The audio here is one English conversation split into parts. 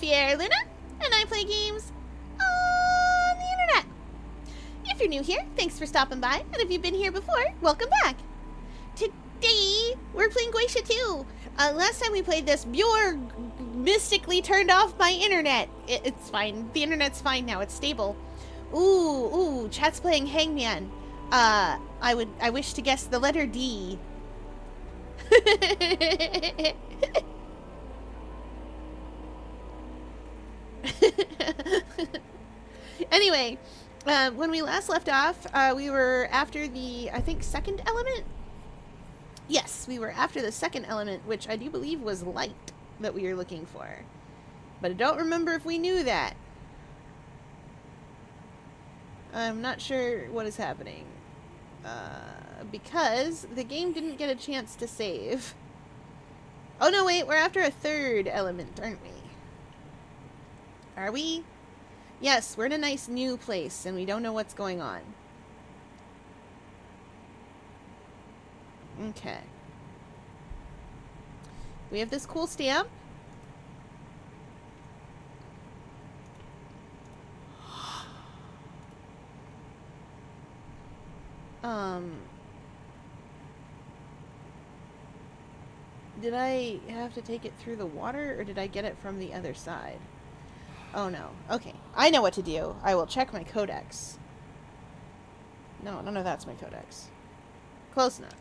Buer Luna, and I play games on the internet. If you're new here, thanks for stopping by, and if you've been here before, welcome back. Today, we're playing Glacia 2. Last time we played this, Buer mystically turned off my internet. It's fine. The internet's fine now. It's stable. Ooh, chat's playing Hangman. I wish to guess the letter D. Anyway, when we last left off, we were after the, I think, second element? Yes, we were after the second element, which I do believe was light that we were looking for. But I don't remember if we knew that. I'm not sure what is happening. Because the game didn't get a chance to save. Oh no, wait, we're after a third element, aren't we? Are we? Yes, we're in a nice new place, and we don't know what's going on. Okay. We have this cool stamp. Did I have to take it through the water, or did I get it from the other side? Oh no. Okay. I know what to do. I will check my codex. No, none of that's my codex. Close enough.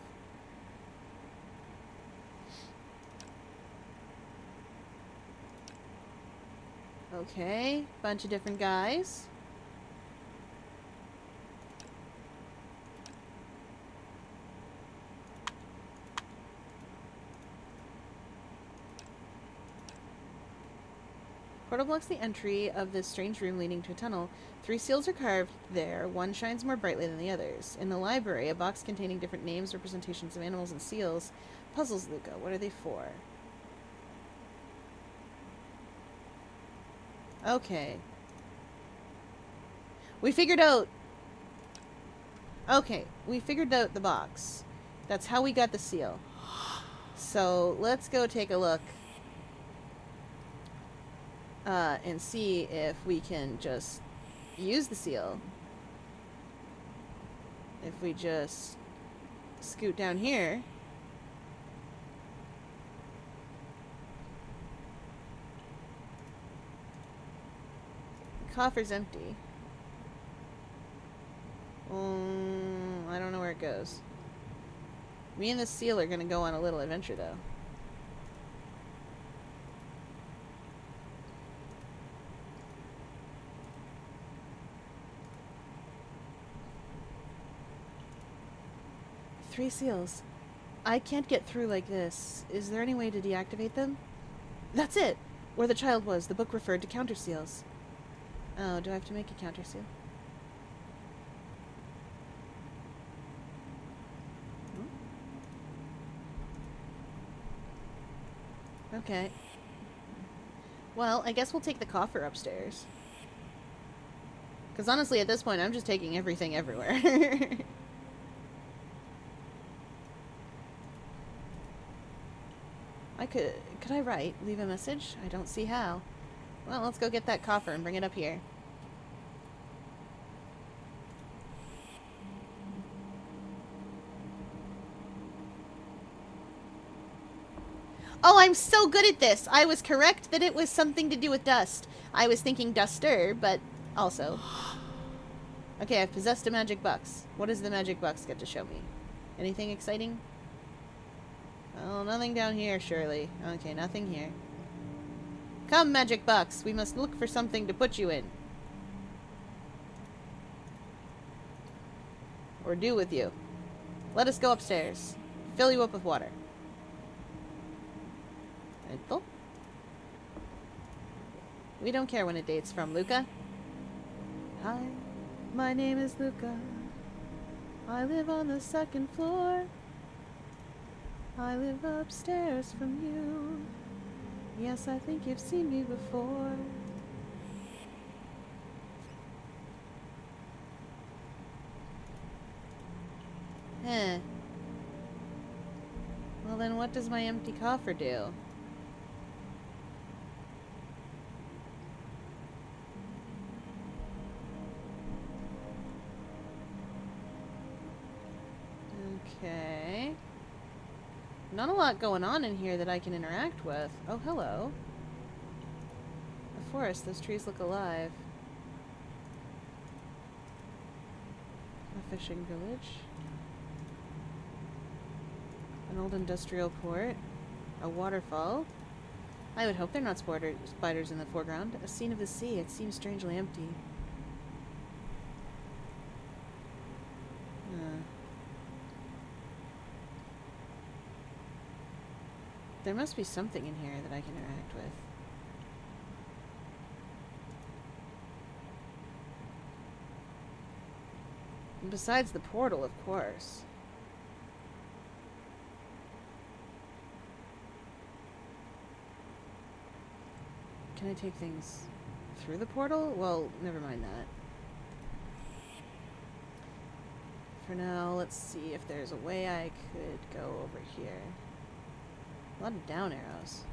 Okay. Bunch of different guys. Portal blocks the entry of this strange room leading to a tunnel. 3 seals are carved there. One shines more brightly than the others. In the library, a box containing different names, representations of animals, and seals. Puzzles, Luca. What are they for? Okay. We figured out... Okay, we figured out the box. That's how we got the seal. So, let's go take a look. And see if we can just use the seal. If we just scoot down here. The coffer's empty. I don't know where it goes. Me and the seal are gonna go on a little adventure, though. Three seals. I can't get through like this. Is there any way to deactivate them? That's it! Where the child was, the book referred to counter seals. Oh, do I have to make a counter seal? Okay. Well, I guess we'll take the coffer upstairs. Because honestly, at this point, I'm just taking everything everywhere. Could I write? Leave a message? I don't see how. Well, let's go get that coffer and bring it up here. Oh, I'm so good at this! I was correct that it was something to do with dust. I was thinking duster, but also. Okay, I've possessed a magic box. What does the magic box get to show me? Anything exciting? Well, nothing down here, surely. Okay, nothing here. Come, magic box. We must look for something to put you in. Or do with you. Let us go upstairs. Fill you up with water. Little. We don't care when it dates from, Luca. Hi, my name is Luca. I live on the 2nd floor. I live upstairs from you. Yes, I think you've seen me before. Well then what does my empty coffer do? Not a lot going on in here that I can interact with. Oh, hello. A forest. Those trees look alive. A fishing village. An old industrial port. A waterfall. I would hope they're not spiders in the foreground. A scene of the sea. It seems strangely empty. There must be something in here that I can interact with. And besides the portal, of course. Can I take things through the portal? Well, never mind that. For now, let's see if there's a way I could go over here. A lot of down arrows.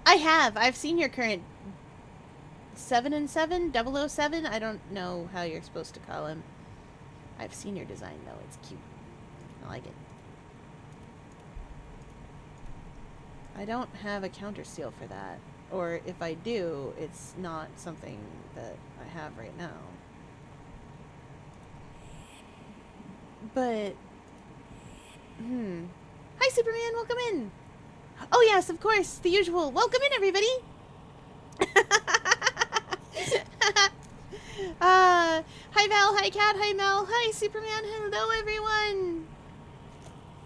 I have. I've seen your current 7 and 7, 007. I don't know how you're supposed to call him. I've seen your design, though. It's cute. I like it. I don't have a counter seal for that. Or if I do, it's not something that I have right now. But... Hi, Superman. Welcome in. Oh, yes, of course. The usual. Welcome in, everybody. Hi, Val. Hi, Kat. Hi, Mel. Hi, Superman. Hello, everyone.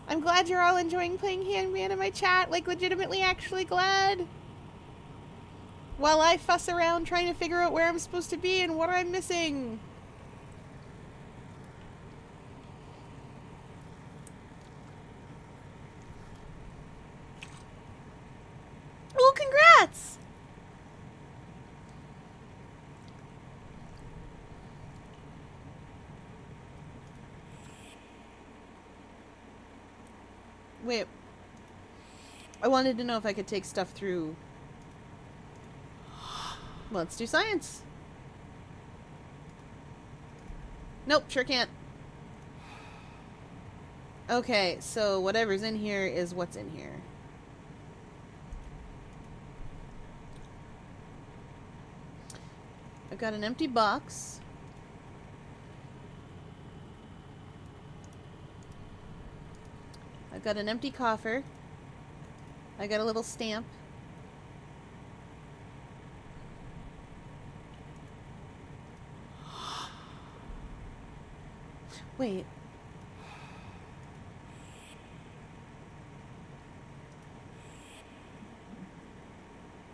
I'm glad you're all enjoying playing Handman in my chat. Like, legitimately, actually glad. While I fuss around trying to figure out where I'm supposed to be and what I'm missing. Well, congrats! Wait. I wanted to know if I could take stuff through... Let's do science. Nope, sure can't. Okay, so whatever's in here is what's in here. I've got an empty box. I've got an empty coffer. I got a little stamp. Wait.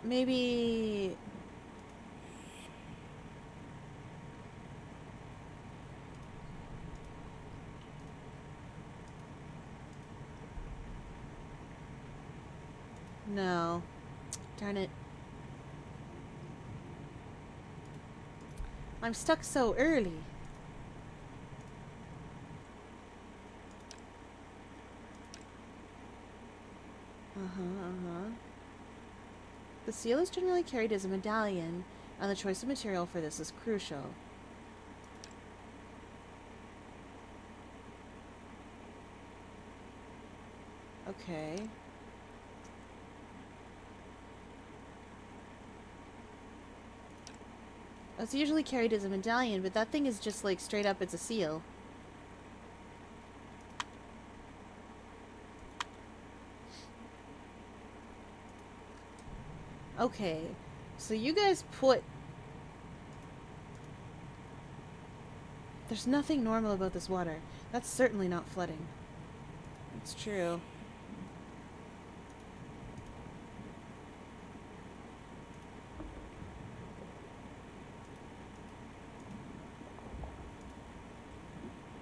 Maybe... No. Darn it. I'm stuck so early. The seal is generally carried as a medallion, and the choice of material for this is crucial. Okay. It's usually carried as a medallion, but that thing is just like straight up, it's a seal. Okay, so you guys put... There's nothing normal about this water. That's certainly not flooding. It's true.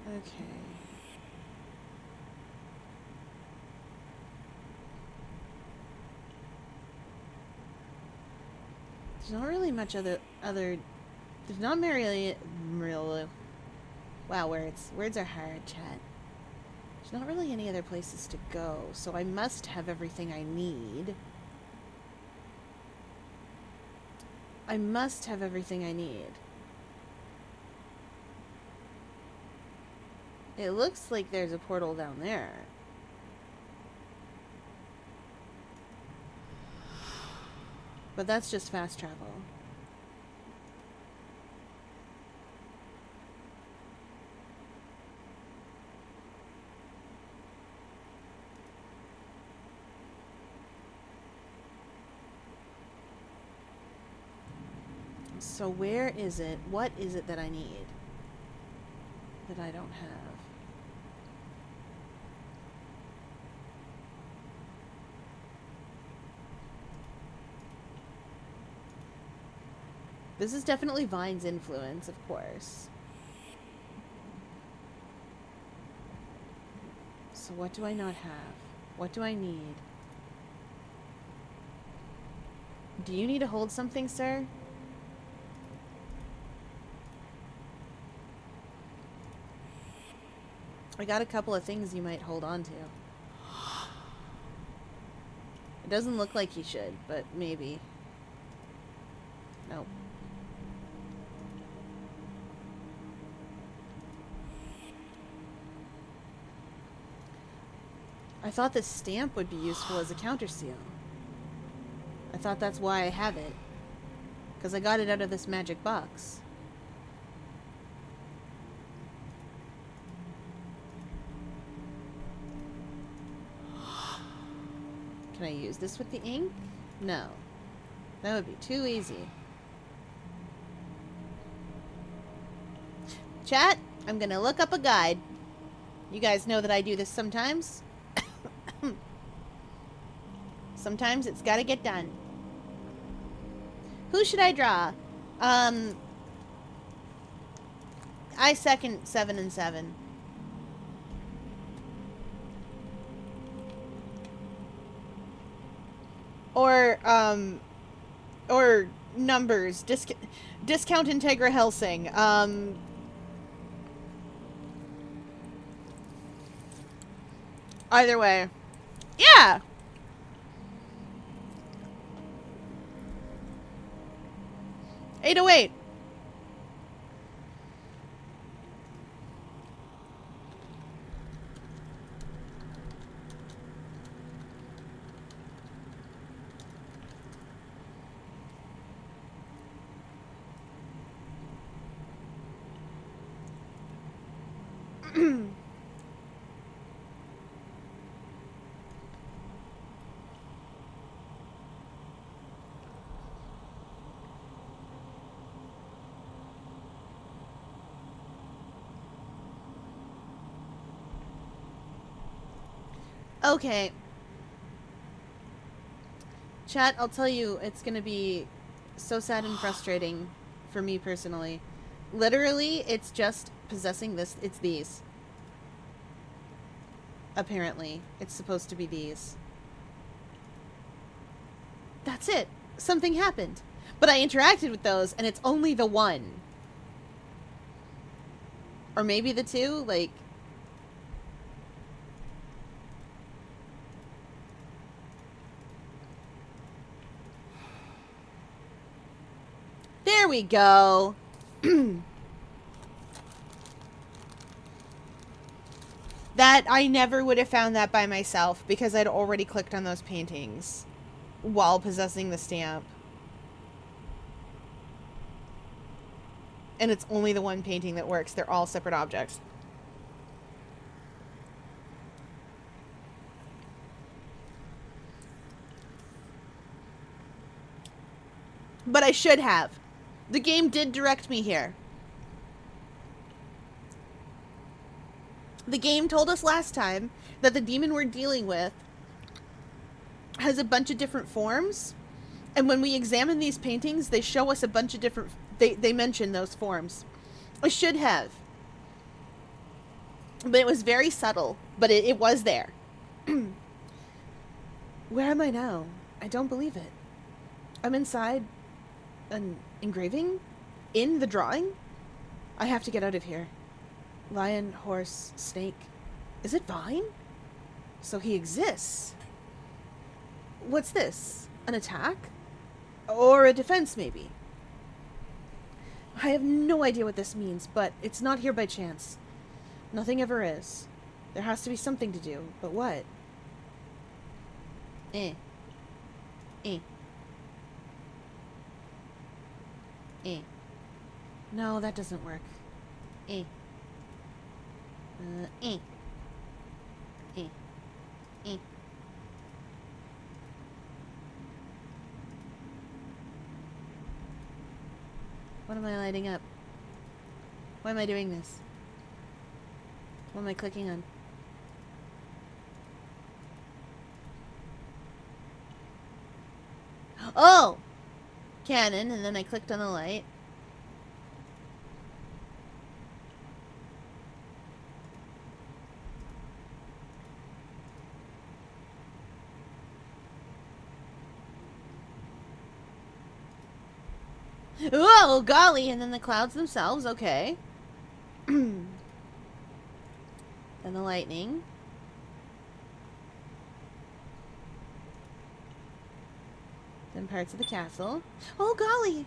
Okay. There's not really much other there's not really wow, words are hard, chat. There's not really any other places to go, so I must have everything I need. I must have everything I need. It looks like there's a portal down there. But that's just fast travel. So where is it? What is it that I need that I don't have? This is definitely Vine's influence, of course. So what do I not have? What do I need? Do you need to hold something, sir? I got a couple of things you might hold on to. It doesn't look like he should, but maybe. Nope. I thought this stamp would be useful as a counterseal. I thought that's why I have it. Because I got it out of this magic box. Can I use this with the ink? No. That would be too easy. Chat, I'm gonna look up a guide. You guys know that I do this sometimes. Sometimes it's gotta get done. Who should I draw? I second 7 and 7. Or numbers. Discount Integra Helsing. Either way. Yeah! $808. Okay. Chat, I'll tell you, it's gonna be so sad and frustrating for me personally. Literally, it's just possessing this. It's these. Apparently. It's supposed to be these. That's it. Something happened. But I interacted with those, and it's only the one. Or maybe the two, like... There we go. That, I never would have found that by myself because I'd already clicked on those paintings while possessing the stamp. And it's only the one painting that works. They're all separate objects. But I should have. The game did direct me here. The game told us last time that the demon we're dealing with has a bunch of different forms. And when we examine these paintings, they show us a bunch of different... They mention those forms. I should have. But it was very subtle. But it was there. Where am I now? I don't believe it. I'm inside an engraving? In the drawing? I have to get out of here. Lion, horse, snake. Is it Vine? So he exists. What's this? An attack? Or a defense, maybe? I have no idea what this means, but it's not here by chance. Nothing ever is. There has to be something to do, but what? Eh. No, that doesn't work. Eh. Eh. What am I lighting up? Why am I doing this? What am I clicking on? Oh! Cannon, and then I clicked on the light. Oh, golly! And then the clouds themselves, okay. Then the lightning. Then parts of the castle. Oh, golly!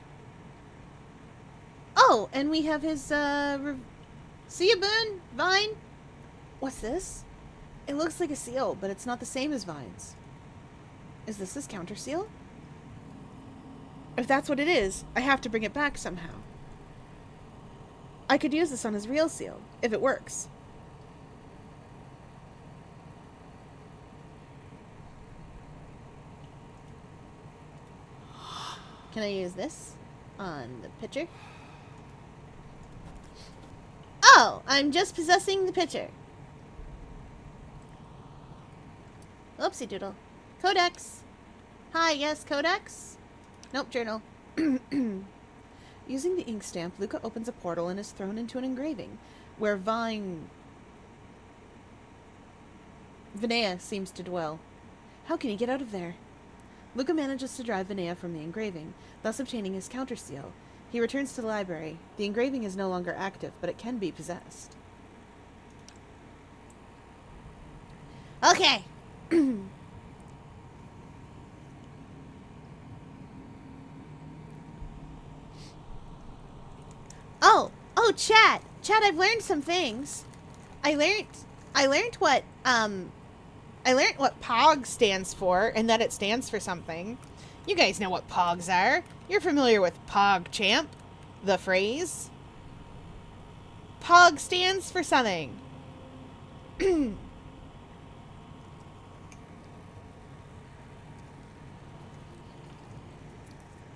Oh, and we have his, see ya, Boone? Vine? What's this? It looks like a seal, but it's not the same as vines. Is this his counter seal? If that's what it is, I have to bring it back somehow. I could use this on his real seal, if it works. Can I use this on the picture? Oh, I'm just possessing the picture. Oopsie doodle. Codex. Hi, yes, Codex? Nope, journal. Using the ink stamp, Luca opens a portal and is thrown into an engraving, where Vinea seems to dwell. How can he get out of there? Luca manages to drive Vinea from the engraving, thus obtaining his counter seal. He returns to the library. The engraving is no longer active, but it can be possessed. Okay. Oh, Chad, I've learned some things. I learned what POG stands for, and that it stands for something. You guys know what POGs are. You're familiar with POG-champ, the phrase. POG stands for something.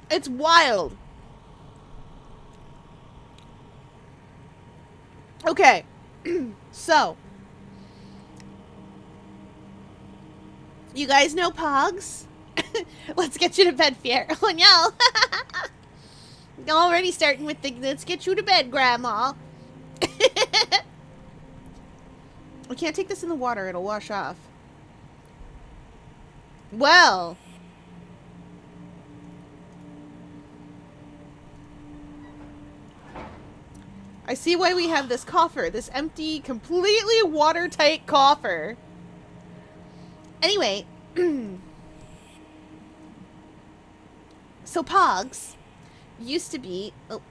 It's wild. Okay. So, you guys know Pogs? Let's get you to bed, Pierre. Oh, no. Already starting with the let's get you to bed, Grandma. We can't take this in the water. It'll wash off. Well. I see why we have this coffer. This empty, completely watertight coffer. Anyway. So Pogs used to be... Oh.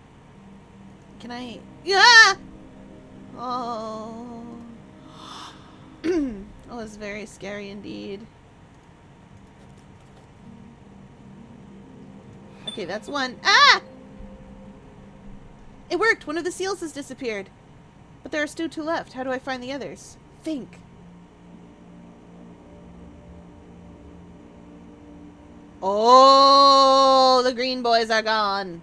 Can I... Yeah! Oh. Oh, it's very scary indeed. Okay, that's one. Ah! It worked! One of the seals has disappeared. But there are still two left. How do I find the others? Think. Oh, the green boys are gone.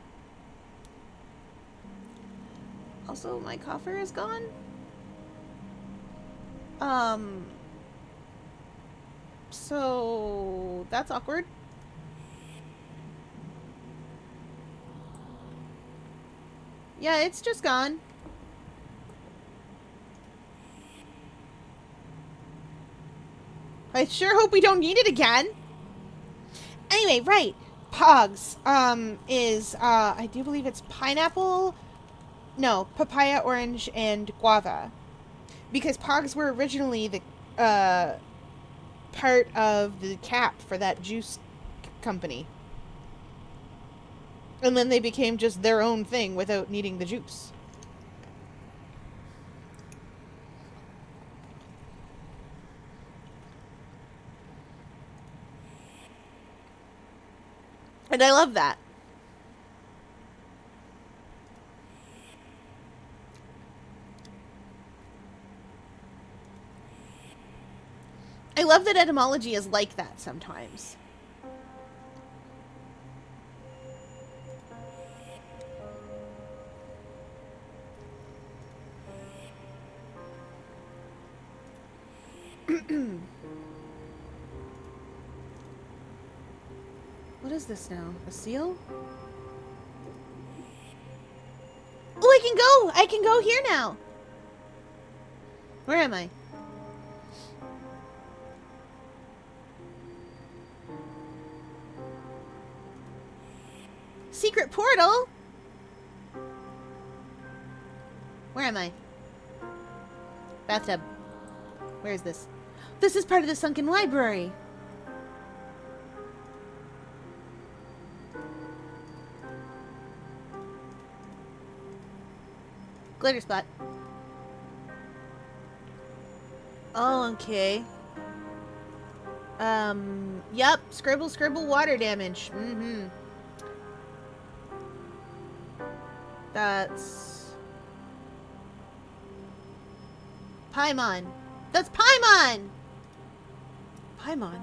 Also, my coffer is gone. So that's awkward. Yeah, it's just gone. I sure hope we don't need it again. Anyway, right. Pogs, is, I do believe it's pineapple. No, papaya, orange, and guava. Because Pogs were originally the, part of the cap for that juice company. And then they became just their own thing without needing the juice. And I love that. I love that etymology is like that sometimes. What is this now? A seal? Oh, I can go! I can go here now! Where am I? Secret portal? Where am I? Bathtub. Where is this? This is part of the sunken library. Glitter spot. Oh, okay. Yep. Scribble, scribble, water damage. Mm-hmm. That's... Paimon. That's Paimon! Paimon?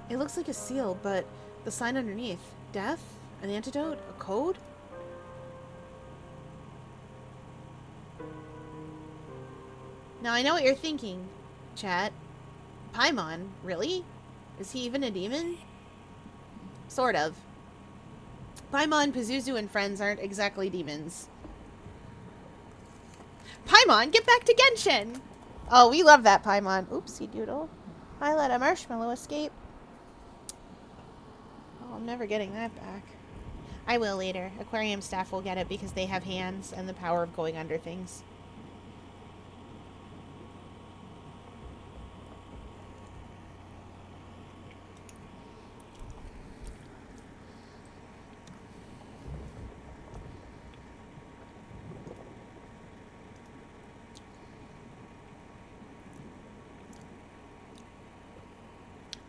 It looks like a seal, but the sign underneath. Death? An antidote? A code? Now I know what you're thinking, chat. Paimon? Really? Is he even a demon? Sort of. Paimon, Pazuzu, and friends aren't exactly demons. Paimon, get back to Genshin! Oh, we love that Paimon. Oopsie doodle. I let a marshmallow escape. Oh, I'm never getting that back. I will later. Aquarium staff will get it because they have hands and the power of going under things.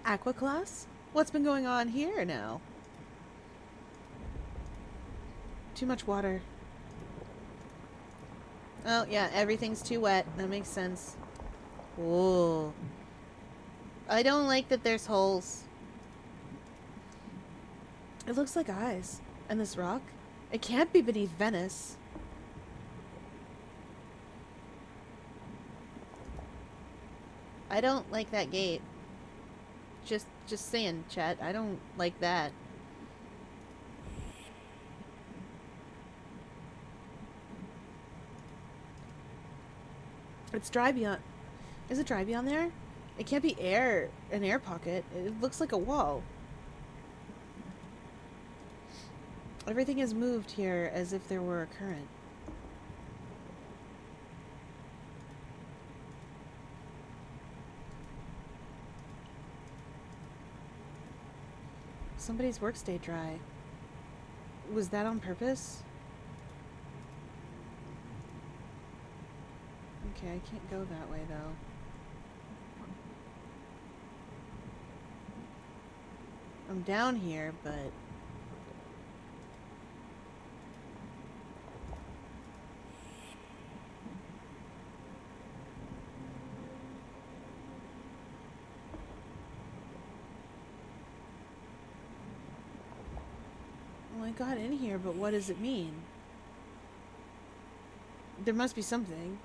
Aqua class? What's been going on here now? Too much water. Oh, yeah, everything's too wet. That makes sense. Whoa. I don't like that there's holes. It looks like eyes. And this rock? It can't be beneath Venice. I don't like that gate. Just saying, chat. I don't like that. It's dry beyond... Is it dry beyond there? It can't be air, an air pocket. It looks like a wall. Everything has moved here as if there were a current. Somebody's work stayed dry. Was that on purpose? Okay, I can't go that way though. I'm down here, but... Well, I got in here, but what does it mean? There must be something.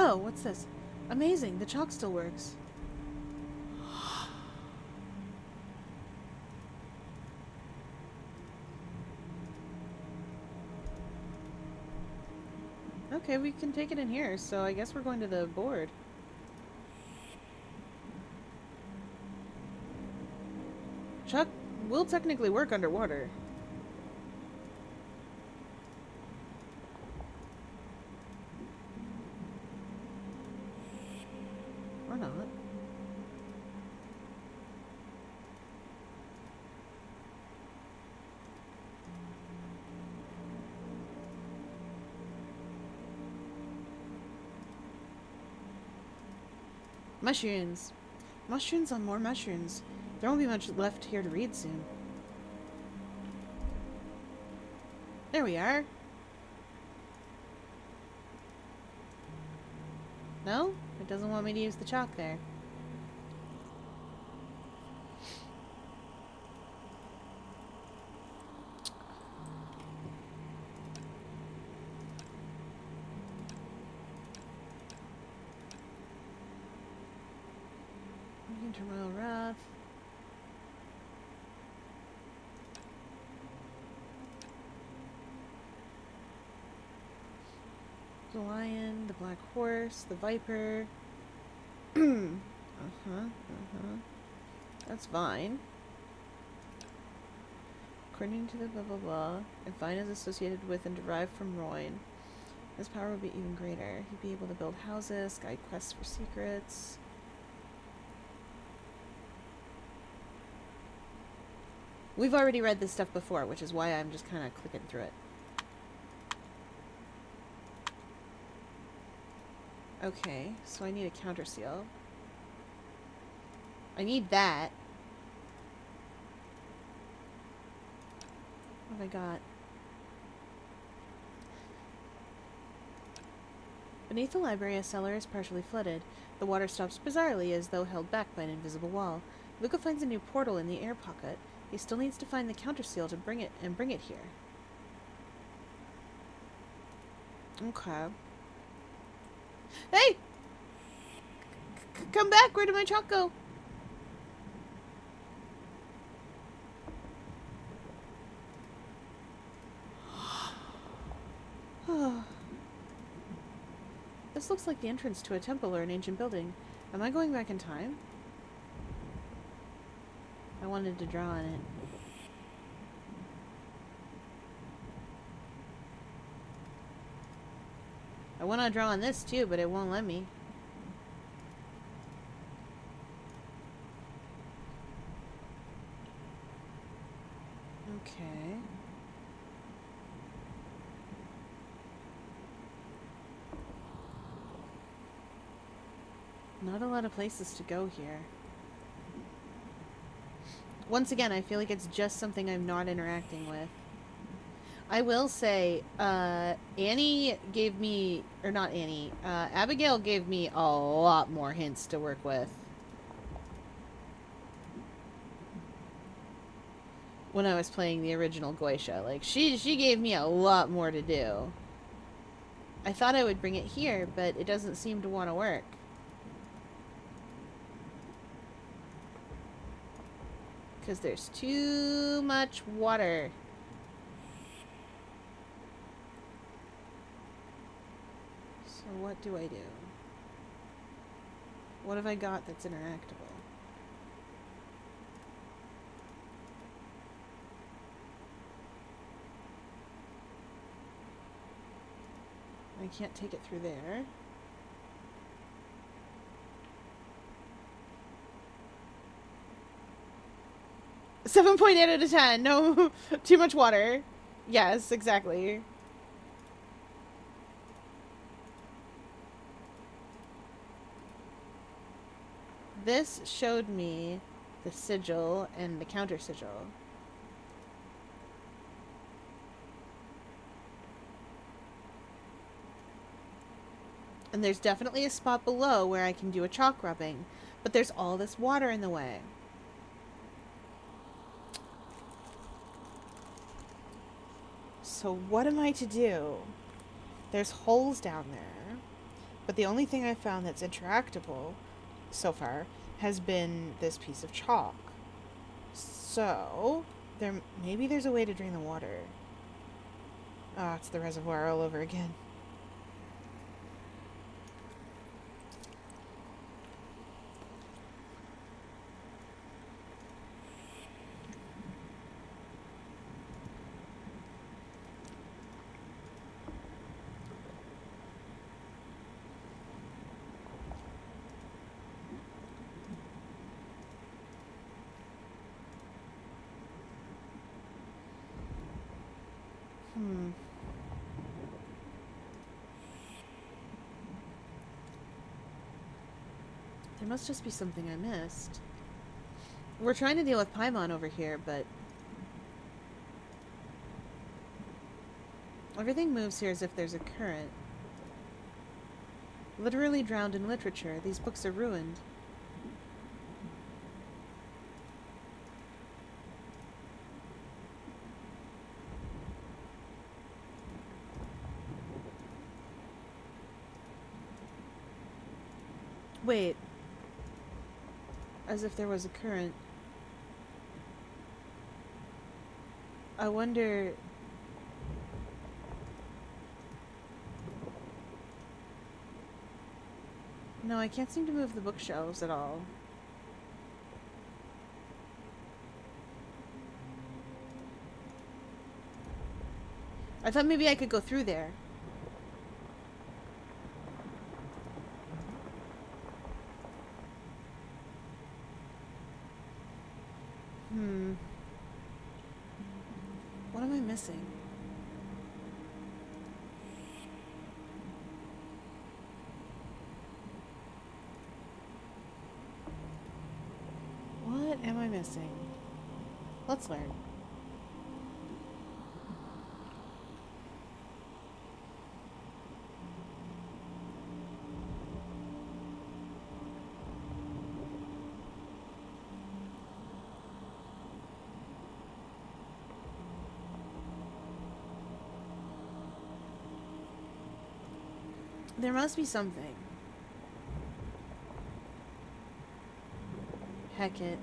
Oh, what's this? Amazing, the chalk still works. Okay, we can take it in here, so I guess we're going to the board. Chuck will technically work underwater. Or not. Mushrooms. Mushrooms on more mushrooms. There won't be much left here to read soon. There we are. No? It doesn't want me to use the chalk there. Intermoral Wrath. The lion, the black horse, the viper. That's fine. According to the blah blah blah, if Vine is associated with and derived from Royne, his power would be even greater. He'd be able to build houses, guide quests for secrets. We've already read this stuff before, which is why I'm just kind of clicking through it. Okay, so I need a counter seal. I need that. What have I got? Beneath the library, a cellar is partially flooded. The water stops bizarrely, as though held back by an invisible wall. Luca finds a new portal in the air pocket. He still needs to find the counter seal to bring it here. Okay. Hey! Come back! Where did my chalk go? This looks like the entrance to a temple or an ancient building. Am I going back in time? I wanted to draw on it. I want to draw on this too, but it won't let me. Okay. Not a lot of places to go here. Once again, I feel like it's just something I'm not interacting with. I will say, Annie gave me, or not Annie, Abigail gave me a lot more hints to work with. When I was playing the original Goisha. Like, she gave me a lot more to do. I thought I would bring it here, but it doesn't seem to want to work. Because there's too much water. So what do I do? What have I got that's interactable? I can't take it through there. .7 out of 10. No, too much water. Yes, exactly. This showed me the sigil and the counter sigil. And there's definitely a spot below where I can do a chalk rubbing, but there's all this water in the way. So what am I to do? There's holes down there, but the only thing I found that's interactable so far has been this piece of chalk. So maybe there's a way to drain the water. Ah, it's the reservoir all over again. Hmm. There must just be something I missed. We're trying to deal with Paimon over here, but everything moves here as if there's a current. Literally drowned in literature. These books are ruined. Wait. As if there was a current. I wonder... No, I can't seem to move the bookshelves at all. I thought maybe I could go through there. What am I missing? What am I missing? Let's learn. There must be something. Heck it.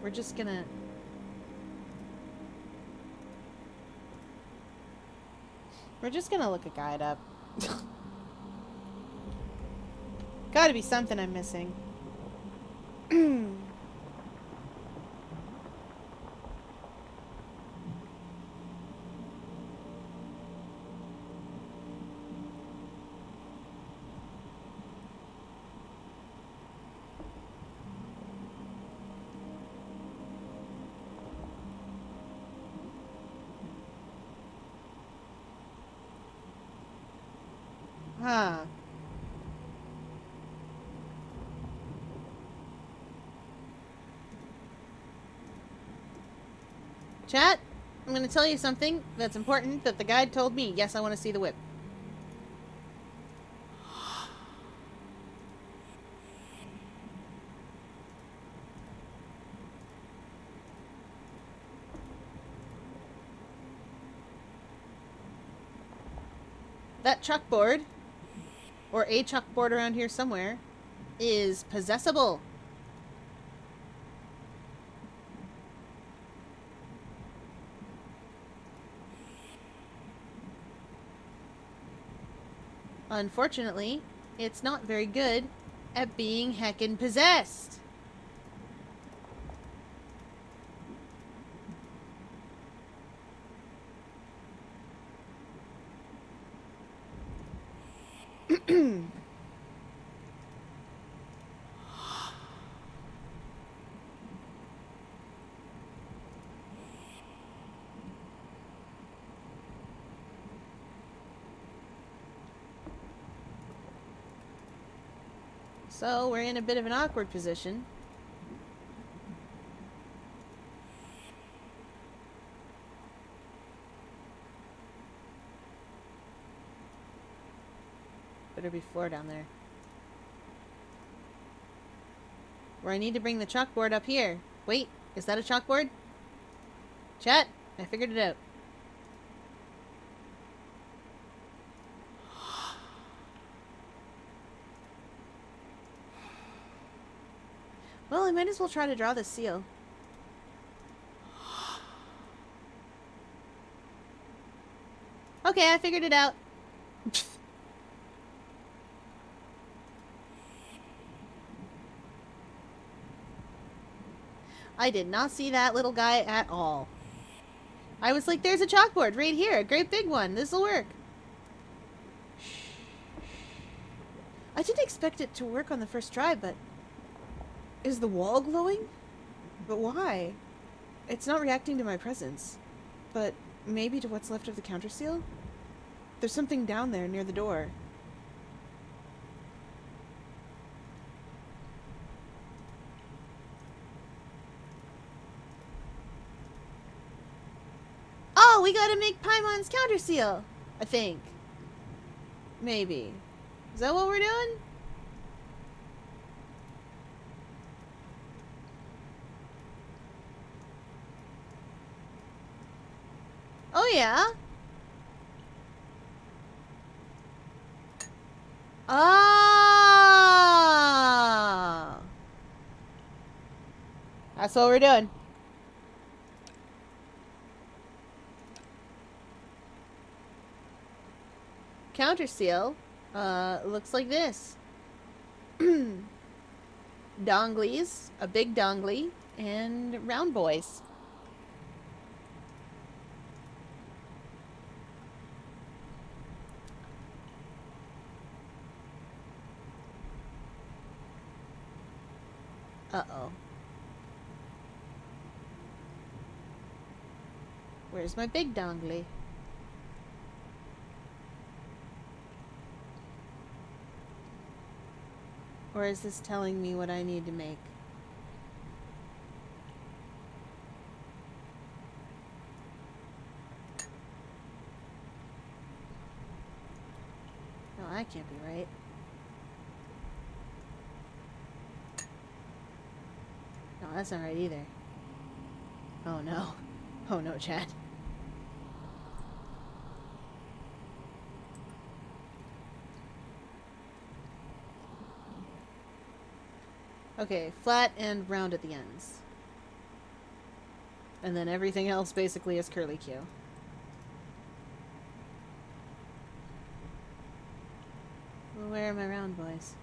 We're just gonna... We're just gonna look a guide up. Gotta be something I'm missing. Huh. Chat, I'm going to tell you something that's important that the guide told me. Yes, I want to see the whip. That chalkboard, or a chalkboard around here somewhere, is possessable. Unfortunately, it's not very good at being heckin' possessed. So, we're in a bit of an awkward position. Better be floor down there. Where I need to bring the chalkboard up here. Wait, is that a chalkboard? Chat, I figured it out. Well, I might as well try to draw this seal. Okay, I figured it out. I did not see that little guy at all. I was like, there's a chalkboard right here, a great big one. This'll work. I didn't expect it to work on the first try, but... Is the wall glowing? But why? It's not reacting to my presence. But Maybe to what's left of the counter seal? There's something down there near the door. Oh, we gotta make Paimon's counter seal, I think. Maybe. Is that what we're doing? Oh, yeah. Oh. That's what we're doing. Counter seal. Looks like this. Donglies, a big dongly, and round boys. Uh-oh. Where's my big dongly? Or is this telling me what I need to make? No, that can't be right. No, that's not right either. Oh no. Oh no, Chad. Okay, flat and round at the ends. And then everything else basically is curly Q. Well, where are my round boys?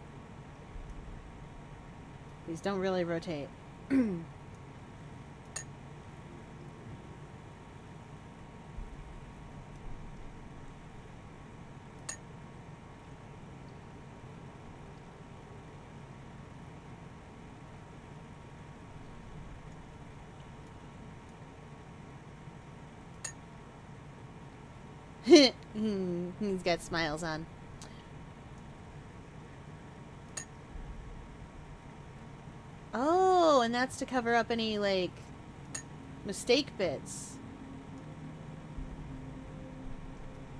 These don't really rotate. He's got smiles on. Oh, and that's to cover up any, like, mistake bits.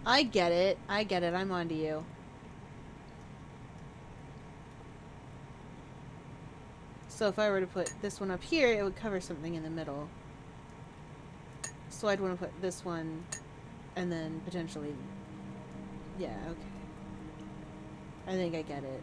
I get it. I get it. I'm onto you. So if I were to put this one up here, it would cover something in the middle. So I'd want to put this one, and then potentially... Yeah, okay. I think I get it.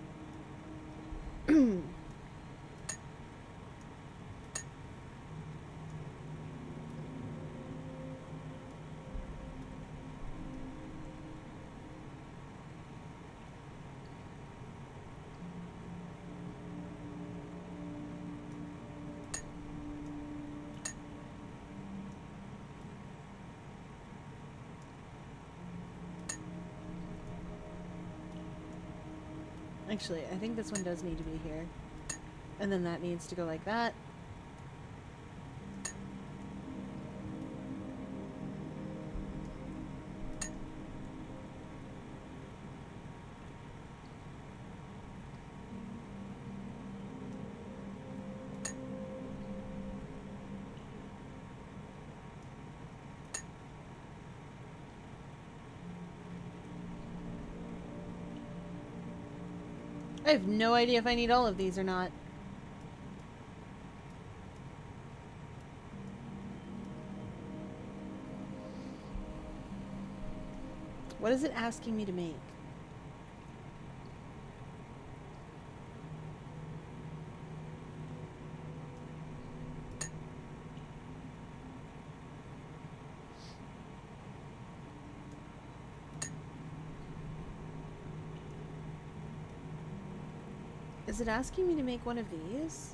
Actually, I think this one does need to be here. And then that needs to go like that. I have no idea if I need all of these or not. What is it asking me to make? Is it asking me to make one of these?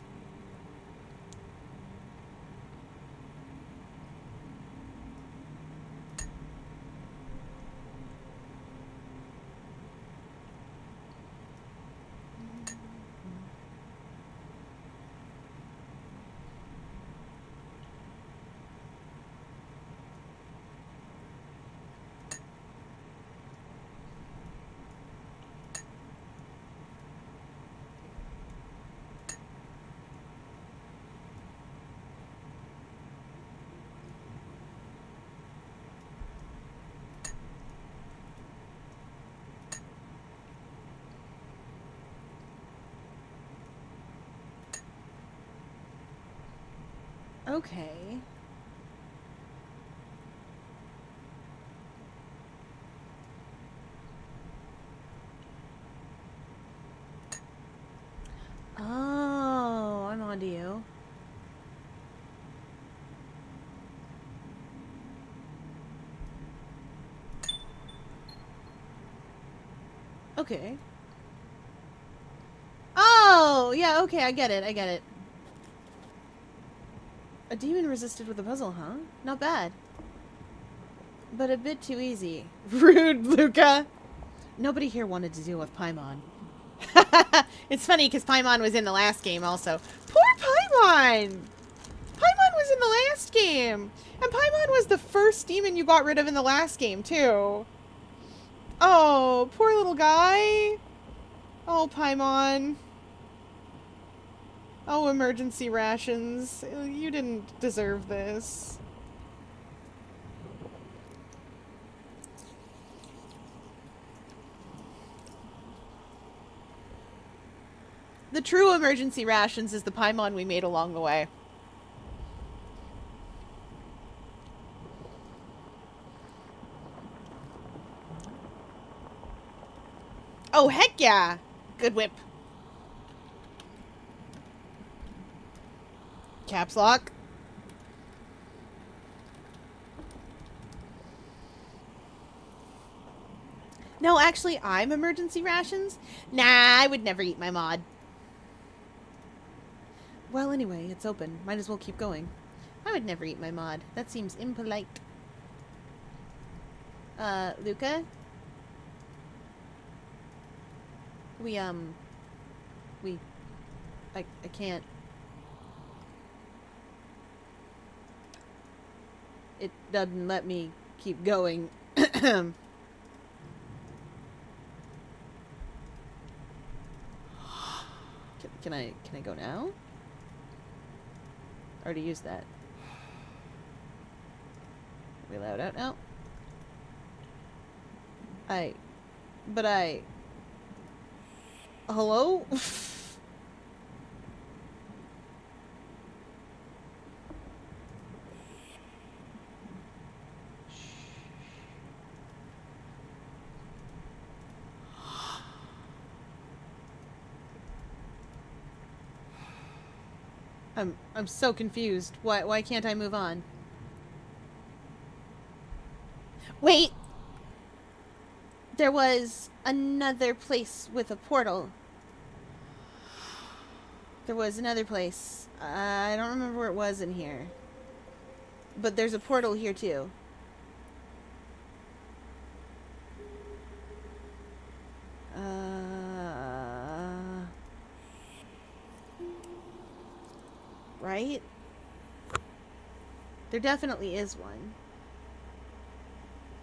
Okay. Oh, I'm onto you. Okay. Oh, yeah, okay, I get it, I get it. A demon resisted with a puzzle, huh? Not bad. But a bit too easy. Rude, Luca! Nobody here wanted to deal with Paimon. It's funny, because Paimon was in the last game also. Poor Paimon! Paimon was in the last game! And Paimon was the first demon you got rid of in the last game, too. Oh, poor little guy. Oh, Paimon. Oh, emergency rations. You didn't deserve this. The true emergency rations is the Paimon we made along the way. Oh, heck yeah! Good whip. Caps lock. No, actually, I'm emergency rations. Nah, I would never eat my mod. Well, anyway, it's open. Might as well keep going. I would never eat my mod. That seems impolite. Luca? I can't. It doesn't let me keep going. Can I go now? I already used that. Are we allowed out now? Hello? I'm so confused. Why can't I move on? Wait! There was another place with a portal. There was another place. I don't remember where it was in here. But there's a portal here too. Right? There definitely is one.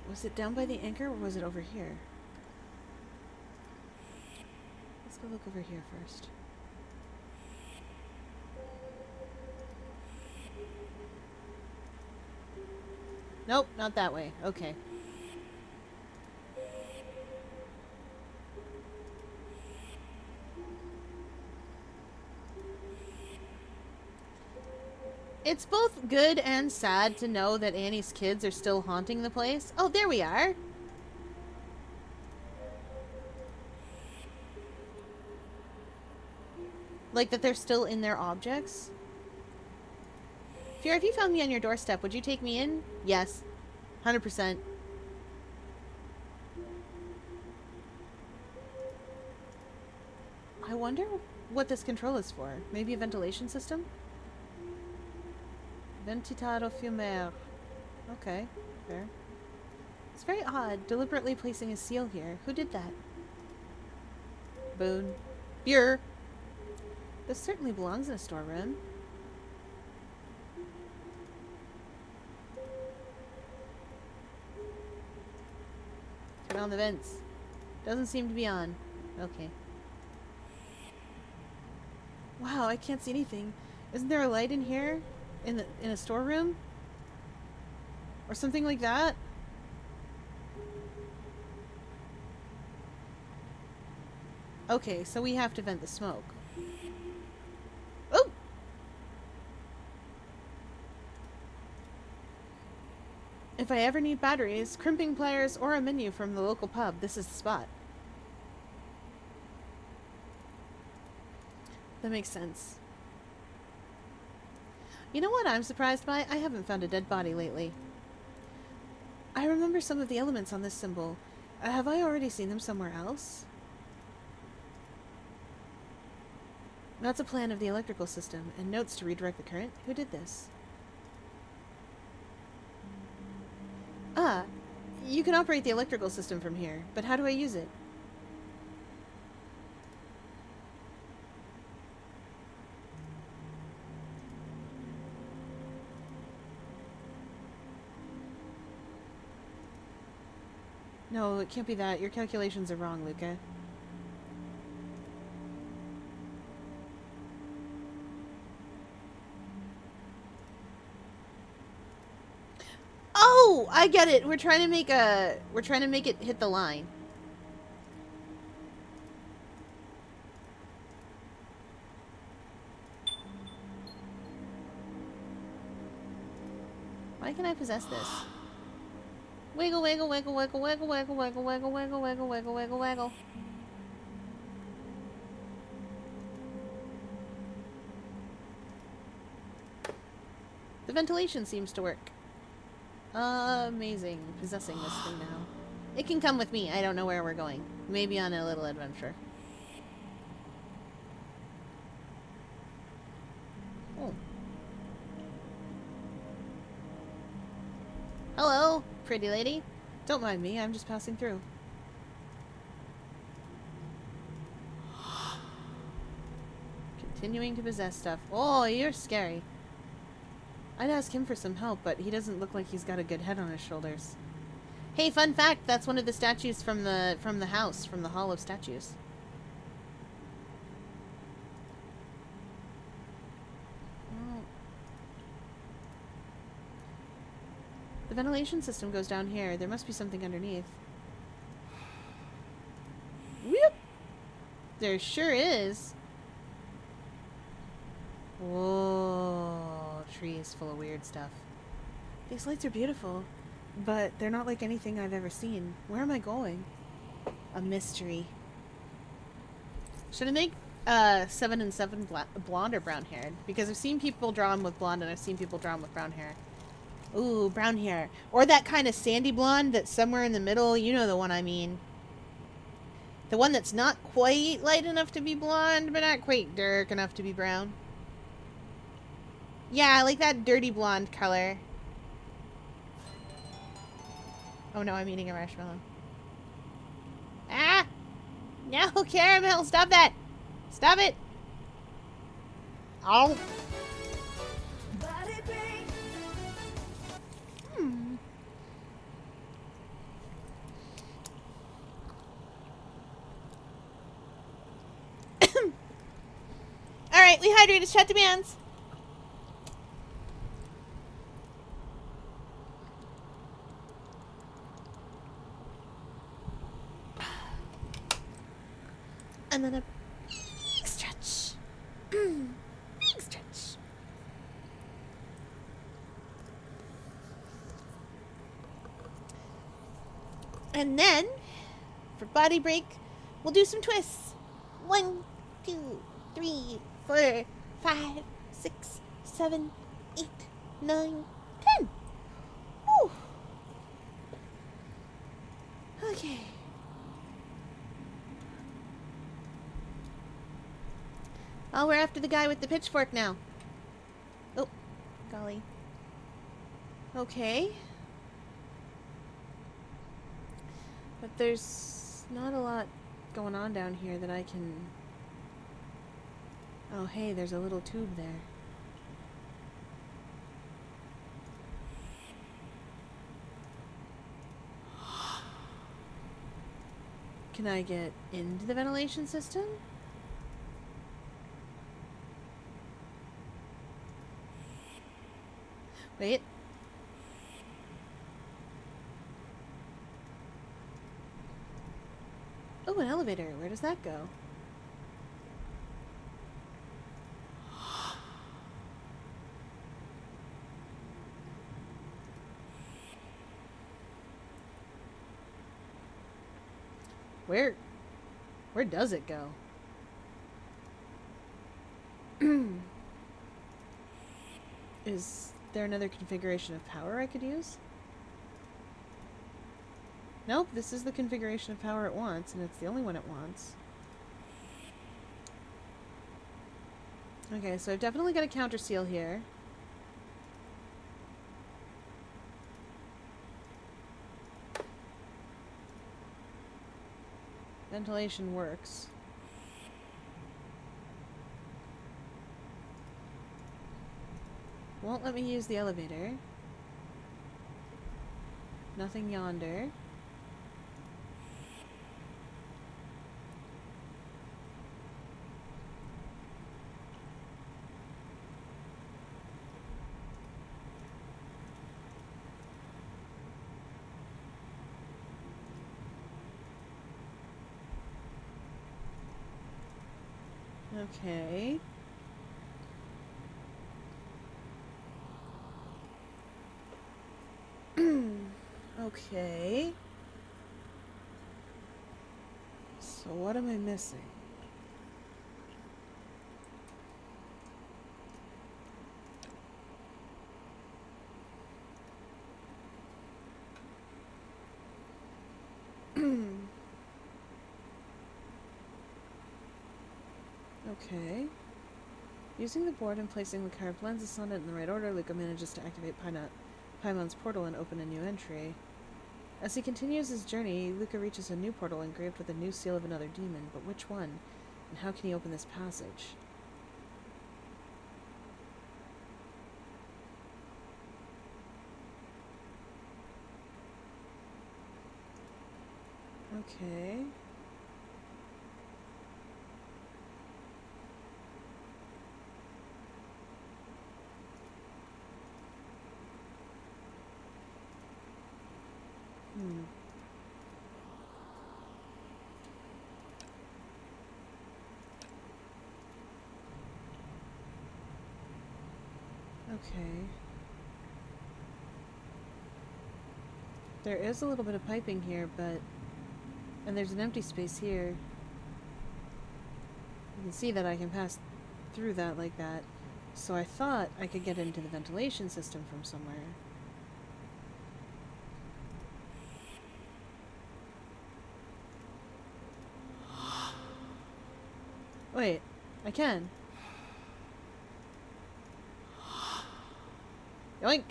Was it down by the anchor or was it over here? Let's go look over here first. Nope, not that way. Okay. It's both good and sad to know that Annie's kids are still haunting the place. Oh, there we are. Like that they're still in their objects. Fear, if you found me on your doorstep, would you take me in? Yes. 100%. I wonder what this control is for. Maybe a ventilation system? Ventitado fumer. Okay, fair. It's very odd, deliberately placing a seal here. Who did that? Boone. Buer. This certainly belongs in a storeroom. Turn on the vents. Doesn't seem to be on. Okay. Wow, I can't see anything. Isn't there a light in here? In a storeroom? Or something like that? Okay, so we have to vent the smoke. Oh! If I ever need batteries, crimping pliers, or a menu from the local pub, this is the spot. That makes sense. You know what I'm surprised by? I haven't found a dead body lately. I remember some of the elements on this symbol. Have I already seen them somewhere else? That's a plan of the electrical system, and notes to redirect the current. Who did this? Ah, you can operate the electrical system from here, but how do I use it? No, it can't be that. Your calculations are wrong, Luca. Oh, I get it. We're trying to make it hit the line. Why can I possess this? Wiggle, wiggle, wiggle, wiggle, wiggle, wiggle, wiggle, wiggle, wiggle, wiggle, wiggle, wiggle, wiggle. The ventilation seems to work. Amazing. Possessing this thing now. It can come with me. I don't know where we're going. Maybe on a little adventure. Oh. Hello, pretty lady. Don't mind me. I'm just passing through. Continuing to possess stuff. Oh, you're scary. I'd ask him for some help, but he doesn't look like he's got a good head on his shoulders. Hey, fun fact, that's one of the statues from the house, from the Hall of Statues. Oh. The ventilation system goes down here. There must be something underneath. Whoop! There sure is. Whoa. Trees full of weird stuff. These lights are beautiful, but they're not like anything I've ever seen. Where am I going? A mystery. Should I make 7 and 7 blonde or brown haired? Because I've seen people draw them with blonde and I've seen people draw them with brown hair. Ooh, brown hair. Or that kind of sandy blonde that's somewhere in the middle. You know the one I mean. The one that's not quite light enough to be blonde, but not quite dark enough to be brown. Yeah, like that dirty blonde color. Oh no, I'm eating a marshmallow. Ah! No, caramel! Stop that! Stop it! Oh! Alright, we hydrated. Chat demands. And then a big stretch. Big stretch. And then, for body break, we'll do some twists. 1, 2, 3, 4, 5, 6, 7, 8, 9, 10. Woo. Okay. Oh, we're after the guy with the pitchfork now. Oh, golly. Okay. But there's not a lot going on down here that I can... Oh, hey, there's a little tube there. Can I get into the ventilation system? Wait. Oh, an elevator. Where does that go? Where does it go? Is there another configuration of power I could use? Nope, this is the configuration of power it wants, and it's the only one it wants. Okay, so I've definitely got a counter seal here. Ventilation works. Won't let me use the elevator. Nothing yonder. Okay. Okay. So what am I missing? Okay. Using the board and placing the carved lenses on it in the right order, Luca manages to activate Paimon's portal and open a new entry. As he continues his journey, Luca reaches a new portal engraved with a new seal of another demon, but which one? And how can he open this passage? Okay. Okay. There is a little bit of piping here, but... And there's an empty space here. You can see that I can pass through that like that. So I thought I could get into the ventilation system from somewhere. Wait, I can. Yoink!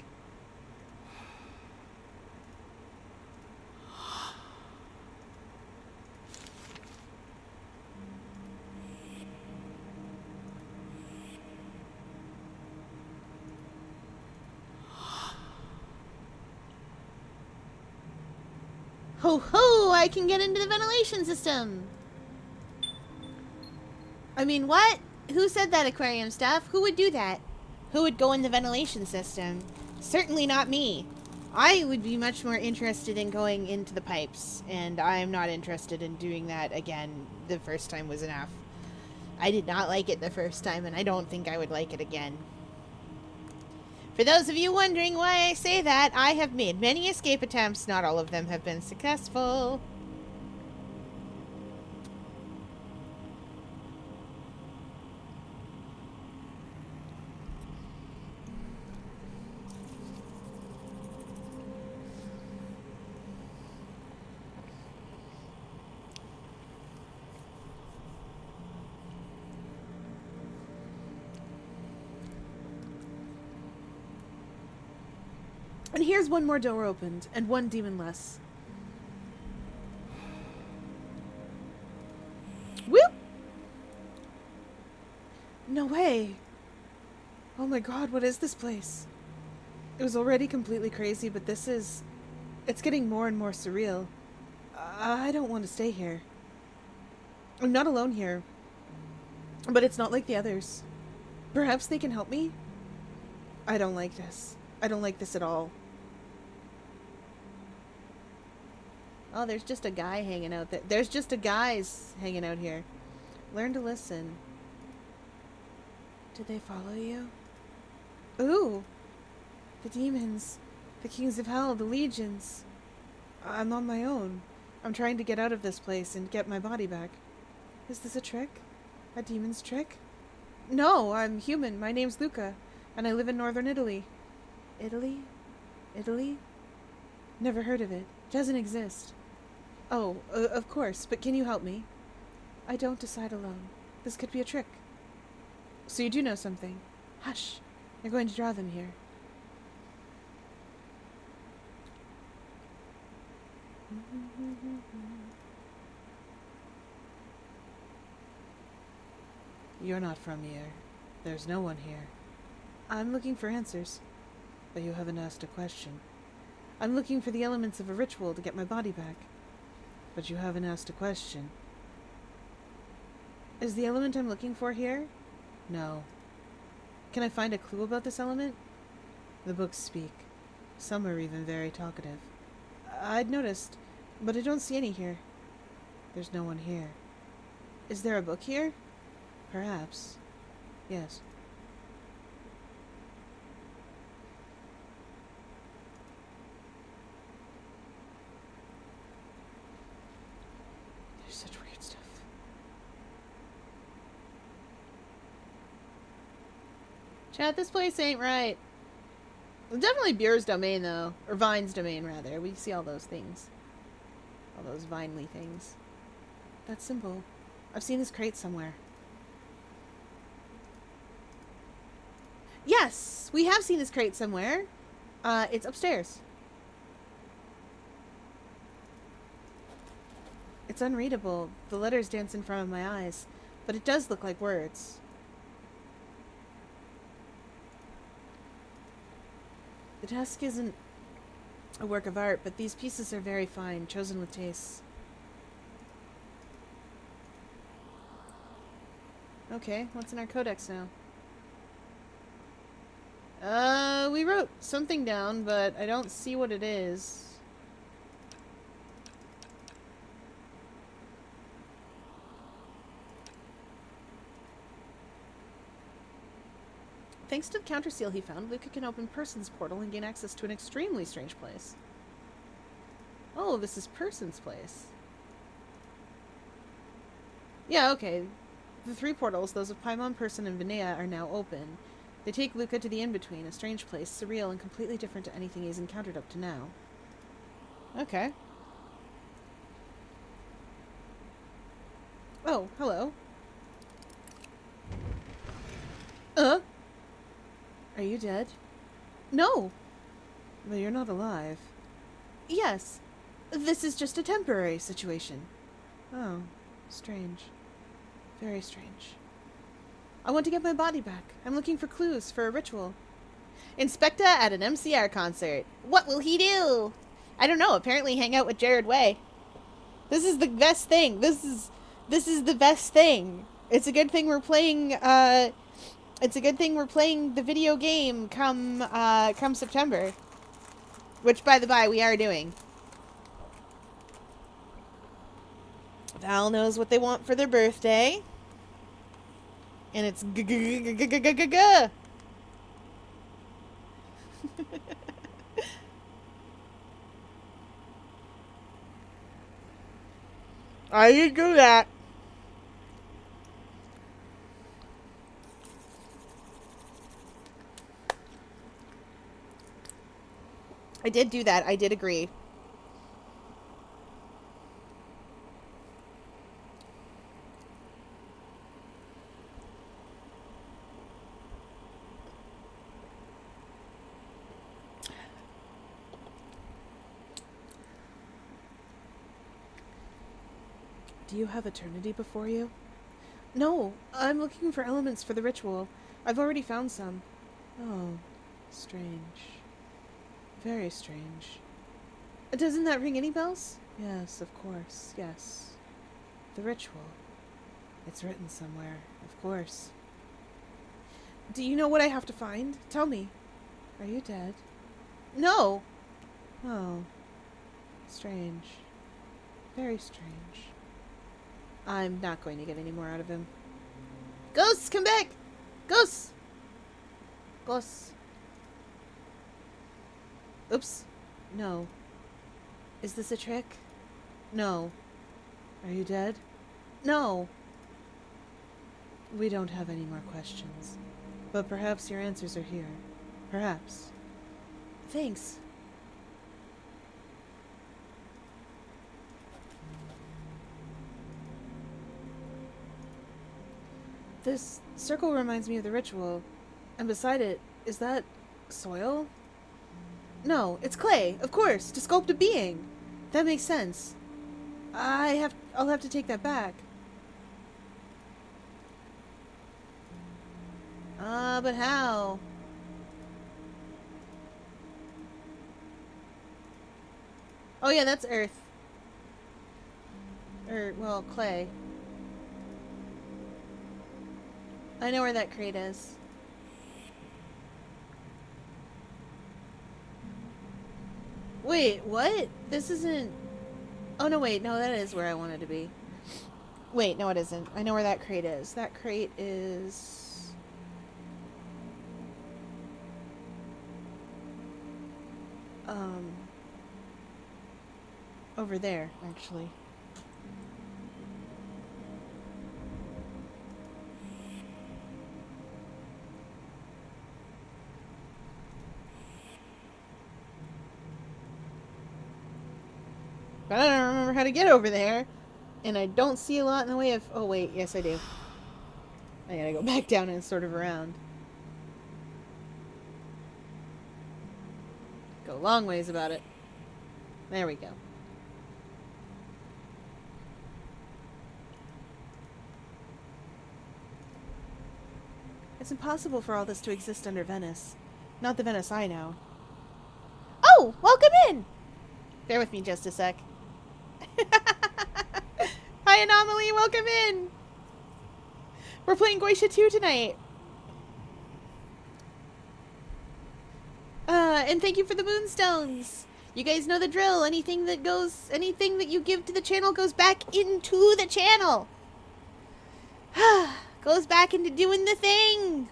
Ho ho! I can get into the ventilation system! I mean, what? Who said that, aquarium stuff? Who would do that? Who would go in the ventilation system? Certainly not me. I would be much more interested in going into the pipes, and I am not interested in doing that again. The first time was enough. I did not like it the first time, and I don't think I would like it again. For those of you wondering why I say that, I have made many escape attempts. Not all of them have been successful. And here's one more door opened, and one demon less. Whoop! No way! Oh my god, what is this place? It was already completely crazy, but this is... It's getting more and more surreal. I don't want to stay here. I'm not alone here. But it's not like the others. Perhaps they can help me? I don't like this. I don't like this at all. Oh, there's just a guy hanging out there. There's just a guys hanging out here. Learn to listen. Did they follow you? Ooh! The demons. The kings of hell. The legions. I'm on my own. I'm trying to get out of this place and get my body back. Is this a trick? A demon's trick? No, I'm human. My name's Luca, and I live in northern Italy. Italy? Italy? Never heard of it. Doesn't exist. Oh, of course, but can you help me? I don't decide alone. This could be a trick. So you do know something. Hush. You're going to draw them here. You're not from here. There's no one here. I'm looking for answers. But you haven't asked a question. I'm looking for the elements of a ritual to get my body back. But you haven't asked a question. Is the element I'm looking for here? No. Can I find a clue about this element? The books speak. Some are even very talkative. I'd noticed, but I don't see any here. There's no one here. Is there a book here? Perhaps. Yes. There's such weird stuff. Chat, this place ain't right. Well, definitely Buer's domain, though. Or Vine's domain, rather. We see all those things. All those Vinely things. That symbol. I've seen this crate somewhere. Yes! We have seen this crate somewhere. It's upstairs. It's unreadable. The letters dance in front of my eyes. But it does look like words. The task isn't a work of art, but these pieces are very fine, chosen with taste. Okay, what's in our codex now? We wrote something down, but I don't see what it is. Thanks to the counter seal he found, Luca can open Person's portal and gain access to an extremely strange place. Oh, this is Person's place. Yeah, okay. The 3 portals, those of Paimon, Person, and Vinea, are now open. They take Luca to the In-Between, a strange place, surreal and completely different to anything he's encountered up to now. Okay. Oh, hello. Are you dead? No. But you're not alive. Yes. This is just a temporary situation. Oh, strange. Very strange. I want to get my body back. I'm looking for clues for a ritual. Inspecta at an MCR concert. What will he do? I don't know. Apparently hang out with Jared Way. This is the best thing. This is the best thing. It's a good thing we're playing the video game come September. Which, by the by, we are doing. Val knows what they want for their birthday. And it's g-g-g-g-g-g-g-g. I did do that. I did do that. I did agree. Do you have eternity before you? No, I'm looking for elements for the ritual. I've already found some. Oh, strange. Very strange. Doesn't that ring any bells? Yes, of course, yes. The ritual. It's written somewhere, of course. Do you know what I have to find? Tell me. Are you dead? No. Oh, strange. Very strange. I'm not going to get any more out of him. Ghosts, come back! Ghosts! Ghosts. Oops. No. Is this a trick? No. Are you dead? No. We don't have any more questions. But perhaps your answers are here. Perhaps. Thanks. This circle reminds me of the ritual. And beside it, is that soil? No, it's clay, of course, to sculpt a being. That makes sense. I'll have to take that back. But how? Oh yeah, that's earth. Well, clay. I know where that crate is. Wait, what? This isn't... Oh, no, wait. No, that is where I wanted to be. Wait, no, it isn't. I know where that crate is. That crate is... over there, actually. But I don't remember how to get over there. And I don't see a lot in the way of... Oh, wait. Yes, I do. I gotta go back down and sort of around. Go a long ways about it. There we go. It's impossible for all this to exist under Venice. Not the Venice I know. Oh! Welcome in! Bear with me just a sec. Hi, Anomaly! Welcome in! We're playing Goisha 2 tonight. And thank you for the moonstones. You guys know the drill. Anything that you give to the channel goes back into the channel. Goes back into doing the thing.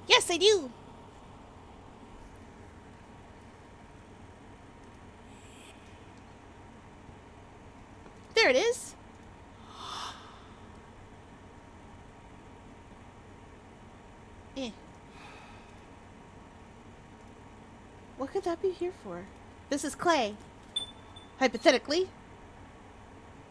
Yes, I do. There it is. Eh. What could that be here for? This is clay. Hypothetically.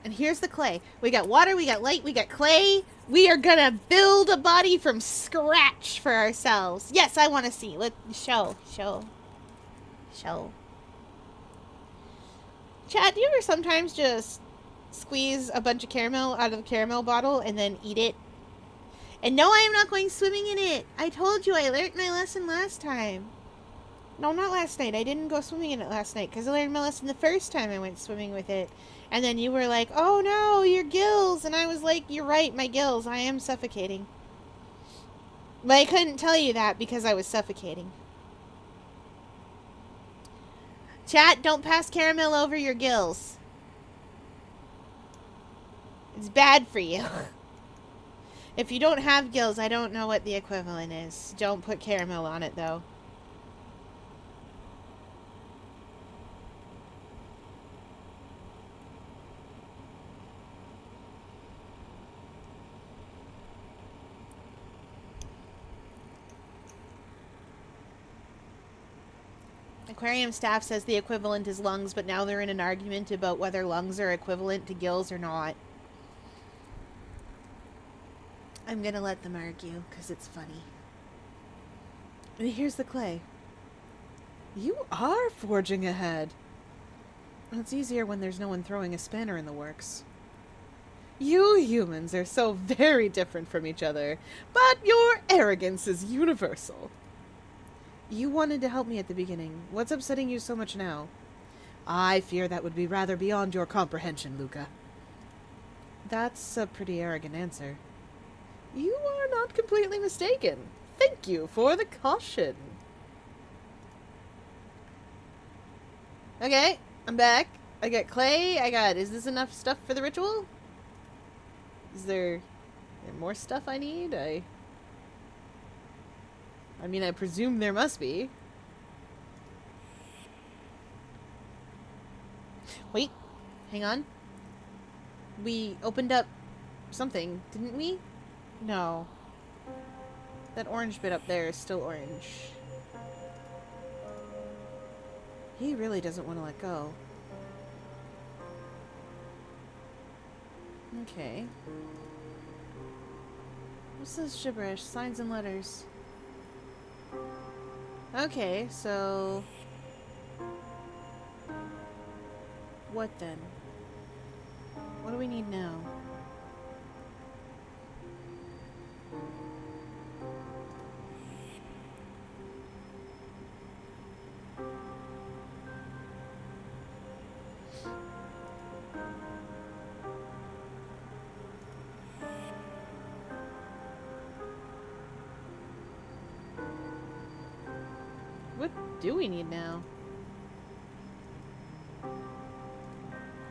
And here's the clay. We got water, we got light, we got clay. We are gonna build a body from scratch for ourselves. Yes, I want to see. Show. Chad, do you ever sometimes just squeeze a bunch of caramel out of a caramel bottle and then eat it? And no, I am not going swimming in it. I told you I learned my lesson last time. No, not last night. I didn't go swimming in it last night because I learned my lesson the first time I went swimming with it. And then you were like, oh no, your gills. And I was like, you're right, my gills. I am suffocating. But I couldn't tell you that because I was suffocating. Chat, don't pass caramel over your gills. It's bad for you. If you don't have gills, I don't know what the equivalent is. Don't put caramel on it, though. Aquarium staff says the equivalent is lungs, but now they're in an argument about whether lungs are equivalent to gills or not. I'm gonna let them argue, because it's funny. And here's the clay. You are forging ahead. It's easier when there's no one throwing a spanner in the works. You humans are so very different from each other, but your arrogance is universal. You wanted to help me at the beginning. What's upsetting you so much now? I fear that would be rather beyond your comprehension, Luca. That's a pretty arrogant answer. You are not completely mistaken. Thank you for the caution. Okay, I'm back. I got clay. Is this enough stuff for the ritual? Is there more stuff I need? I mean, I presume there must be. Wait. Hang on. We opened up something, didn't we? No. That orange bit up there is still orange. He really doesn't want to let go. Okay. What's this gibberish? Signs and letters. Okay, so... what then? What do we need now? What do we need now?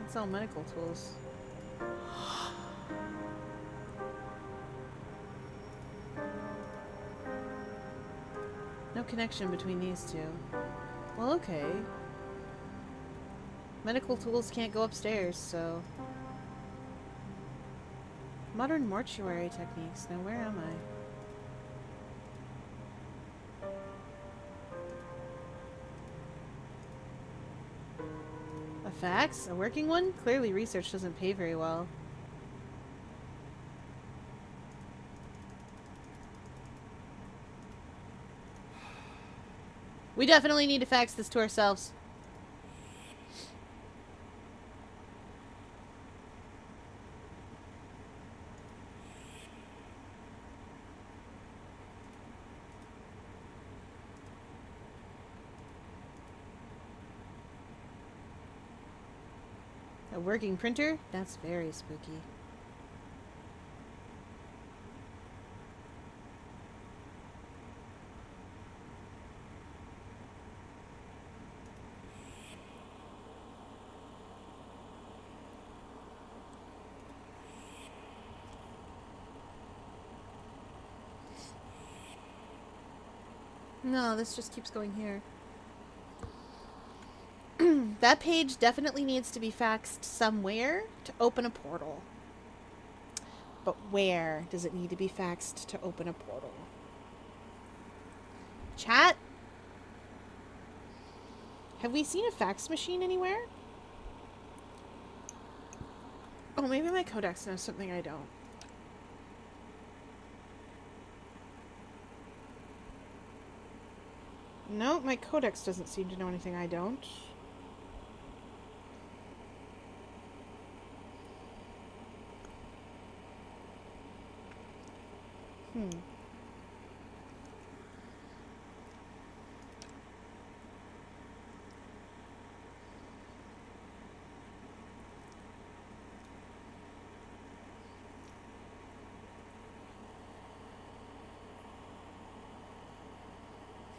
Let's sell medical tools. No connection between these two. Well, okay. Medical tools can't go upstairs, so... Modern mortuary techniques. Now, where am I? A fax? A working one? Clearly research doesn't pay very well. We definitely need to fax this to ourselves. A working printer? That's very spooky. No, this just keeps going here. That page definitely needs to be faxed somewhere to open a portal. But where does it need to be faxed to open a portal? Chat? Have we seen a fax machine anywhere? Oh, maybe my codex knows something I don't. No, my codex doesn't seem to know anything I don't. Hmm.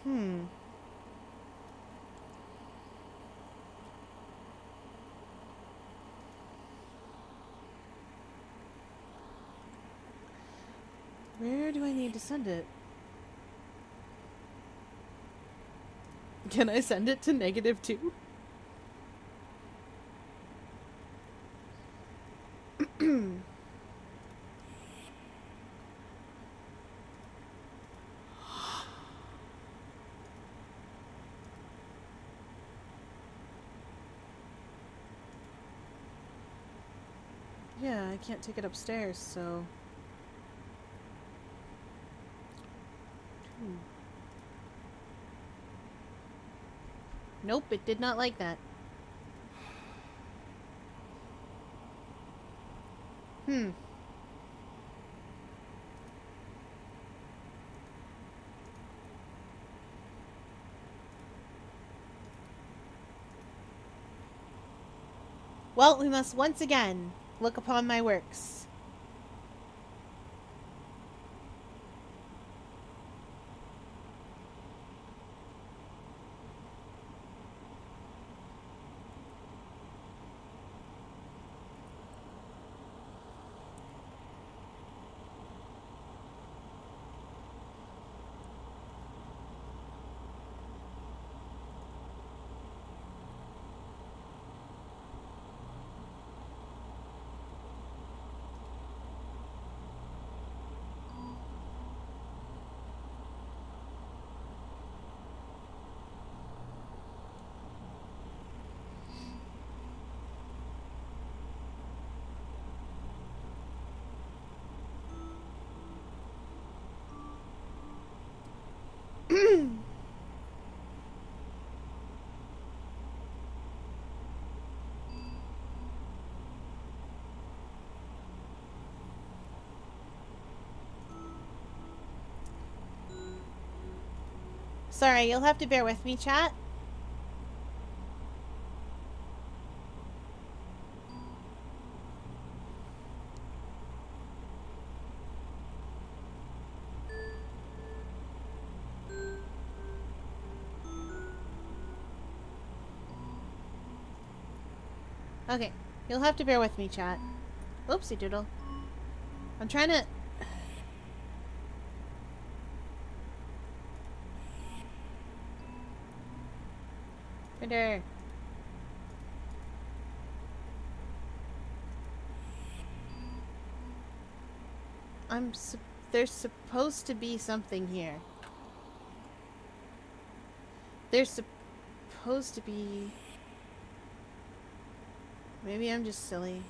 Hmm. Where do I need to send it? Can I send it to -2? Yeah, I can't take it upstairs, so... Nope, it did not like that. Hmm. Well, we must once again look upon my works. Sorry, you'll have to bear with me, chat. Okay, you'll have to bear with me, chat. Oopsie doodle. I'm trying to... Printer. There's supposed to be something here. There's supposed to be... Maybe I'm just silly.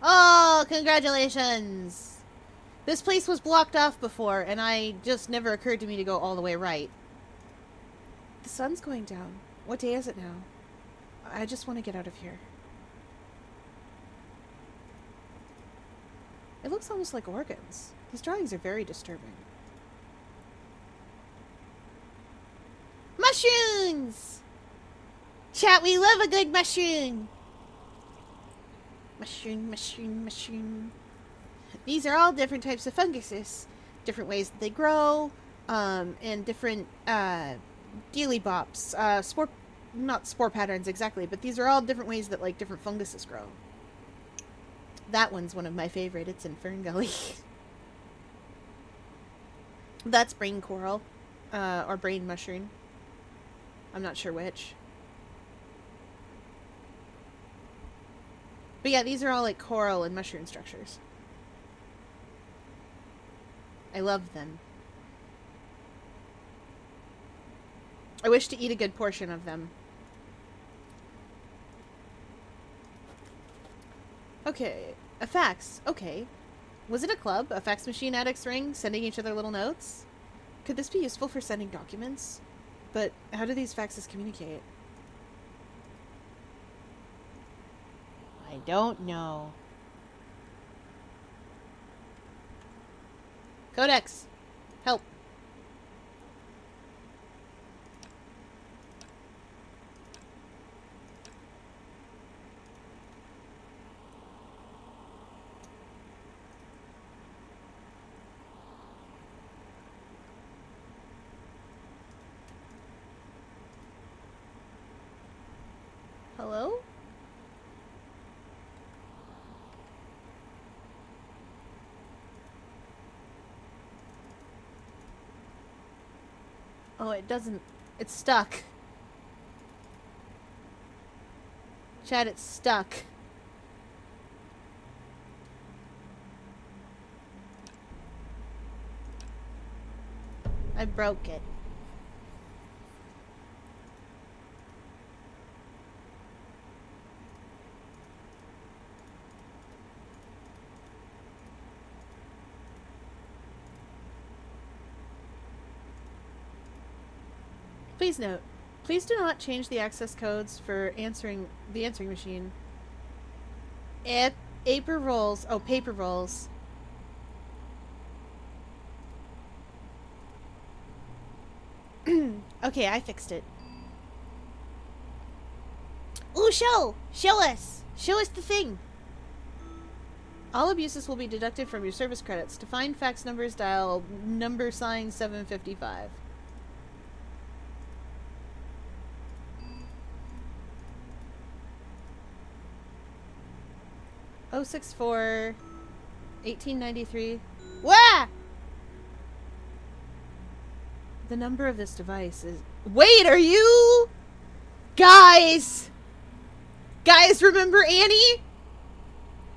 Oh, congratulations! This place was blocked off before, and I just never occurred to me to go all the way right. The sun's going down. What day is it now? I just want to get out of here. It looks almost like organs. These drawings are very disturbing. Mushrooms! Chat, we love a good mushroom! Mushroom, mushroom, mushroom. These are all different types of funguses. Different ways that they grow, and different, dealy bops. Not spore patterns exactly, but these are all different ways that, like, different funguses grow. That one's one of my favorite. It's in Fern Gully. That's brain coral. Or brain mushroom. I'm not sure which. But yeah, these are all like coral and mushroom structures. I love them. I wish to eat a good portion of them. Okay, a fax. Okay. Was it a club? A fax machine addicts ring, sending each other little notes? Could this be useful for sending documents? But how do these faxes communicate? I don't know. Codex! Help! Hello? Oh, it doesn't... It's stuck. Chad, it's stuck. I broke it. Please note, please do not change the access codes for answering machine. Paper rolls. Oh, paper rolls. Okay, I fixed it. Ooh, show us! Show us the thing! All abuses will be deducted from your service credits. To find fax numbers, dial number sign 755. Oh 64 1893. Wah! The number of this device is... Wait, are you... Guys! Guys, remember Annie?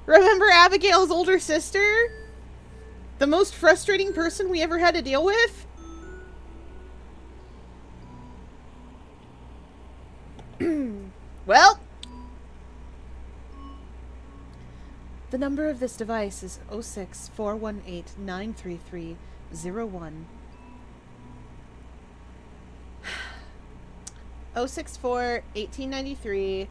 Remember Abigail's older sister? The most frustrating person we ever had to deal with? Well... The number of this device is 06-418-933-01. 064-1893-301.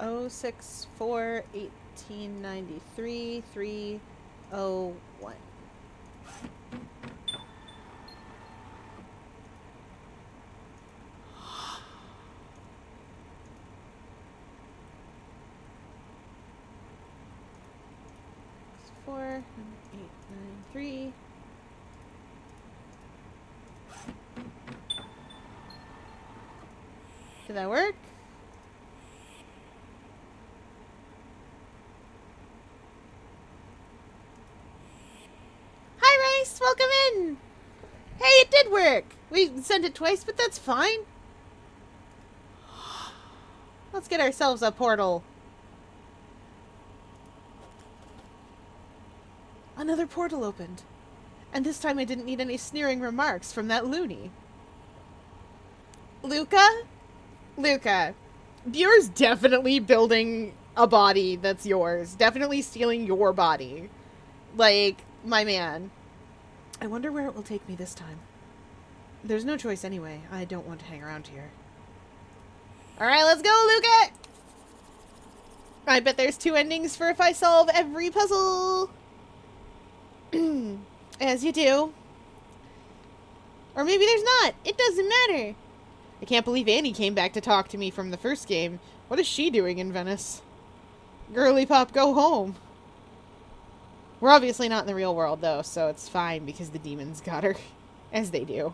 064 1893 301. Four 893. Did that work? Hi, Rice. Welcome in. Hey, it did work. We sent it twice, but that's fine. Let's get ourselves a portal. Another portal opened. And this time I didn't need any sneering remarks from that loony. Luca? Luca. Buer's definitely building a body that's yours. Definitely stealing your body. Like, my man. I wonder where it will take me this time. There's no choice anyway. I don't want to hang around here. Alright, let's go, Luca! I bet there's 2 endings for if I solve every puzzle. As you do. Or maybe there's not. It doesn't matter. I can't believe Annie came back to talk to me from the first game. What is she doing in Venice? Girly pop, go home. We're obviously not in the real world, though, so it's fine because the demons got her. As they do.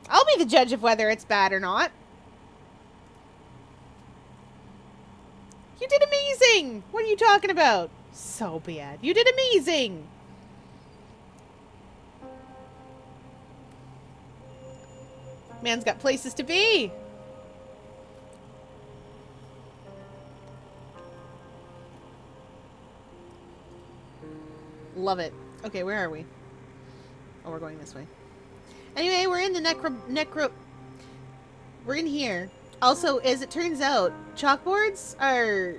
I'll be the judge of whether it's bad or not. You did amazing! What are you talking about? So bad. You did amazing! Man's got places to be! Love it. Okay, where are we? Oh, we're going this way. Anyway, we're in the we're in here. Also, as it turns out, chalkboards are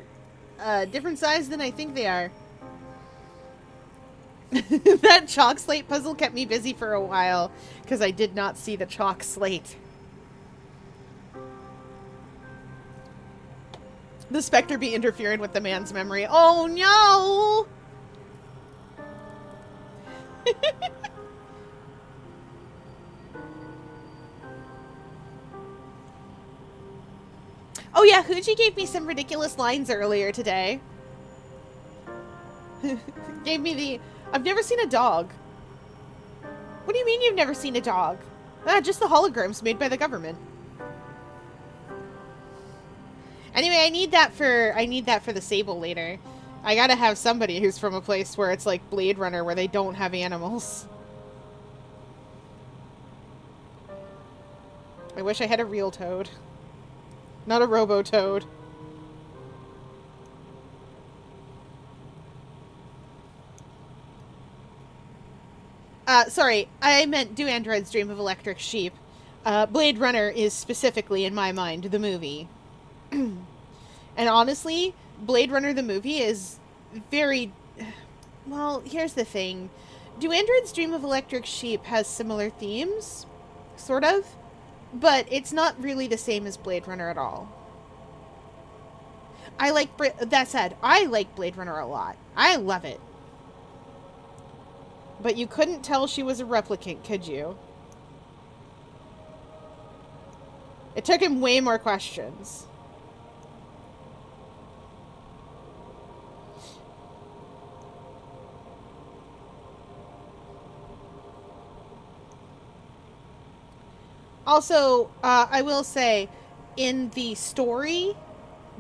a different size than I think they are. That chalk slate puzzle kept me busy for a while because I did not see the chalk slate. The specter be interfering with the man's memory. Oh no! Oh yeah, Huji gave me some ridiculous lines earlier today. Gave me the, I've never seen a dog. What do you mean you've never seen a dog? Ah, just the holograms made by the government. Anyway, I need that for the Sable later. I gotta have somebody who's from a place where it's like Blade Runner, where they don't have animals. I wish I had a real toad. Not a robo-toad. Sorry, I meant Do Androids Dream of Electric Sheep. Blade Runner is specifically, in my mind, the movie. And honestly, Blade Runner the movie is very... Well, here's the thing. Do Androids Dream of Electric Sheep has similar themes? Sort of. But it's not really the same as Blade Runner at all. That said, I like Blade Runner a lot. I love it. But you couldn't tell she was a replicant, could you? It took him way more questions. Also, I will say, in the story,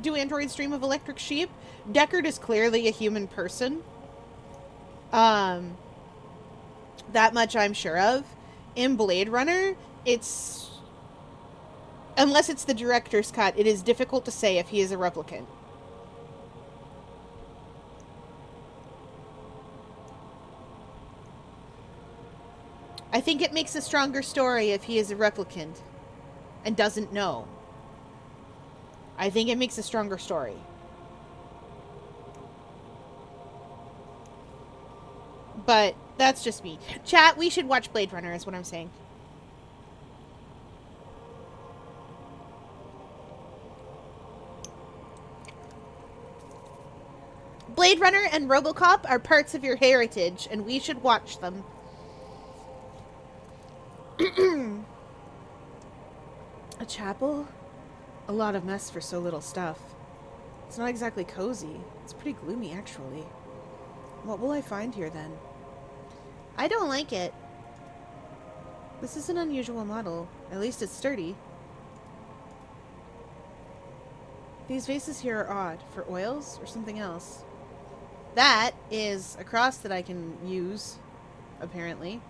Do Androids Dream of Electric Sheep, Deckard is clearly a human person. That much I'm sure of. In Blade Runner, it's... Unless it's the director's cut, it is difficult to say if he is a replicant. I think it makes a stronger story if he is a replicant and doesn't know. I think it makes a stronger story. But that's just me. Chat, we should watch Blade Runner is what I'm saying. Blade Runner and RoboCop are parts of your heritage, and we should watch them. A chapel? A lot of mess for so little stuff. It's not exactly cozy. It's pretty gloomy, actually. What will I find here, then? I don't like it. This is an unusual model. At least it's sturdy. These vases here are odd. For oils or something else? That is a cross that I can use, apparently.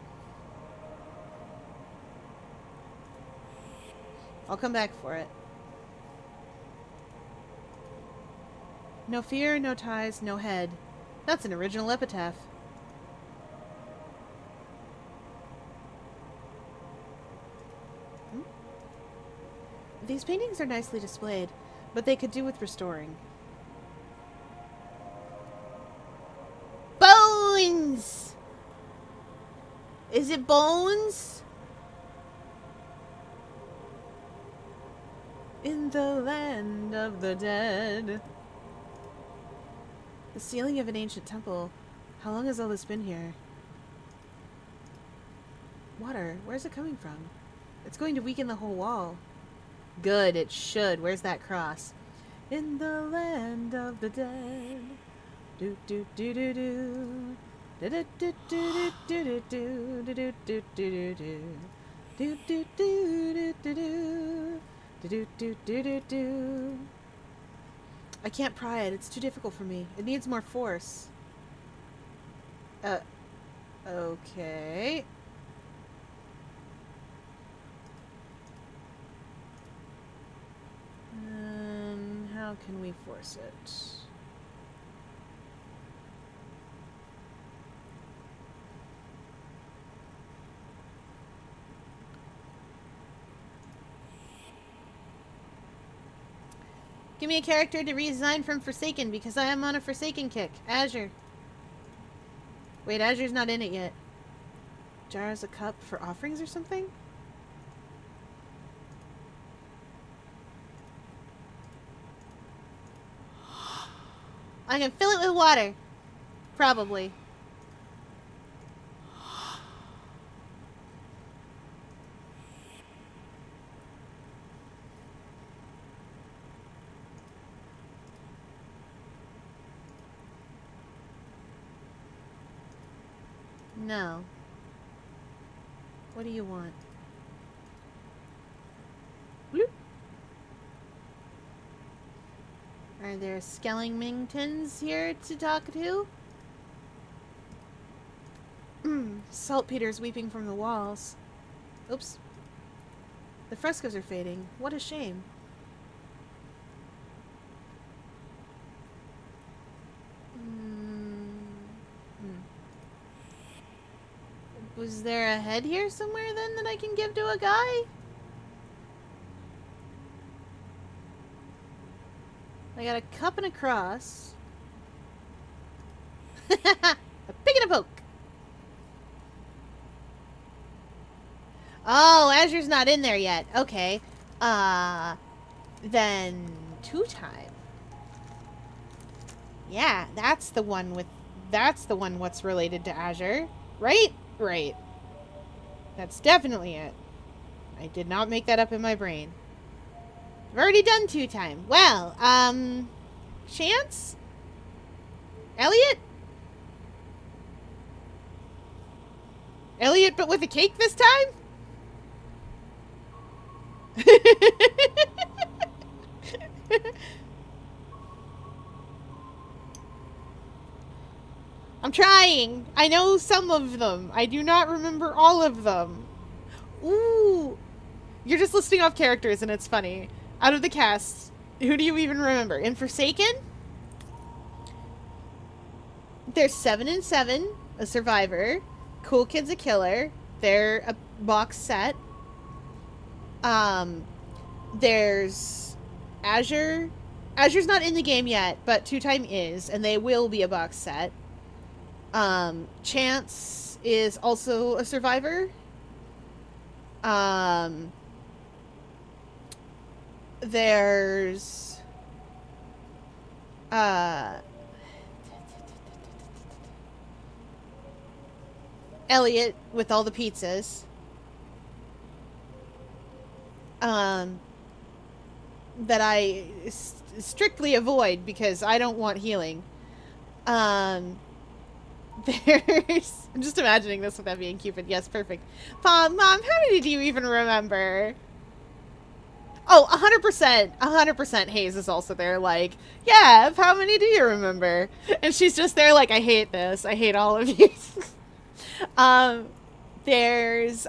I'll come back for it. No fear, no ties, no head. That's an original epitaph. These paintings are nicely displayed, but they could do with restoring. Bones! Is it bones? In the land of the dead. The ceiling of an ancient temple. How long has all this been here? Water. Where's it coming from? It's going to weaken the whole wall. Good, it should. Where's that cross? In the land of the dead. Do do do do do. Do do do do do do do do do do do. Do do do do do. Do do do do do. I can't pry it. It's too difficult for me. It needs more force. Okay. How can we force it? Give me a character to redesign from Forsaken, because I am on a Forsaken kick. Azure. Wait, Azure's not in it yet. Jar as a cup for offerings or something? I can fill it with water. Probably. No. What do you want? Bloop. Are there Skellingtons here to talk to? Saltpeter's weeping from the walls. Oops. The frescoes are fading. What a shame. Was there a head here somewhere then that I can give to a guy? I got a cup and a cross. A pick and a poke. Oh, Azure's not in there yet. Okay. Then two time. Yeah, that's the one what's related to Azure. Right? Right. That's definitely it. I did not make that up in my brain. I've already done two time. Well, Chance? Elliot? Elliot, but with a cake this time? I'm trying. I know some of them. I do not remember all of them. Ooh. You're just listing off characters and it's funny. Out of the cast, who do you even remember? In Forsaken? There's 7 and 7, a survivor. Cool Kid's a killer. They're a box set. There's Azure. Azure's not in the game yet, but two time is, and they will be a box set. Chance is also a survivor. There's Elliot with all the pizzas. That I strictly avoid because I don't want healing. There's... I'm just imagining this without being Cupid. Yes, perfect. Mom, how many do you even remember? Oh, 100%. 100% Hayes is also there like, yeah, how many do you remember? And she's just there like, I hate this. I hate all of you. There's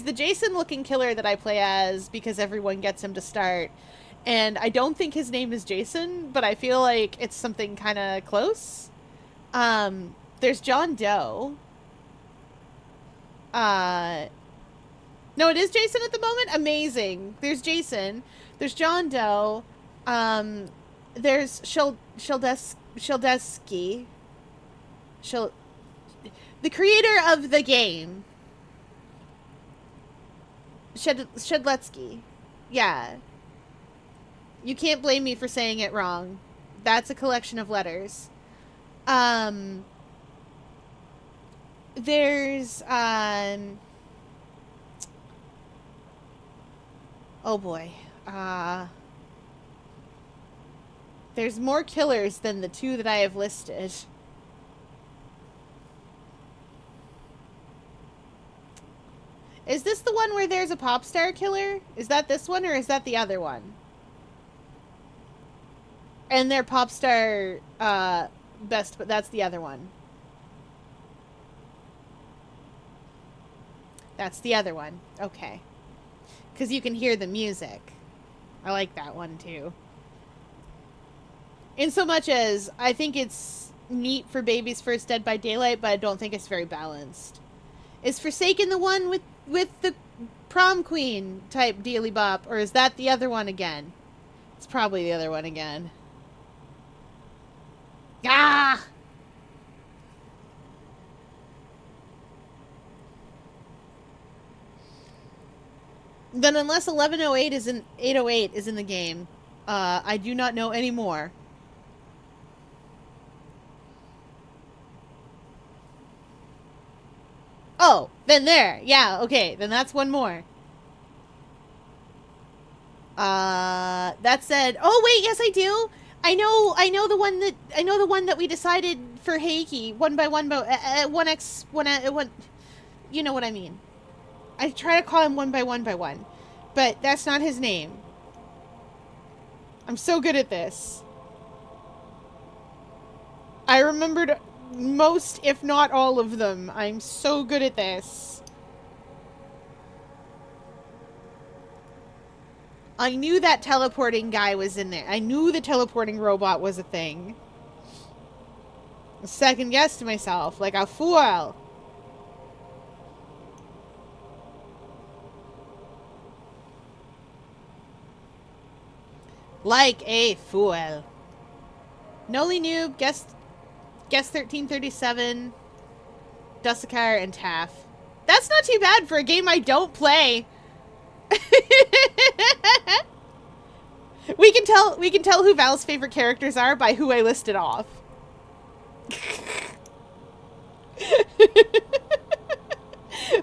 the Jason-looking killer that I play as because everyone gets him to start. And I don't think his name is Jason, but I feel like it's something kind of close. There's John Doe. No, it is Jason at the moment? Amazing. There's Jason. There's John Doe. There's Sheldesky. The creator of the game. Shedletsky. Yeah. You can't blame me for saying it wrong. That's a collection of letters. There's, oh boy. There's more killers than the two that I have listed. Is this the one where there's a pop star killer? Is that this one or is that the other one? And their pop star best, but that's the other one. That's the other one. Okay. Because you can hear the music. I like that one too. In so much as I think it's neat for Baby's First Dead by Daylight, but I don't think it's very balanced. Is Forsaken the one with the prom queen type dealy bop, or is that the other one again? It's probably the other one again. Ah! Then unless 1108 is in 808 is in the game, I do not know anymore. Oh, then there. Yeah, okay. Then that's one more. That said, oh wait, yes I do. I know the one that we decided for Heiki, one by one, you know what I mean. I try to call him one by one, but that's not his name. I'm so good at this. I remembered most, if not all of them. I'm so good at this. I knew that teleporting guy was in there. I knew the teleporting robot was a thing. Second guessed myself like a fool. Like a fool. Noli Noob, Guest 1337, Dusakar, and Taff. That's not too bad for a game I don't play. We can tell who Val's favorite characters are by who I listed off.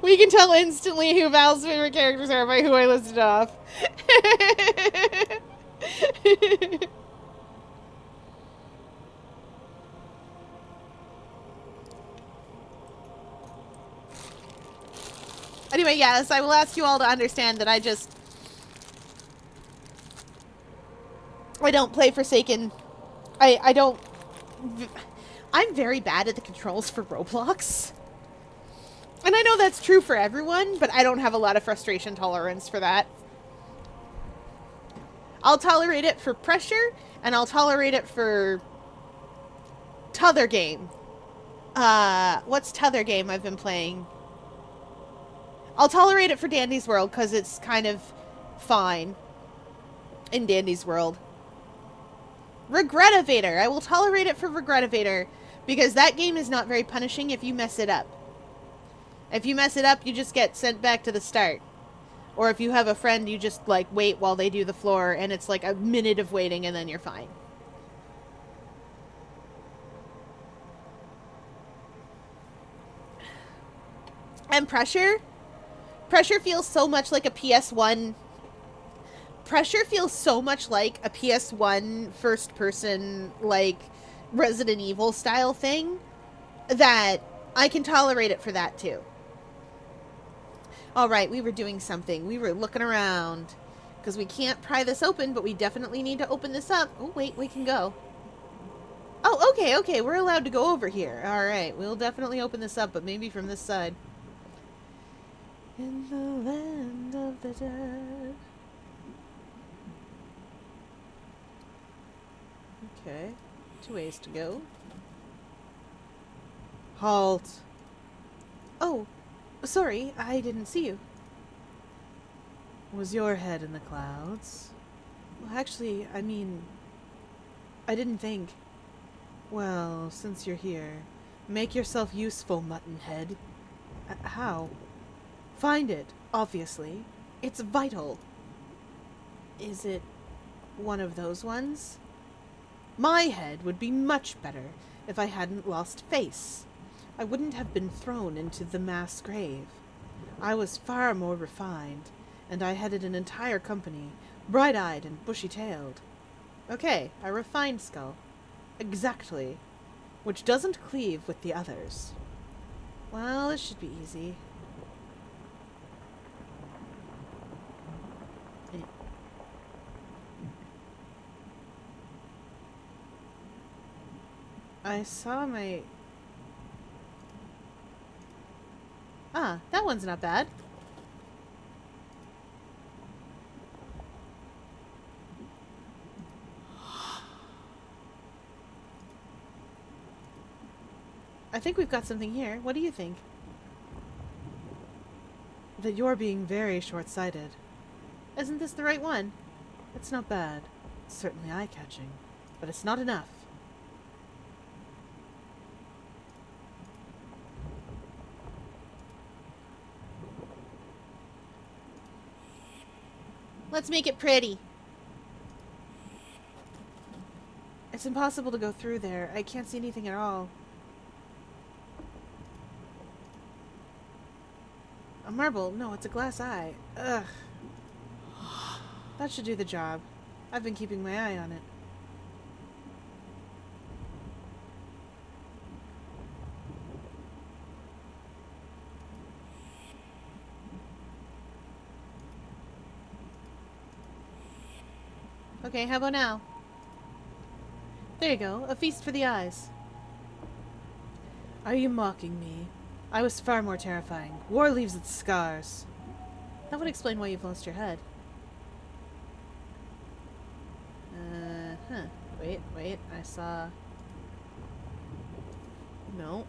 We can tell instantly who Val's favorite characters are by who I listed off. Anyway, yes, I will ask you all to understand that I don't play Forsaken. I'm very bad at the controls for Roblox. And I know that's true for everyone, but I don't have a lot of frustration tolerance for that. I'll tolerate it for pressure, and I'll tolerate it for t'other game. What's t'other game I've been playing? I'll tolerate it for Dandy's World, because it's kind of fine in Dandy's World. Regretivator. I will tolerate it for Regretivator, Because that game is not very punishing if you mess it up. If you mess it up, you just get sent back to the start. Or if you have a friend, you just, like, wait while they do the floor, and it's like a minute of waiting, and then you're fine. And Pressure feels so much like a PS1. Pressure feels so much like a PS1 first-person, like, Resident Evil style thing, that I can tolerate it for that, too. Alright, we were doing something. We were looking around. Because we can't pry this open, but we definitely need to open this up. Oh, wait, we can go. Oh, okay, we're allowed to go over here. Alright, we'll definitely open this up, but maybe from this side. In the land of the dead. Okay, 2 ways to go. Halt. Oh, sorry, I didn't see you. Was your head in the clouds? Well, actually, I mean, I didn't think. Well, since you're here, make yourself useful, Muttonhead. How? Find it, obviously. It's vital. Is it one of those ones? My head would be much better if I hadn't lost face. I wouldn't have been thrown into the mass grave. I was far more refined, and I headed an entire company, bright-eyed and bushy-tailed. Okay, a refined skull. Exactly. Which doesn't cleave with the others. Well, this should be easy. I saw my... Ah, that one's not bad. I think we've got something here. What do you think? That you're being very short-sighted. Isn't this the right one? It's not bad. It's certainly eye-catching. But it's not enough. Let's make it pretty. It's impossible to go through there. I can't see anything at all. A marble? No, it's a glass eye. Ugh. That should do the job. I've been keeping my eye on it. Okay, how about now? There you go, a feast for the eyes. Are you mocking me? I was far more terrifying. War leaves its scars. That would explain why you've lost your head. Wait, I saw... No.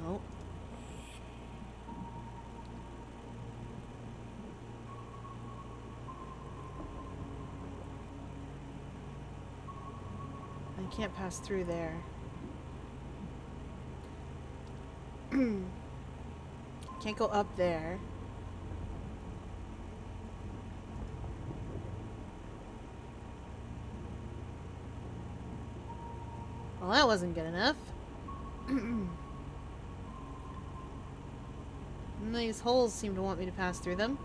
No. I can't pass through there. Can't go up there. Well, that wasn't good enough. And these holes seem to want me to pass through them.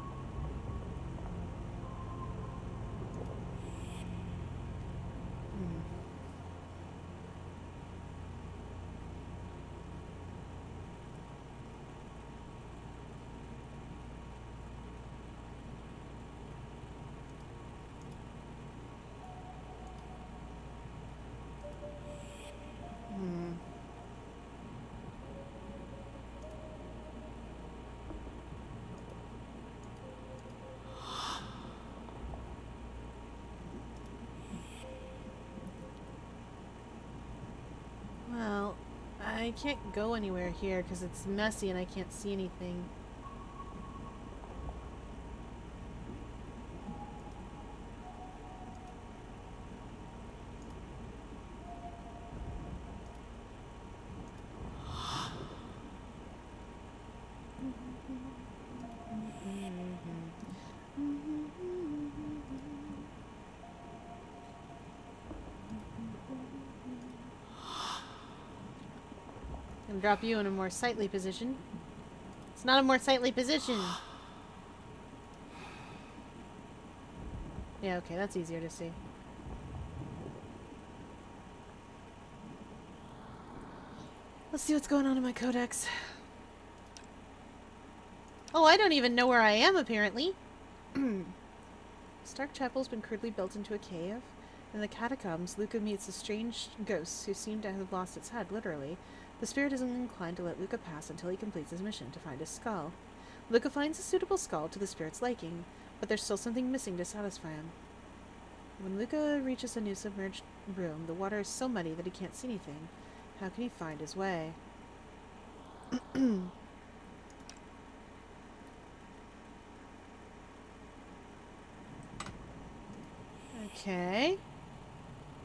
Well, I can't go anywhere here because it's messy and I can't see anything. Gonna drop you in a more sightly position. It's not a more sightly position. Yeah, okay, that's easier to see. Let's see what's going on in my codex. Oh, I don't even know where I am, apparently. Stark Chapel's been crudely built into a cave. In the catacombs, Luca meets a strange ghost who seem to have lost its head, literally. The spirit isn't inclined to let Luca pass until he completes his mission to find his skull. Luca finds a suitable skull to the spirit's liking, but there's still something missing to satisfy him. When Luca reaches a new submerged room, the water is so muddy that he can't see anything. How can he find his way? Okay.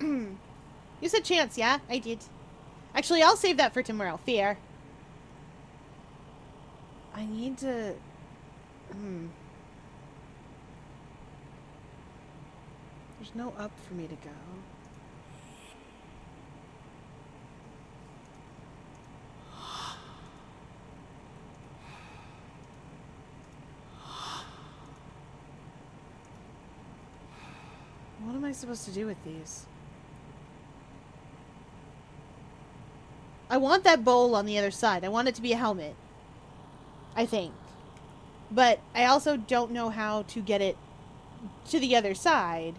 You said chance, yeah? I did. Actually, I'll save that for tomorrow. Fair. I need to... There's no up for me to go. What am I supposed to do with these? I want that bowl on the other side. I want it to be a helmet. I think. But I also don't know how to get it to the other side.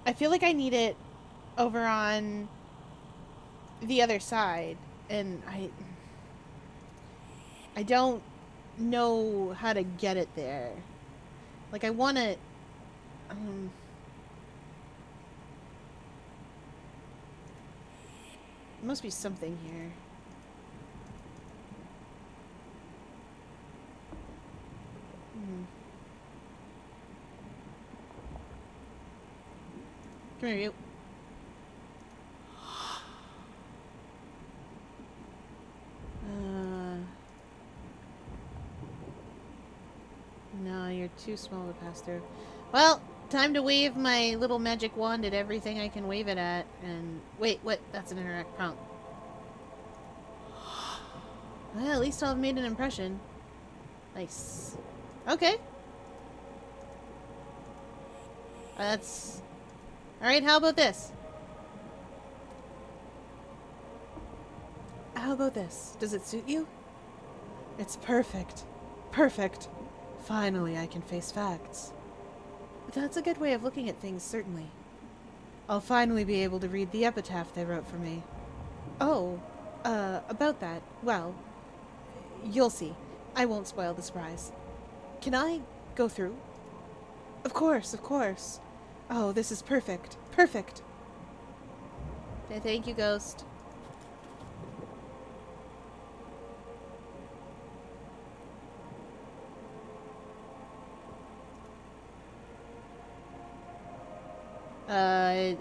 I feel like I need it over on the other side, and I don't know how to get it there. Like, I want it, there must be something here. Come here, you. No, you're too small to pass through. Well, time to wave my little magic wand at everything I can wave it at. And wait, what? That's an interact prompt. Well, at least I'll have made an impression. Nice. Okay. That's... Alright, how about this? How about this? Does it suit you? It's perfect. Perfect. Finally, I can face facts. That's a good way of looking at things, certainly. I'll finally be able to read the epitaph they wrote for me. Oh, about that, well, you'll see. I won't spoil the surprise. Can I go through? Of course, of course. Oh, this is perfect. Perfect. Thank you, Ghost.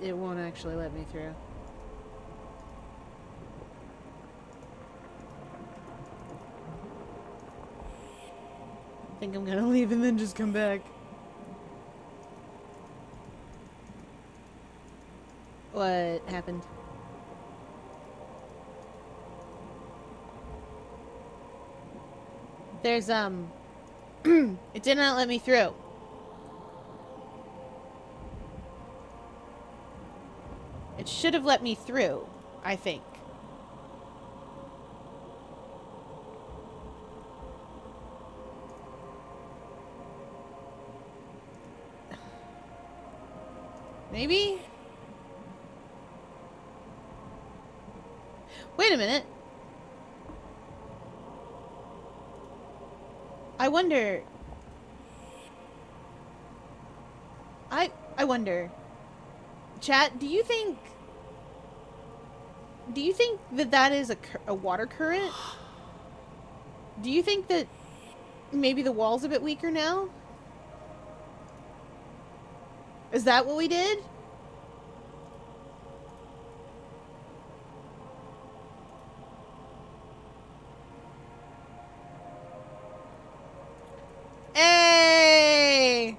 It won't actually let me through. I think I'm gonna leave and then just come back. What happened? There's, it did not let me through. It should have let me through, I think. Maybe? Wait a minute. I wonder... I wonder... Chat, do you think that that is a water current? Do you think that maybe the wall's a bit weaker now? Is that what we did? Hey!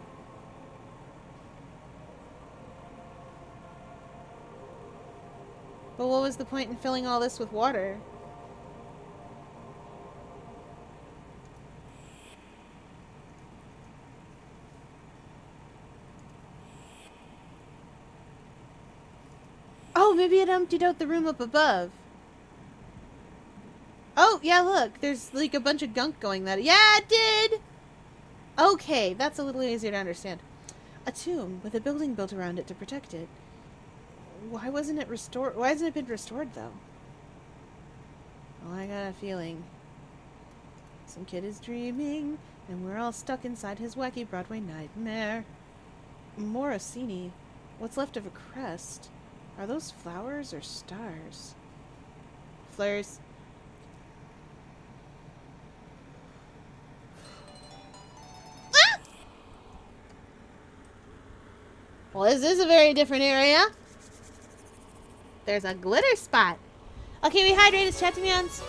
But what was the point in filling all this with water? Oh, maybe it emptied out the room up above. Oh, yeah, look. There's like a bunch of gunk going that. Yeah, it did! Okay, that's a little easier to understand. A tomb with a building built around it to protect it. Why wasn't it restored? Why hasn't it been restored, though? Well, I got a feeling. Some kid is dreaming, and we're all stuck inside his wacky Broadway nightmare. Morosini. What's left of a crest? Are those flowers or stars? Flares. Ah! Well, this is a very different area. There's a glitter spot. Okay, we hydrate as Chatimians.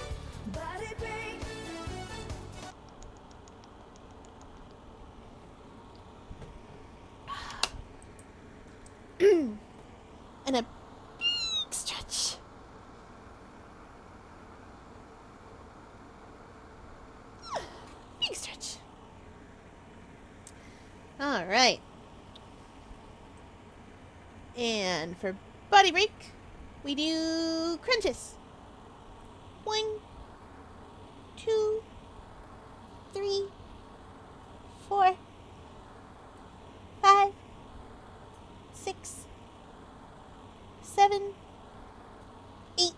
And a big stretch. Big stretch. All right. And for body break, we do crunches. 1, 2, 3, 4, 5, 6, 7, 8,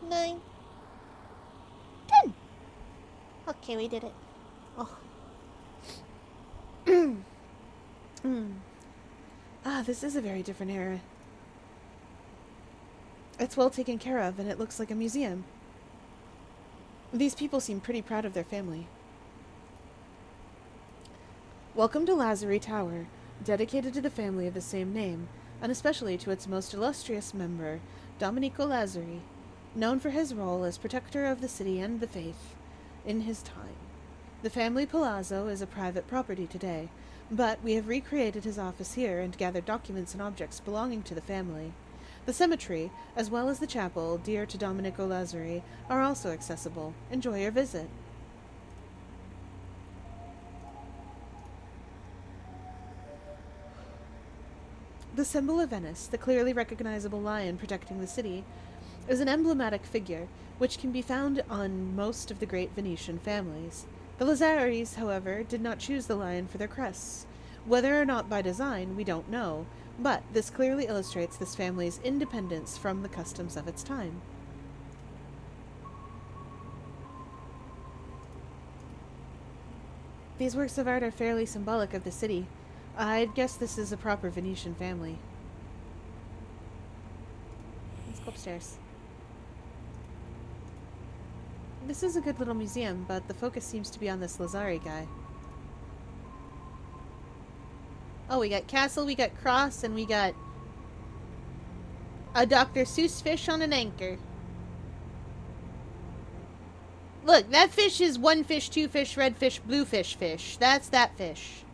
9, 10. Okay, we did it. Oh. Ah, this is a very different era. It's well taken care of, and it looks like a museum. These people seem pretty proud of their family. Welcome to Lazari Tower, dedicated to the family of the same name, and especially to its most illustrious member, Domenico Lazari, known for his role as protector of the city and the faith in his time. The family palazzo is a private property today, but we have recreated his office here and gathered documents and objects belonging to the family. The cemetery, as well as the chapel dear to Domenico Lazari, are also accessible. Enjoy your visit. The symbol of Venice, the clearly recognizable lion protecting the city, is an emblematic figure, which can be found on most of the great Venetian families. The Lazzaris, however, did not choose the lion for their crests. Whether or not by design, we don't know, but this clearly illustrates this family's independence from the customs of its time. These works of art are fairly symbolic of the city. I'd guess this is a proper Venetian family. Let's go upstairs. This is a good little museum, but the focus seems to be on this Lazari guy. Oh, we got castle, we got cross, and we got a Dr. Seuss fish on an anchor. Look, that fish is 1 fish, 2 fish, red fish, blue fish fish. That's that fish.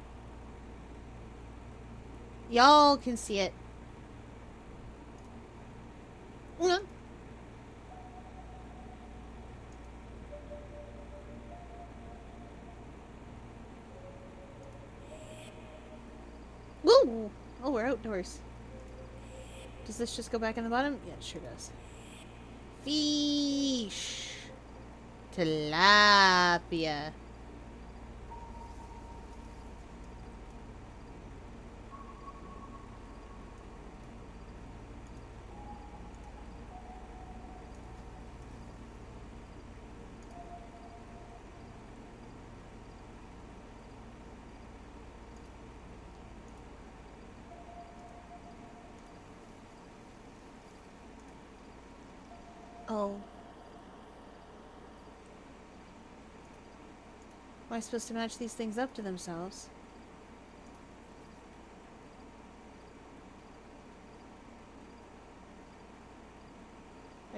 Y'all can see it. Mm-hmm. Woo! Oh, we're outdoors. Does this just go back in the bottom? Yeah, it sure does. Fish. Tilapia. Oh. Am I supposed to match these things up to themselves?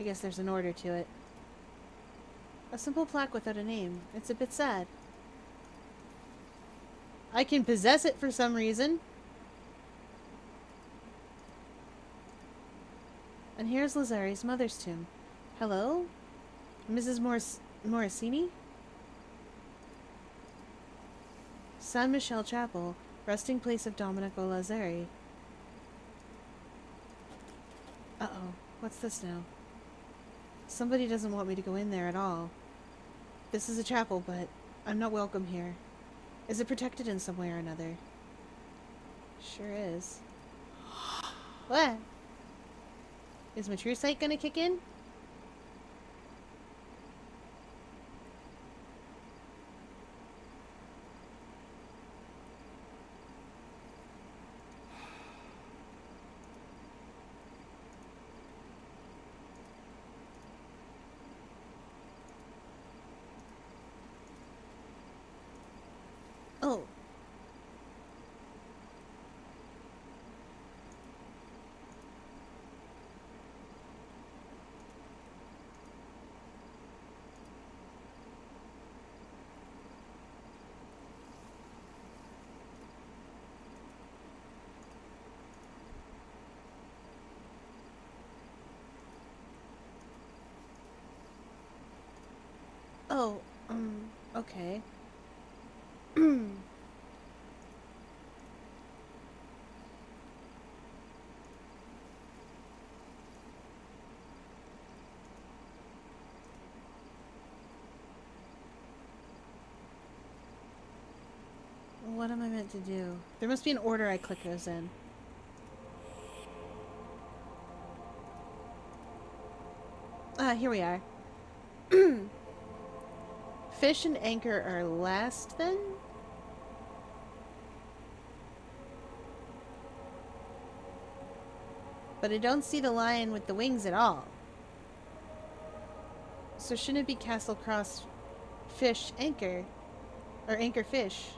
I guess there's an order to it. A simple plaque without a name. It's a bit sad. I can possess it for some reason. And here's Lazari's mother's tomb. Hello? Mrs. Morosini? San Michele Chapel, resting place of Domenico Lazari. Uh-oh. What's this now? Somebody doesn't want me to go in there at all. This is a chapel, but I'm not welcome here. Is it protected in some way or another? Sure is. What? Is my true sight gonna kick in? Oh. Oh, okay. What am I meant to do? There must be an order I click those in. Ah, here we are. Fish and anchor are last, then? But I don't see the lion with the wings at all. So shouldn't it be Castle Cross Fish Anchor? Or Anchor Fish?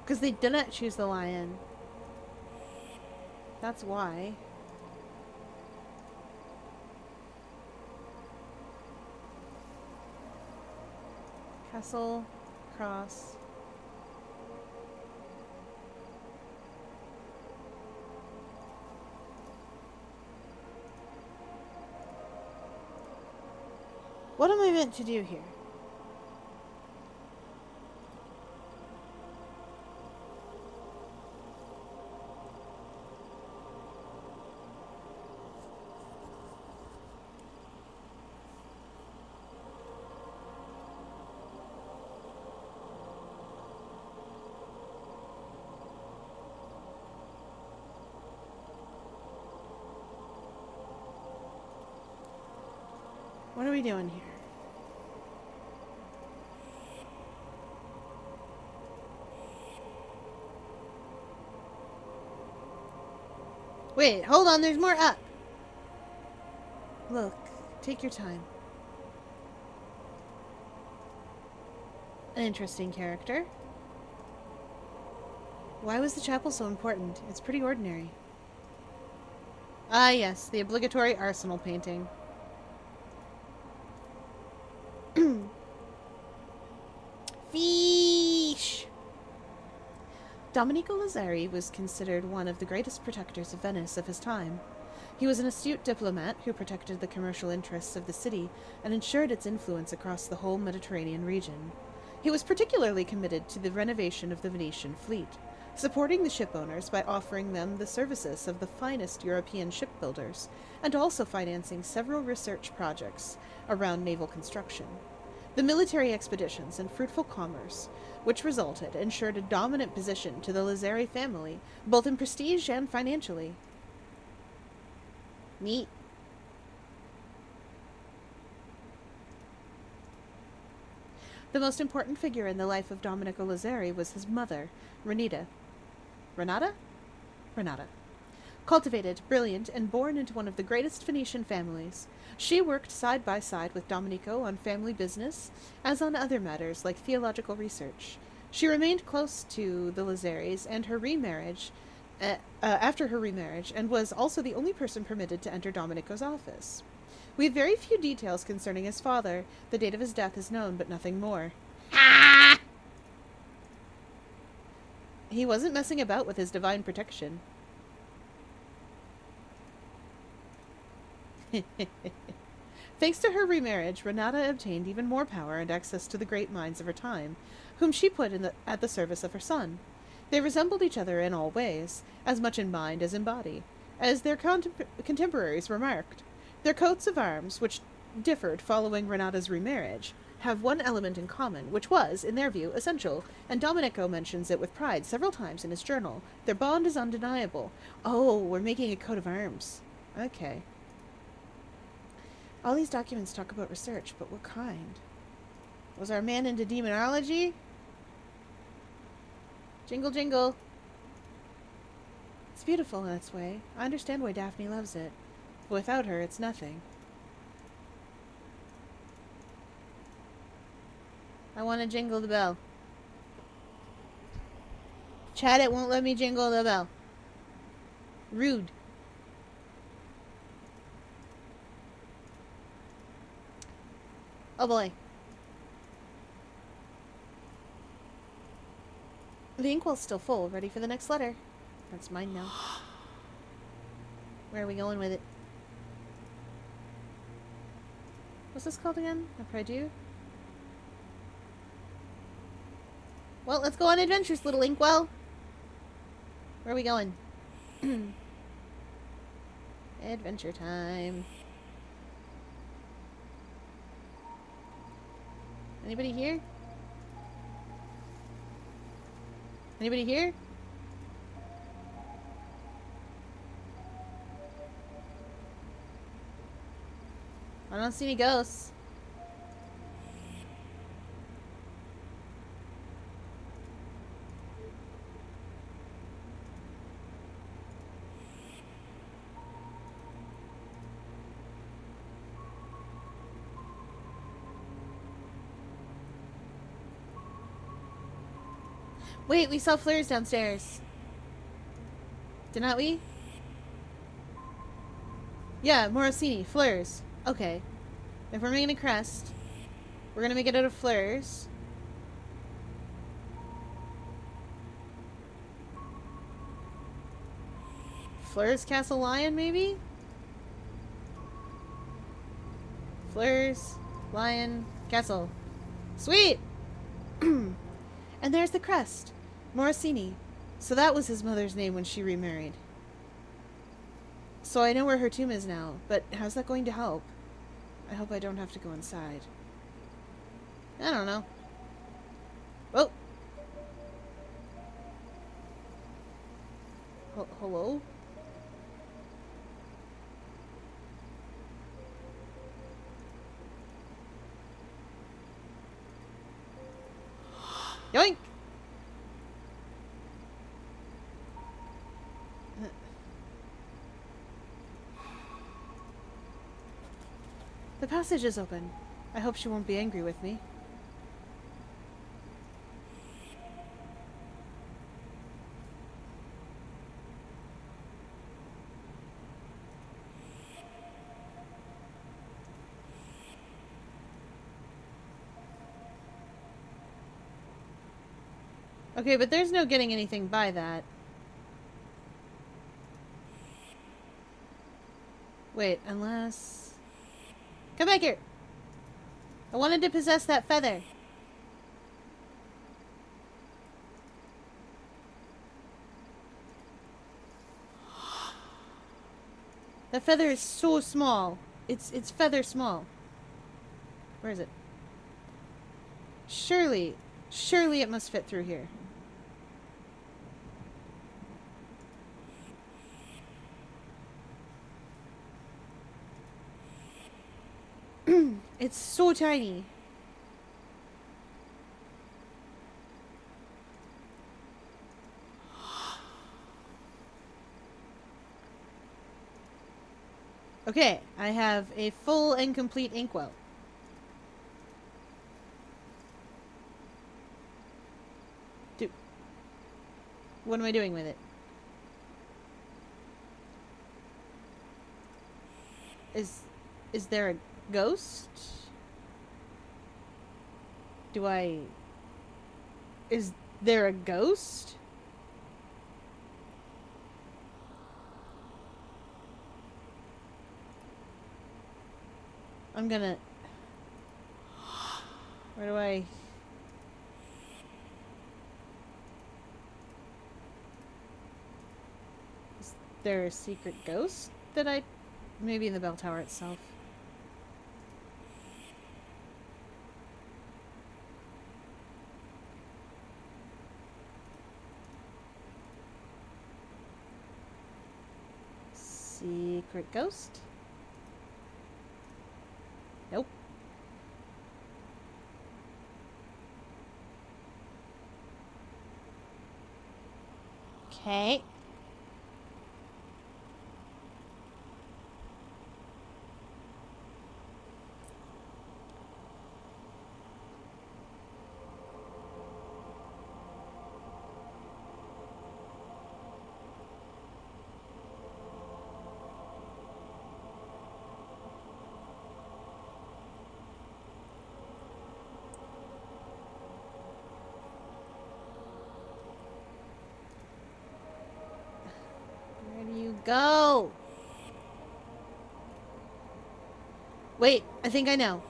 Because they did not choose the lion. That's why. Castle Cross. What am I meant to do here? What are we doing here? Wait, hold on, there's more up. Look, take your time. An interesting character. Why was the chapel so important? It's pretty ordinary. Ah, yes, the obligatory arsenal painting. Fish! Domenico Lazari was considered one of the greatest protectors of Venice of his time. He was an astute diplomat who protected the commercial interests of the city and ensured its influence across the whole Mediterranean region. He was particularly committed to the renovation of the Venetian fleet, supporting the ship owners by offering them the services of the finest European shipbuilders, and also financing several research projects around naval construction. The military expeditions and fruitful commerce which resulted ensured a dominant position to the Lazari family, both in prestige and financially. Neat. The most important figure in the life of Domenico Lazari was his mother, Renata. Renata? Renata. Cultivated, brilliant, and born into one of the greatest Phoenician families, she worked side by side with Domenico on family business, as on other matters like theological research. She remained close to the Lazares and her remarriage, after her remarriage, and was also the only person permitted to enter Domenico's office. We have very few details concerning his father. The date of his death is known, but nothing more. Ah! He wasn't messing about with his divine protection. Thanks to her remarriage, Renata obtained even more power and access to the great minds of her time, whom she put at the service of her son. They resembled each other in all ways, as much in mind as in body, as their contemporaries remarked. Their coats of arms, which differed following Renata's remarriage, have one element in common, which was, in their view, essential, and Domenico mentions it with pride several times in his journal. Their bond is undeniable. Oh, we're making a coat of arms. Okay. All these documents talk about research, but what kind? Was our man into demonology? Jingle, jingle. It's beautiful in its way. I understand why Daphne loves it. But without her, it's nothing. I want to jingle the bell. Chat, it won't let me jingle the bell. Rude. Oh boy. The inkwell's still full, ready for the next letter. That's mine now. Where are we going with it? What's this called again? A prie-dieu? Well, let's go on adventures, little inkwell. Where are we going? Adventure time. Anybody here? Anybody here? I don't see any ghosts. Wait, we saw flares downstairs. Did not we? Yeah, Morosini, flares. Okay. If we're making a crest, we're gonna make it out of flares. Flares Castle Lion, maybe? Flares, Lion, Castle. Sweet! And there's the crest. Morosini. So that was his mother's name when she remarried. So I know where her tomb is now, but how's that going to help? I hope I don't have to go inside. I don't know. Oh! Hello? Yoink! The passage is open. I hope she won't be angry with me. Okay, but there's no getting anything by that. Wait, unless... Come back here! I wanted to possess that feather. That feather is so small. It's feather small. Where is it? Surely it must fit through here. It's so tiny. Okay, I have a full and complete inkwell. What am I doing with it? Is there a ghost? Is there a ghost? I'm gonna... Where do I... Is there a secret ghost that I... Maybe in the bell tower itself. Secret ghost? Nope. Okay. Where do you go? Wait, I think I know.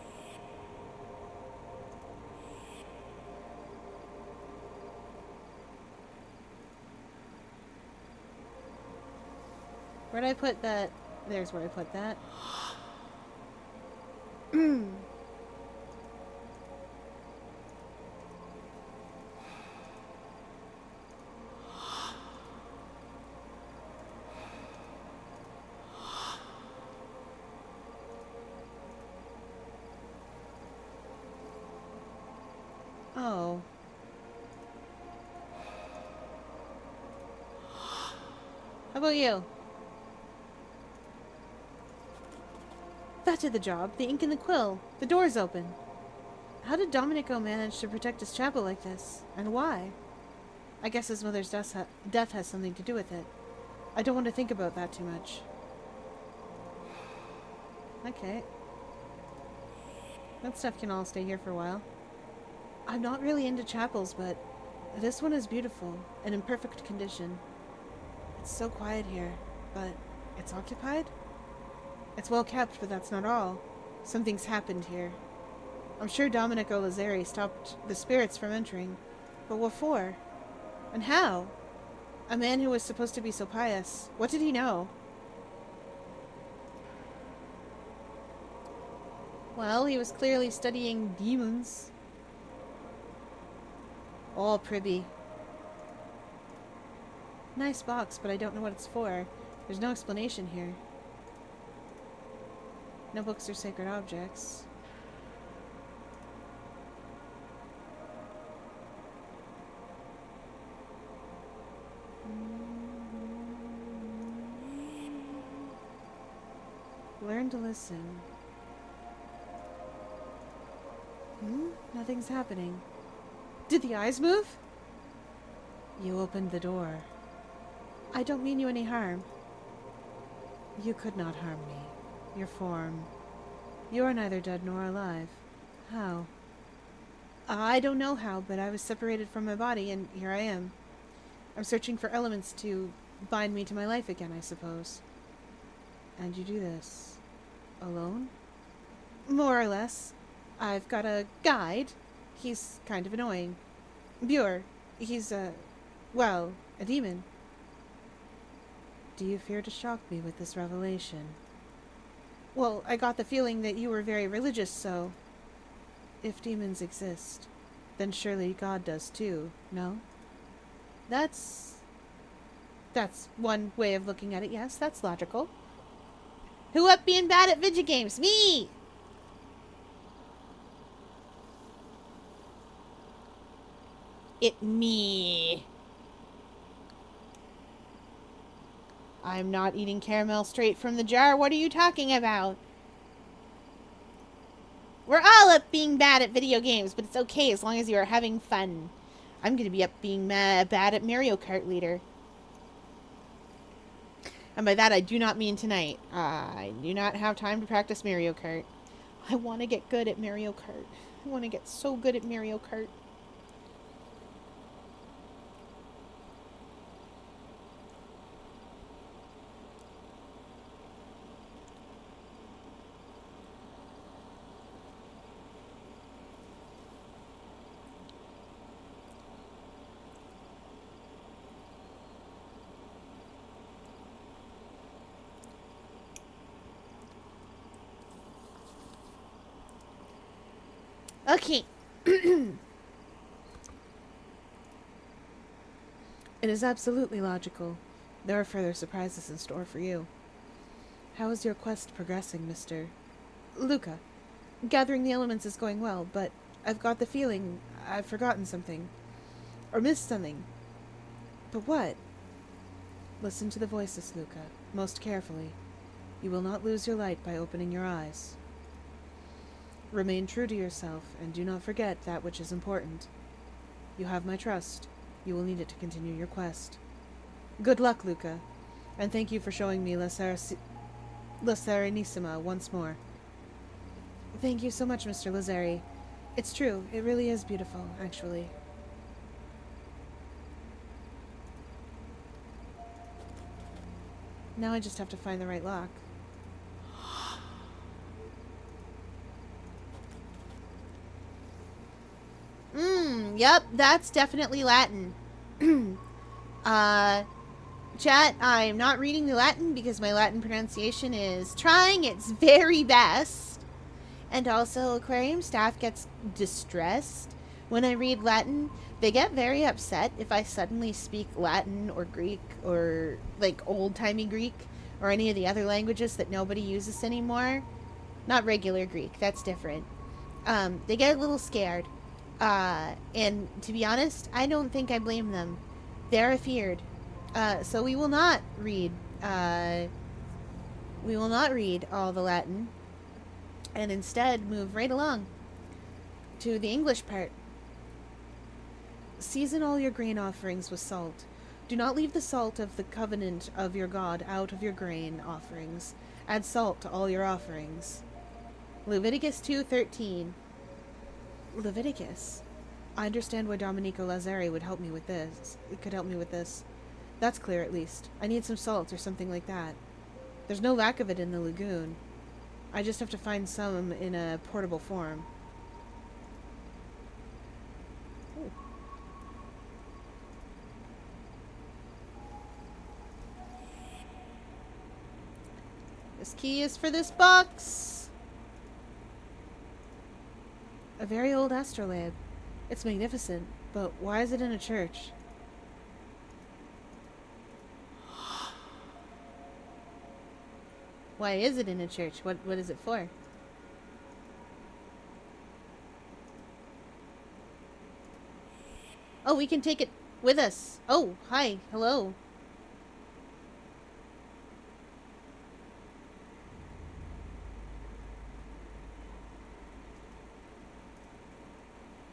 Where'd I put that? There's where I put that. Oh. How about you? That did the job. The ink and the quill. The door's open. How did Domenico manage to protect his chapel like this? And why? I guess his mother's death has something to do with it. I don't want to think about that too much. Okay. That stuff can all stay here for a while. I'm not really into chapels, but this one is beautiful and in perfect condition. It's so quiet here, but it's occupied? It's well kept, but that's not all. Something's happened here. I'm sure Domenico Lazzari stopped the spirits from entering. But what for? And how? A man who was supposed to be so pious. What did he know? Well, he was clearly studying demons. All privy. Nice box, but I don't know what it's for. There's no explanation here. No books or sacred objects. Learn to listen. Nothing's happening. Did the eyes move? You opened the door. I don't mean you any harm. You could not harm me. Your form. You are neither dead nor alive. How? I don't know how, but I was separated from my body, and here I am. I'm searching for elements to bind me to my life again, I suppose. And you do this alone? More or less. I've got a guide. He's kind of annoying. Buer. He's a demon. Do you fear to shock me with this revelation? Well, I got the feeling that you were very religious, so... If demons exist, then surely God does too, no? That's one way of looking at it, yes, that's logical. Who up being bad at video games? Me! Me. I'm not eating caramel straight from the jar. What are you talking about? We're all up being bad at video games, but it's okay as long as you are having fun. I'm going to be up being bad at Mario Kart later. And by that, I do not mean tonight. I do not have time to practice Mario Kart. I want to get good at Mario Kart. I want to get so good at Mario Kart. Okay. It is absolutely logical. There are further surprises in store for you. How is your quest progressing, Mr. Luca? Gathering the elements is going well, but I've got the feeling I've forgotten something. Or missed something. But what? Listen to the voices, Luca, most carefully. You will not lose your light by opening your eyes. Remain true to yourself, and do not forget that which is important. You have my trust. You will need it to continue your quest. Good luck, Luca, and thank you for showing me La Serenissima once more. Thank you so much, Mr. Lazzari. It's true, it really is beautiful, actually. Now I just have to find the right lock. Yep, that's definitely Latin. Chat, I'm not reading the Latin because my Latin pronunciation is trying its very best. And also, aquarium staff gets distressed when I read Latin. They get very upset if I suddenly speak Latin or Greek or, like, old-timey Greek or any of the other languages that nobody uses anymore. Not regular Greek, that's different. They get a little scared. And to be honest, I don't think I blame them. They're afeared. So we will not read all the Latin, and instead move right along to the English part. Season all your grain offerings with salt. Do not leave the salt of the covenant of your God out of your grain offerings. Add salt to all your offerings. Leviticus 2:13. Leviticus. I understand why Domenico Lazzari would help me with this. It could help me with this. That's clear, at least. I need some salt or something like that. There's no lack of it in the lagoon. I just have to find some in a portable form. Ooh. This key is for this box. A very old astrolabe. It's magnificent, but why is it in a church? Why is it in a church? What is it for? Oh, we can take it with us. Oh, hi. Hello.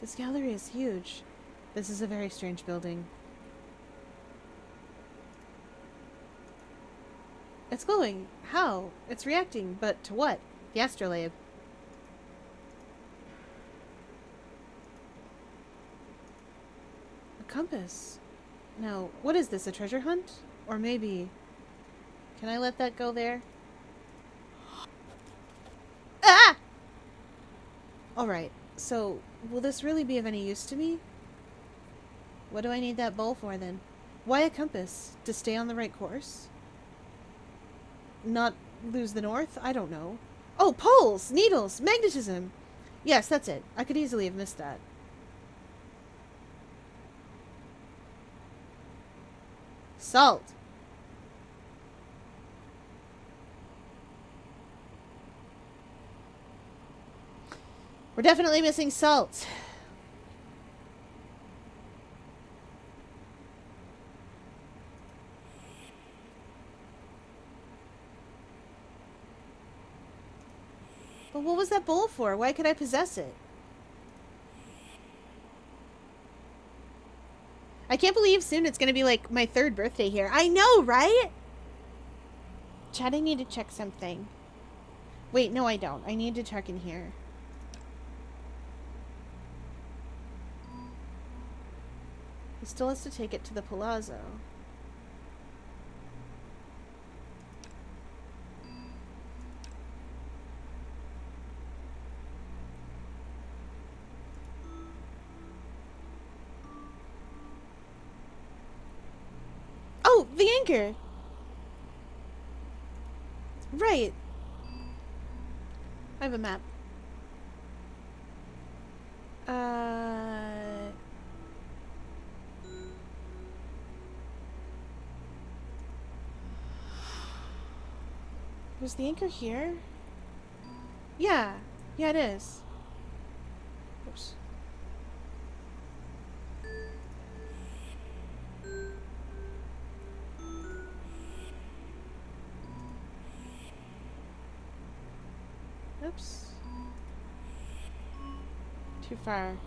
This gallery is huge. This is a very strange building. It's glowing. How? It's reacting, but to what? The astrolabe. A compass. Now, what is this, a treasure hunt? Or maybe... Can I let that go there? Ah! Alright, so, will this really be of any use to me? What do I need that bowl for, then? Why a compass? To stay on the right course? Not lose the north? I don't know. Oh, poles! Needles! Magnetism! Yes, that's it. I could easily have missed that. Salt. We're definitely missing salt. But what was that bowl for? Why could I possess it? I can't believe soon it's gonna be like my 3rd birthday here. I know, right? Chad, I need to check something. Wait, no I don't. I need to check in here. He still has to take it to the palazzo. Oh, the anchor! Right. I have a map. Was the anchor here? Yeah. Yeah, it is. Oops. Oops. Too far.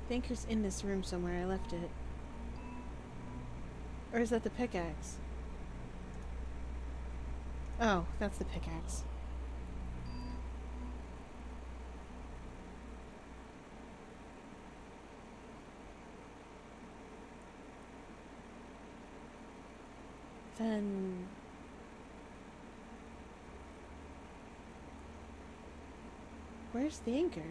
The anchor's in this room somewhere. I left it. Or is that the pickaxe? Oh, that's the pickaxe. Then... where's the anchor?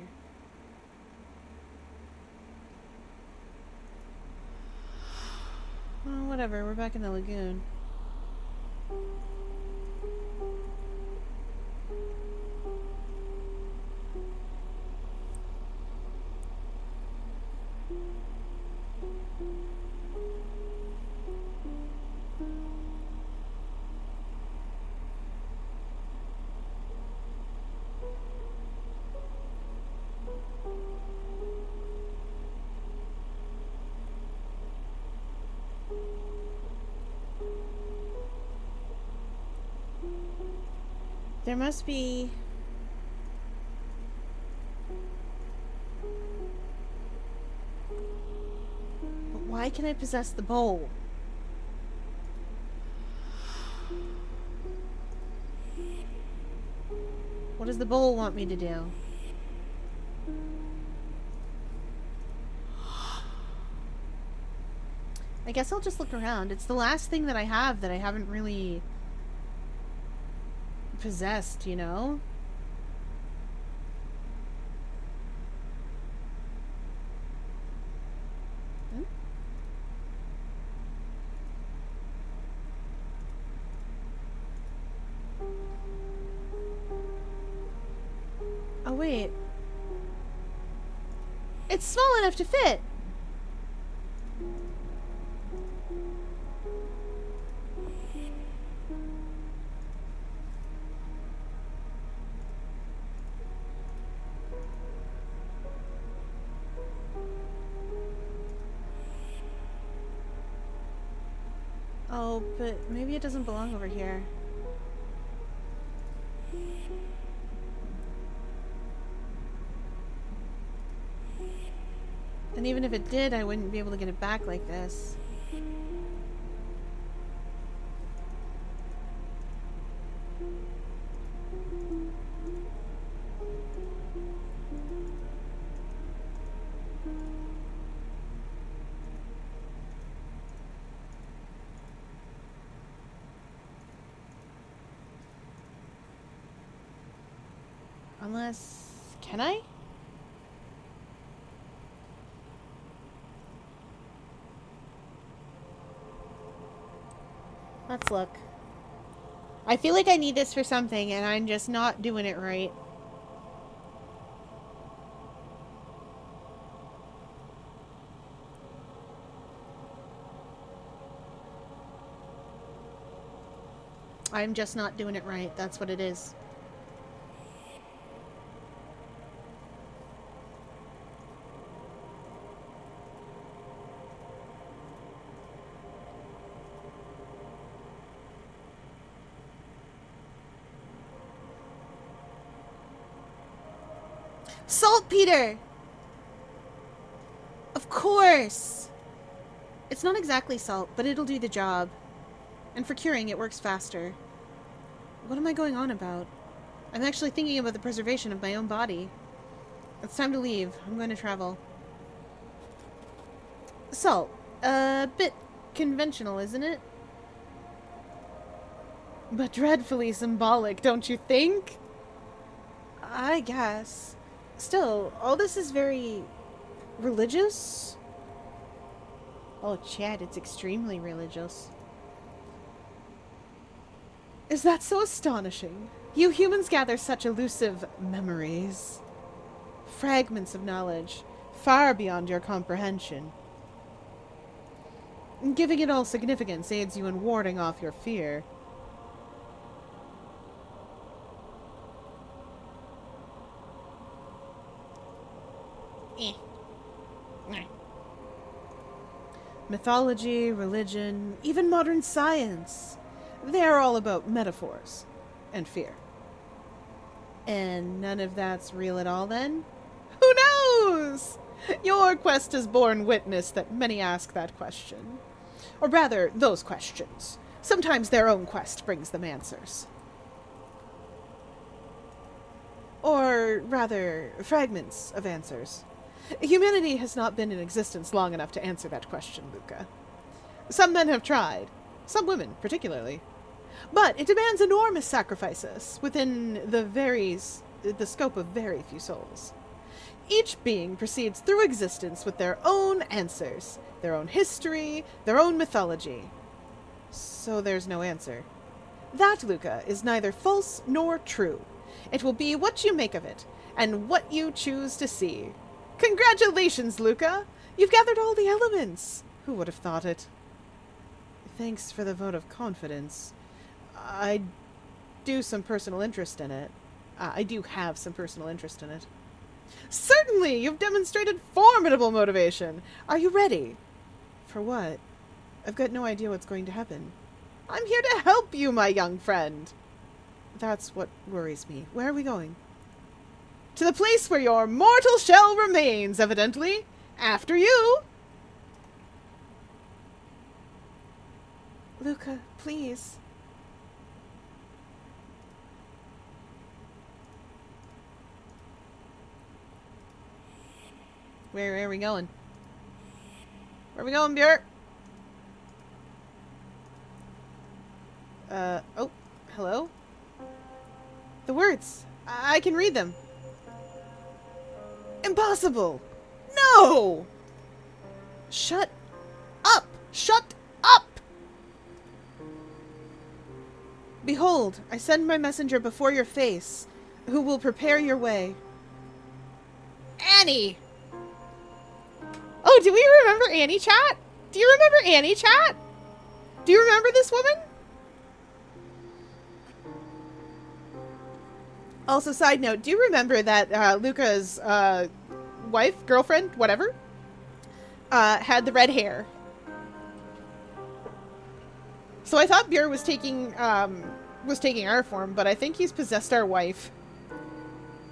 Oh, whatever. We're back in the lagoon. There must be... but why can I possess the bowl? What does the bowl want me to do? I guess I'll just look around. It's the last thing that I have that I haven't really possessed, you know? Hmm? Oh, wait. It's small enough to fit! Oh, but maybe it doesn't belong over here. And even if it did, I wouldn't be able to get it back like this. Unless... can I? Let's look. I feel like I need this for something, and I'm just not doing it right. I'm just not doing it right. That's what it is. Saltpeter! Of course! It's not exactly salt, but it'll do the job. And for curing, it works faster. What am I going on about? I'm actually thinking about the preservation of my own body. It's time to leave. I'm going to travel. Salt. A bit conventional, isn't it? But dreadfully symbolic, don't you think? I guess. Still, all this is very religious. Oh, Chad, it's extremely religious. Is that so astonishing? You humans gather such elusive memories. Fragments of knowledge, far beyond your comprehension. Giving it all significance aids you in warding off your fear. Mythology, religion, even modern science. They are all about metaphors and fear. And none of that's real at all, then? Who knows? Your quest has borne witness that many ask that question. Or rather, those questions. Sometimes their own quest brings them answers. Or rather, fragments of answers. Humanity has not been in existence long enough to answer that question, Luca. Some men have tried. Some women, particularly. But it demands enormous sacrifices within the scope of very few souls. Each being proceeds through existence with their own answers, their own history, their own mythology. So there's no answer. That, Luca, is neither false nor true. It will be what you make of it, and what you choose to see. Congratulations, Luca! You've gathered all the elements! Who would have thought it? Thanks for the vote of confidence. I do have some personal interest in it. Certainly! You've demonstrated formidable motivation! Are you ready? For what? I've got no idea what's going to happen. I'm here to help you, my young friend! That's what worries me. Where are we going? To the place where your mortal shell remains, evidently. After you! Luca, please. Where are we going? Where are we going, Buer? Oh, hello? The words. I can read them. Impossible! No! Shut up! Shut up! Behold, I send my messenger before your face, who will prepare your way. Annie! Oh, do we remember Annie, chat? Do you remember Annie, chat? Do you remember this woman? Also, side note, do you remember that Luca's wife, girlfriend, whatever, had the red hair? So I thought Buer was taking our form, but I think he's possessed our wife.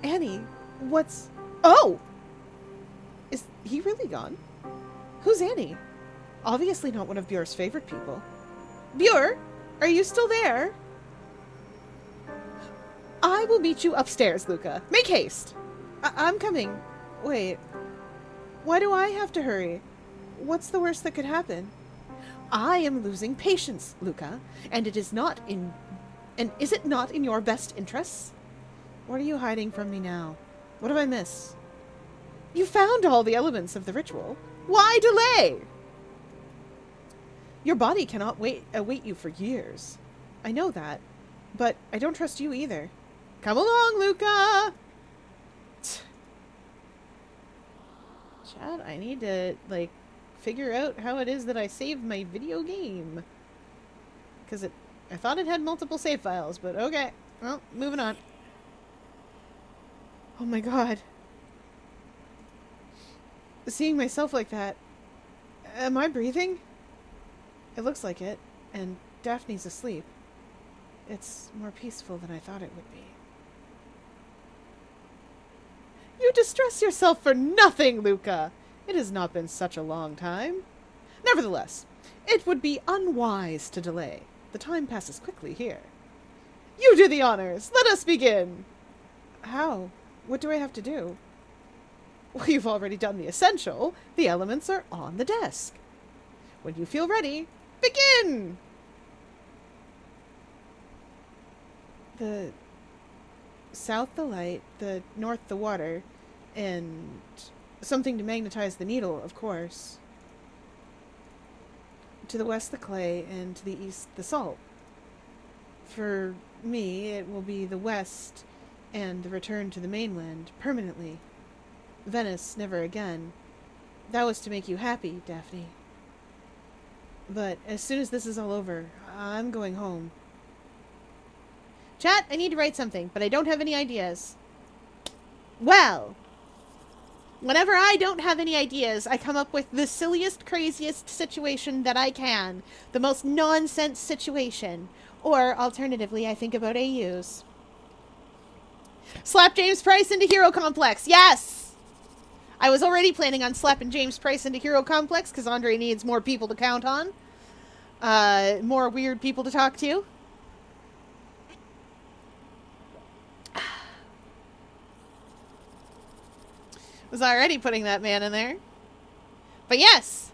Annie, what's... Oh! Is he really gone? Who's Annie? Obviously not one of Buer's favorite people. Buer, are you still there? I will meet you upstairs, Luca. Make haste! I'm coming. Wait. Why do I have to hurry? What's the worst that could happen? I am losing patience, Luca, and is it not in your best interests? What are you hiding from me now? What have I missed? You found all the elements of the ritual. Why delay? Your body cannot await you for years. I know that, but I don't trust you either. Come along, Luca! Chad, I need to, figure out how it is that I save my video game. Because I thought it had multiple save files, but okay. Well, moving on. Oh my god. Seeing myself like that. Am I breathing? It looks like it, and Daphne's asleep. It's more peaceful than I thought it would be. You distress yourself for nothing, Luca. It has not been such a long time. Nevertheless, it would be unwise to delay. The time passes quickly here. You do the honors. Let us begin. How? What do I have to do? Well, you've already done the essential. The elements are on the desk. When you feel ready, begin! The south the light, the north the water, and something to magnetize the needle, of course. To the west the clay, and to the east the salt. For me, it will be the west and the return to the mainland, permanently. Venice, never again. That was to make you happy, Daphne. But as soon as this is all over, I'm going home. Chat, I need to write something, but I don't have any ideas. Well, whenever I don't have any ideas, I come up with the silliest, craziest situation that I can. The most nonsense situation. Or, alternatively, I think about AUs. Slap James Price into Hero Complex. Yes! I was already planning on slapping James Price into Hero Complex because Andre needs more people to count on. More weird people to talk to. Was already putting that man in there. But yes!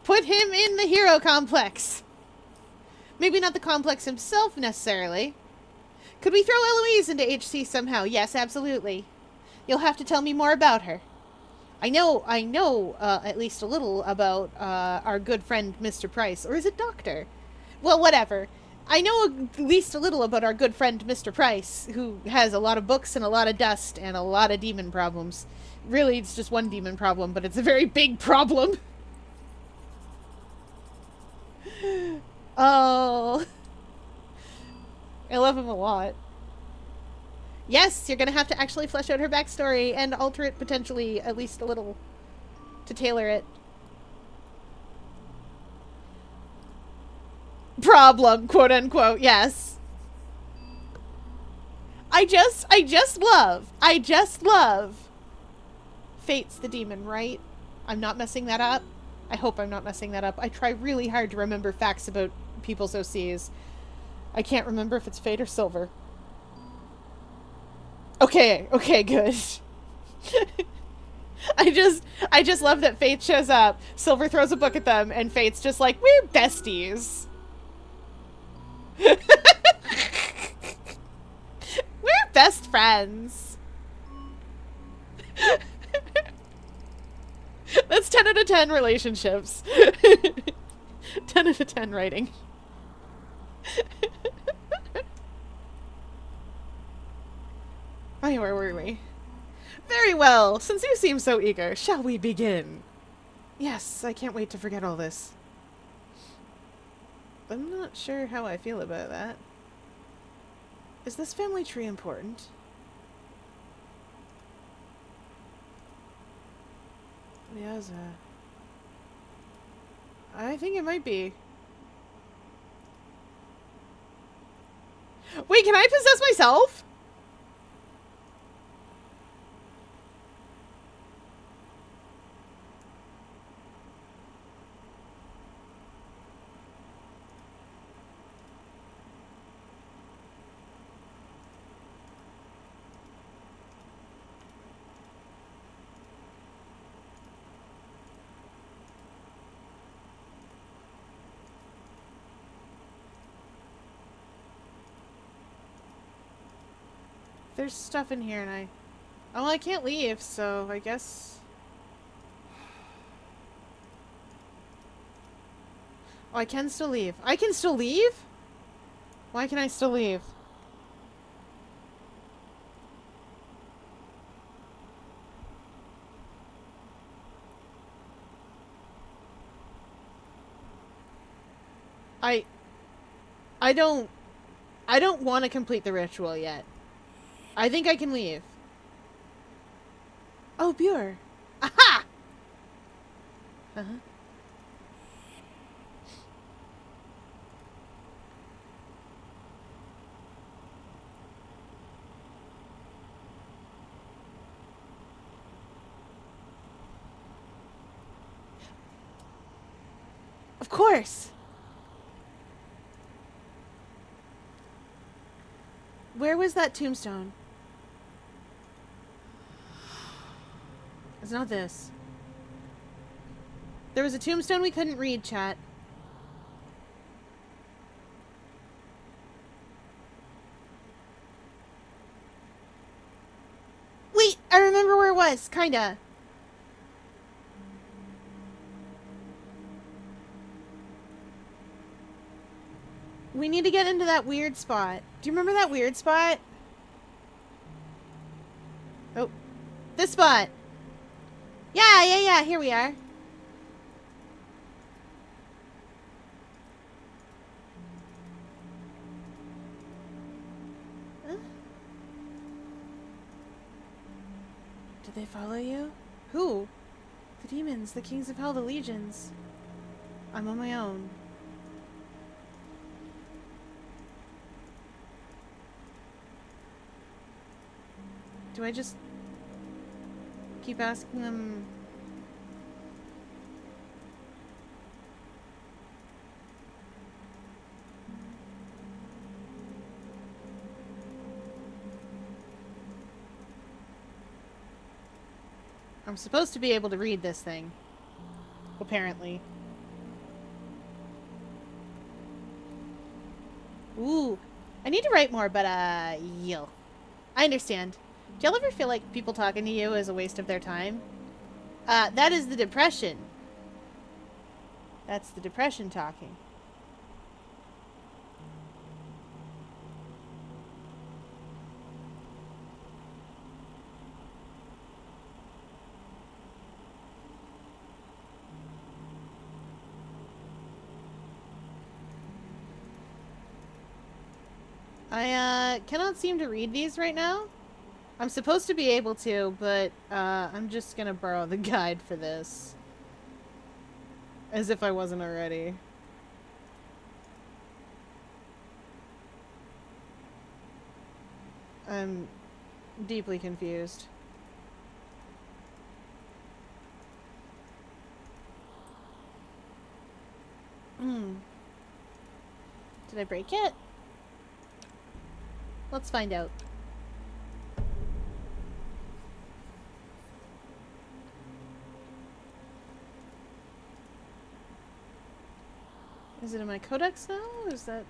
Put him in the Hero Complex. Maybe not the complex himself, necessarily. Could we throw Eloise into HC somehow? Yes, absolutely. You'll have to tell me more about her. I know, at least a little about, our good friend, Mr. Price. Or is it Doctor? Well, whatever. I know at least a little about our good friend, Mr. Price, who has a lot of books and a lot of dust and a lot of demon problems. Really, it's just one demon problem, but it's a very big problem. Oh. I love him a lot. Yes, you're gonna have to actually flesh out her backstory and alter it potentially at least a little to tailor it. Problem, quote unquote, yes. I just love Fate's the demon, right? I'm not messing that up. I hope I'm not messing that up. I try really hard to remember facts about people's OCs. I can't remember if it's Fate or Silver. Okay, good. I just love that Fate shows up, Silver throws a book at them, and Fate's just like, we're besties. We're best friends. That's 10 out of 10 relationships. 10 out of 10 writing. Oh, where were we? Very well. Since you seem so eager, shall we begin? Yes, I can't wait to forget all this. I'm not sure how I feel about that. Is this family tree important? Yes, I think it might be. Wait, can I possess myself? There's stuff in here and oh, I can't leave, so I guess... Oh, I can still leave. I can still leave? Why can I still leave? I don't want to complete the ritual yet. I think I can leave. Oh, Buer. Aha! Uh-huh. Of course! Where was that tombstone? It's not this. There was a tombstone we couldn't read, chat. Wait, I remember where it was, kinda. We need to get into that weird spot. Do you remember that weird spot? Oh, this spot. Yeah, here we are. Huh? Did they follow you? Who? The demons, the kings of hell, the legions. I'm on my own. Do I just keep asking them? I'm supposed to be able to read this thing. Apparently. Ooh. I need to write more, but, yo. I understand. Do y'all ever feel like people talking to you is a waste of their time? That is the depression. That's the depression talking. I, cannot seem to read these right now. I'm supposed to be able to, but, I'm just gonna borrow the guide for this. As if I wasn't already. I'm deeply confused. Did I break it? Let's find out. Is it in my codex now? Or is that...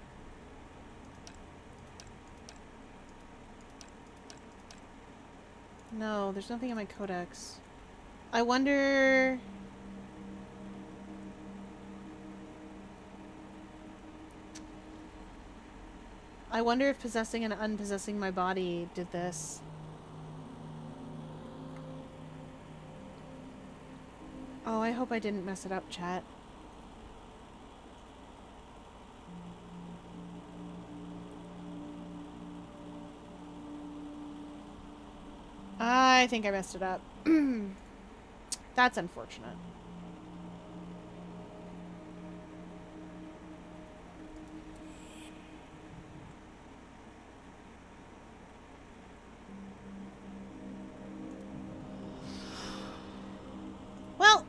No, there's nothing in my codex. I wonder... I wonder if possessing and unpossessing my body did this. Oh, I hope I didn't mess it up, chat. I think I messed it up. That's unfortunate. Well,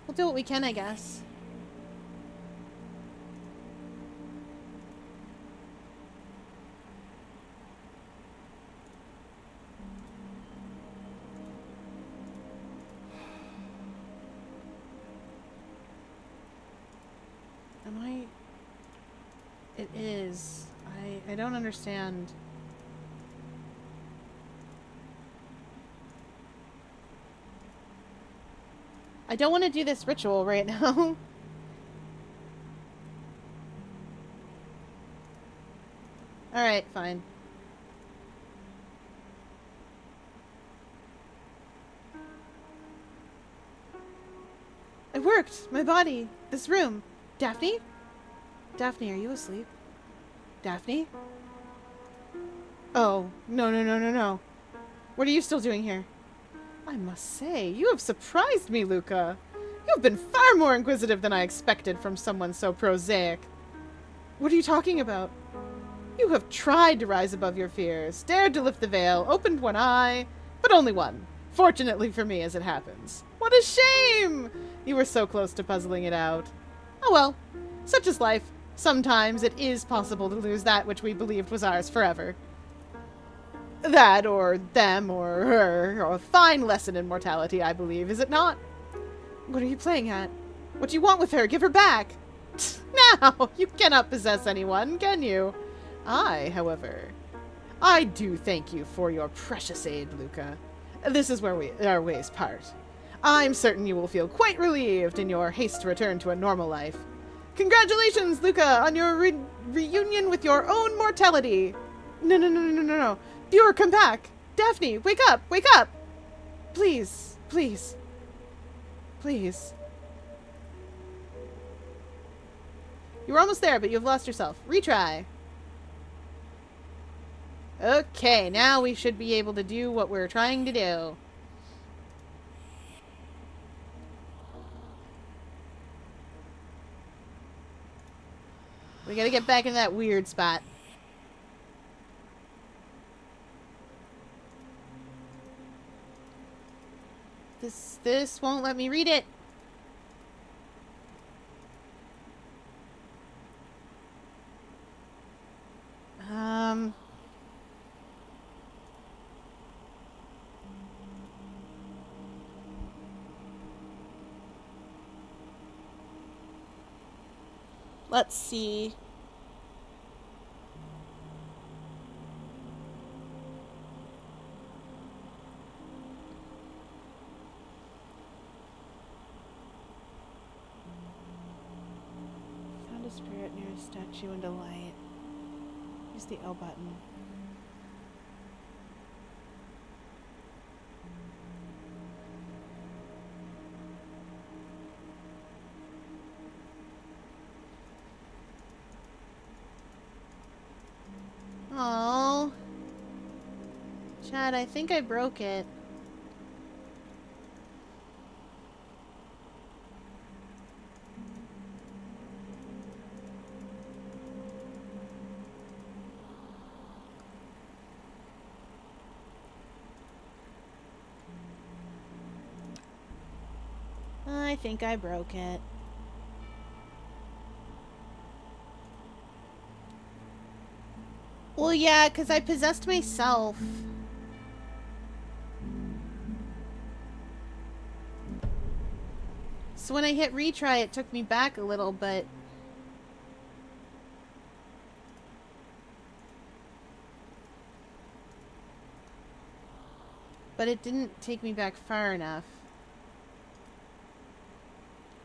we'll do what we can, I guess. Am I... It is. I don't understand. I don't want to do this ritual right now. Alright, fine. It worked! My body! This room! Daphne? Daphne, are you asleep? Daphne? Oh, no. What are you still doing here? I must say, you have surprised me, Luca. You've been far more inquisitive than I expected from someone so prosaic. What are you talking about? You have tried to rise above your fears, dared to lift the veil, opened one eye, but only one. Fortunately for me, as it happens. What a shame! You were so close to puzzling it out. Oh well, such is life. Sometimes it is possible to lose that which we believed was ours forever. That, or them, or her, or a fine lesson in mortality, I believe, is it not? What are you playing at? What do you want with her? Give her back! Now, you cannot possess anyone, can you? I, however, I do thank you for your precious aid, Luca. This is where our ways part. I'm certain you will feel quite relieved in your haste to return to a normal life. Congratulations, Luca, on your reunion with your own mortality. No. Buer, come back. Daphne, wake up, wake up. Please, please, please. You were almost there, but you've lost yourself. Retry. Okay, now we should be able to do what we're trying to do. We gotta get back in that weird spot. This won't let me read it. Let's see. Found a spirit near a statue and a light. Use the L button. Oh, Chad, I think I broke it. I think I broke it. Well, yeah, because I possessed myself. So when I hit retry, it took me back a little, but... But it didn't take me back far enough.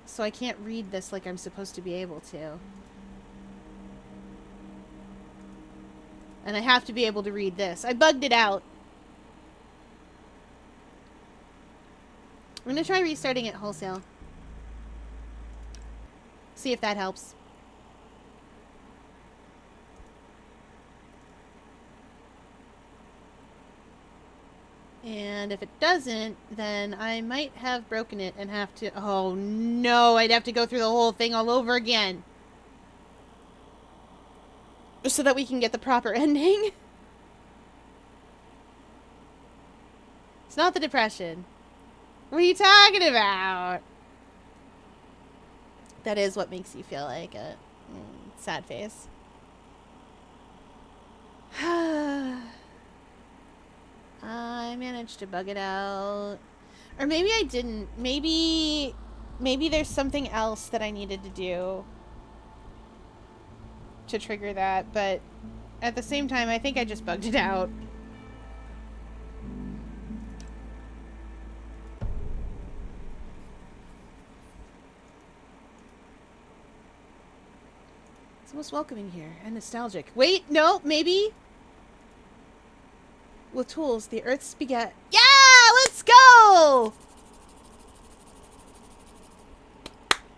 So I can't read this like I'm supposed to be able to. And I have to be able to read this. I bugged it out. I'm going to try restarting it wholesale. See if that helps. And if it doesn't, then I might have broken it and have to... Oh no, I'd have to go through the whole thing all over again. So that we can get the proper ending. It's not the depression. What are you talking about? That is what makes you feel like a sad face. I managed to bug it out. Or maybe I didn't. Maybe there's something else that I needed to do to trigger that, but at the same time, I think I just bugged it out. It's most welcoming here and nostalgic. Wait, no, maybe? With tools, the earth's beget... Yeah! Let's go!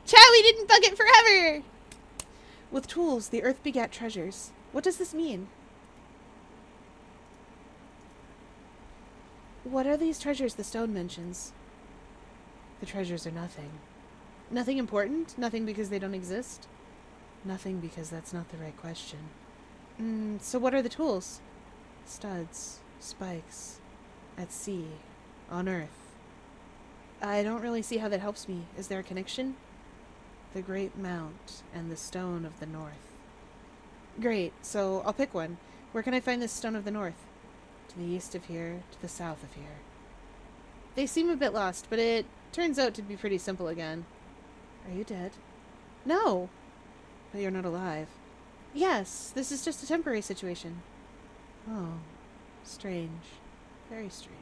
Chad, we didn't bug it forever! With tools, the earth begat treasures. What does this mean? What are these treasures the stone mentions? The treasures are nothing. Nothing important? Nothing because they don't exist? Nothing because that's not the right question. So what are the tools? Studs, spikes, at sea, on Earth. I don't really see how that helps me. Is there a connection? The Great Mount and the Stone of the North. Great, so I'll pick one. Where can I find this Stone of the North? To the east of here, to the south of here. They seem a bit lost, but it turns out to be pretty simple again. Are you dead? No! But you're not alive. Yes, this is just a temporary situation. Oh, strange. Very strange.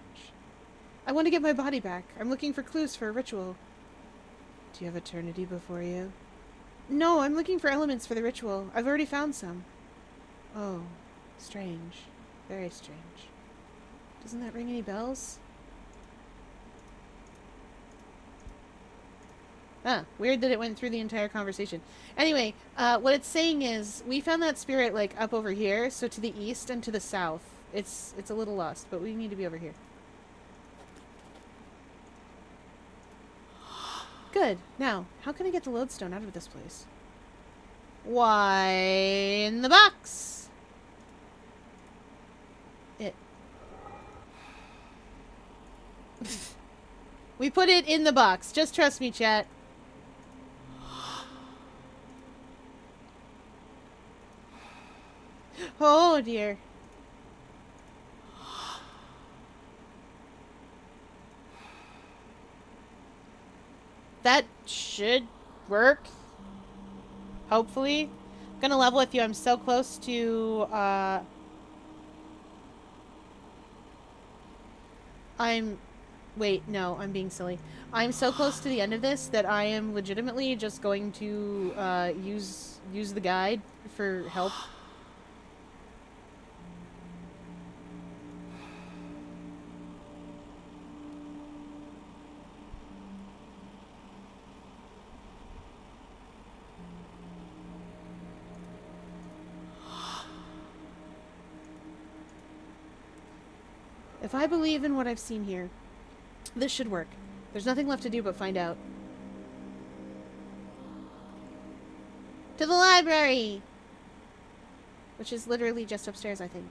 I want to get my body back. I'm looking for clues for a ritual. Do you have eternity before you? No, I'm looking for elements for the ritual. I've already found some. Oh, strange. Very strange. Doesn't that ring any bells? Weird that it went through the entire conversation. Anyway, what it's saying is, we found that spirit, like, up over here, so to the east and to the south. It's a little lost, but we need to be over here. Good. Now, how can I get the lodestone out of this place? Why, in the box! We put it in the box. Just trust me, chat. Oh, dear. That should work. Hopefully. I'm gonna level with you. I'm so close to, Wait, no, I'm being silly. I'm so close to the end of this that I am legitimately just going to, use the guide for help. If I believe in what I've seen here, this should work. There's nothing left to do but find out. To the library! Which is literally just upstairs, I think.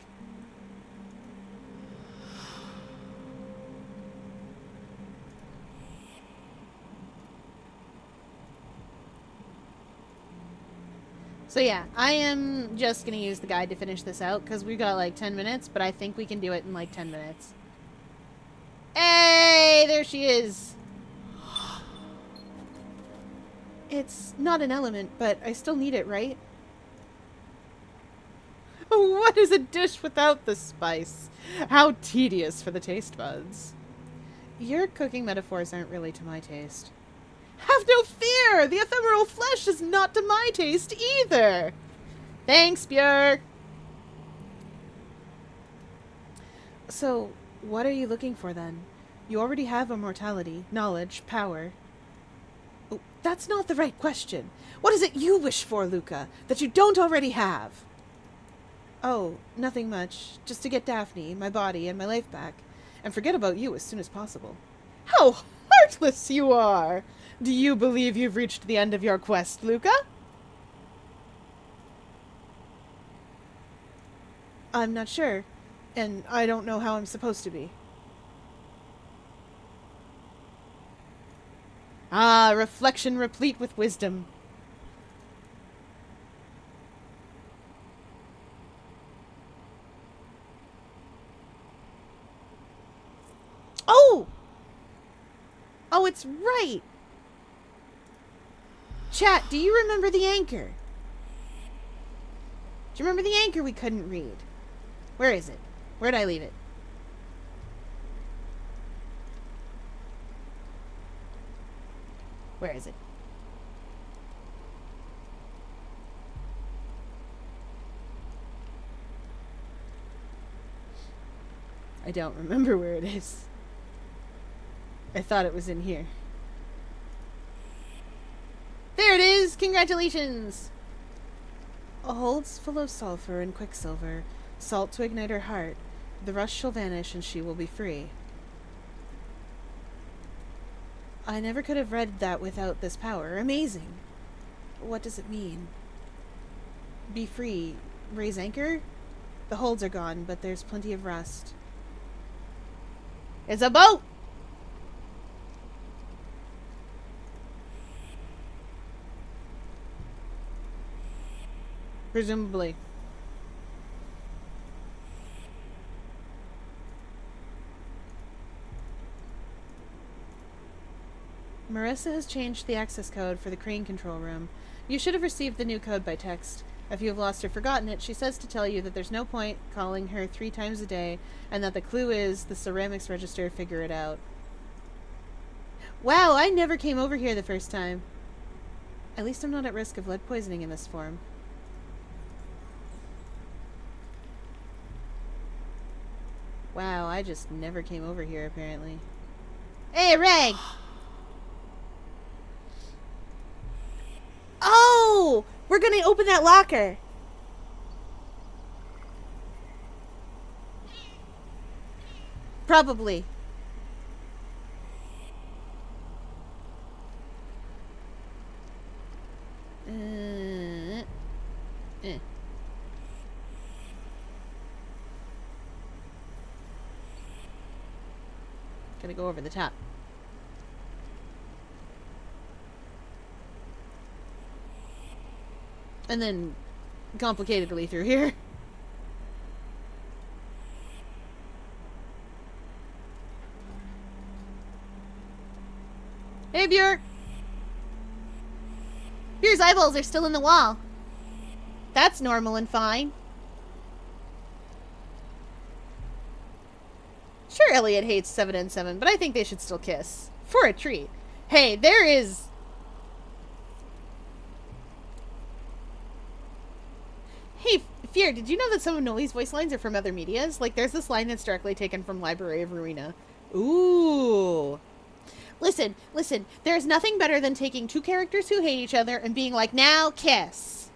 So yeah, I am just gonna use the guide to finish this out, because we got like 10 minutes, but I think we can do it in like 10 minutes. Hey, there she is! It's not an element, but I still need it, right? What is a dish without the spice? How tedious for the taste buds. Your cooking metaphors aren't really to my taste. Have no fear! The ephemeral flesh is not to my taste either! Thanks, Buer! So, what are you looking for then? You already have immortality, knowledge, power. Oh, that's not the right question. What is it you wish for, Luca, that you don't already have? Oh, nothing much. Just to get Daphne, my body, and my life back. And forget about you as soon as possible. How heartless you are! Do you believe you've reached the end of your quest, Luca? I'm not sure. And I don't know how I'm supposed to be. Ah, reflection replete with wisdom. Oh! Oh, it's right! Chat, do you remember the anchor? Do you remember the anchor we couldn't read? Where is it? Where'd I leave it? Where is it? I don't remember where it is. I thought it was in here. There it is! Congratulations! Holds full of sulfur and quicksilver, salt to ignite her heart. The rush shall vanish and she will be free. I never could have read that without this power. Amazing. What does it mean? Be free. Raise anchor? The holds are gone, but there's plenty of rust. It's a boat! Presumably. Marissa has changed the access code for the crane control room. You should have received the new code by text. If you have lost or forgotten it, she says to tell you that there's no point calling her 3 times a day, and that the clue is the ceramics register. Figure it out. Wow, I never came over here the first time. At least I'm not at risk of lead poisoning in this form. Wow, I just never came over here, apparently. Hey, Reg! Oh! We're gonna open that locker! Probably. Gotta go over the top. And then complicatedly through here. Hey, Buer! Buer's eyeballs are still in the wall. That's normal and fine. Sure, Elliot hates 7 and 7, but I think they should still kiss. For a treat. Hey, there is... Hey, Fear, did you know that some of Noli's voice lines are from other medias? Like, there's this line that's directly taken from Library of Ruina. Ooh. Listen, there's nothing better than taking 2 characters who hate each other and being like, now kiss.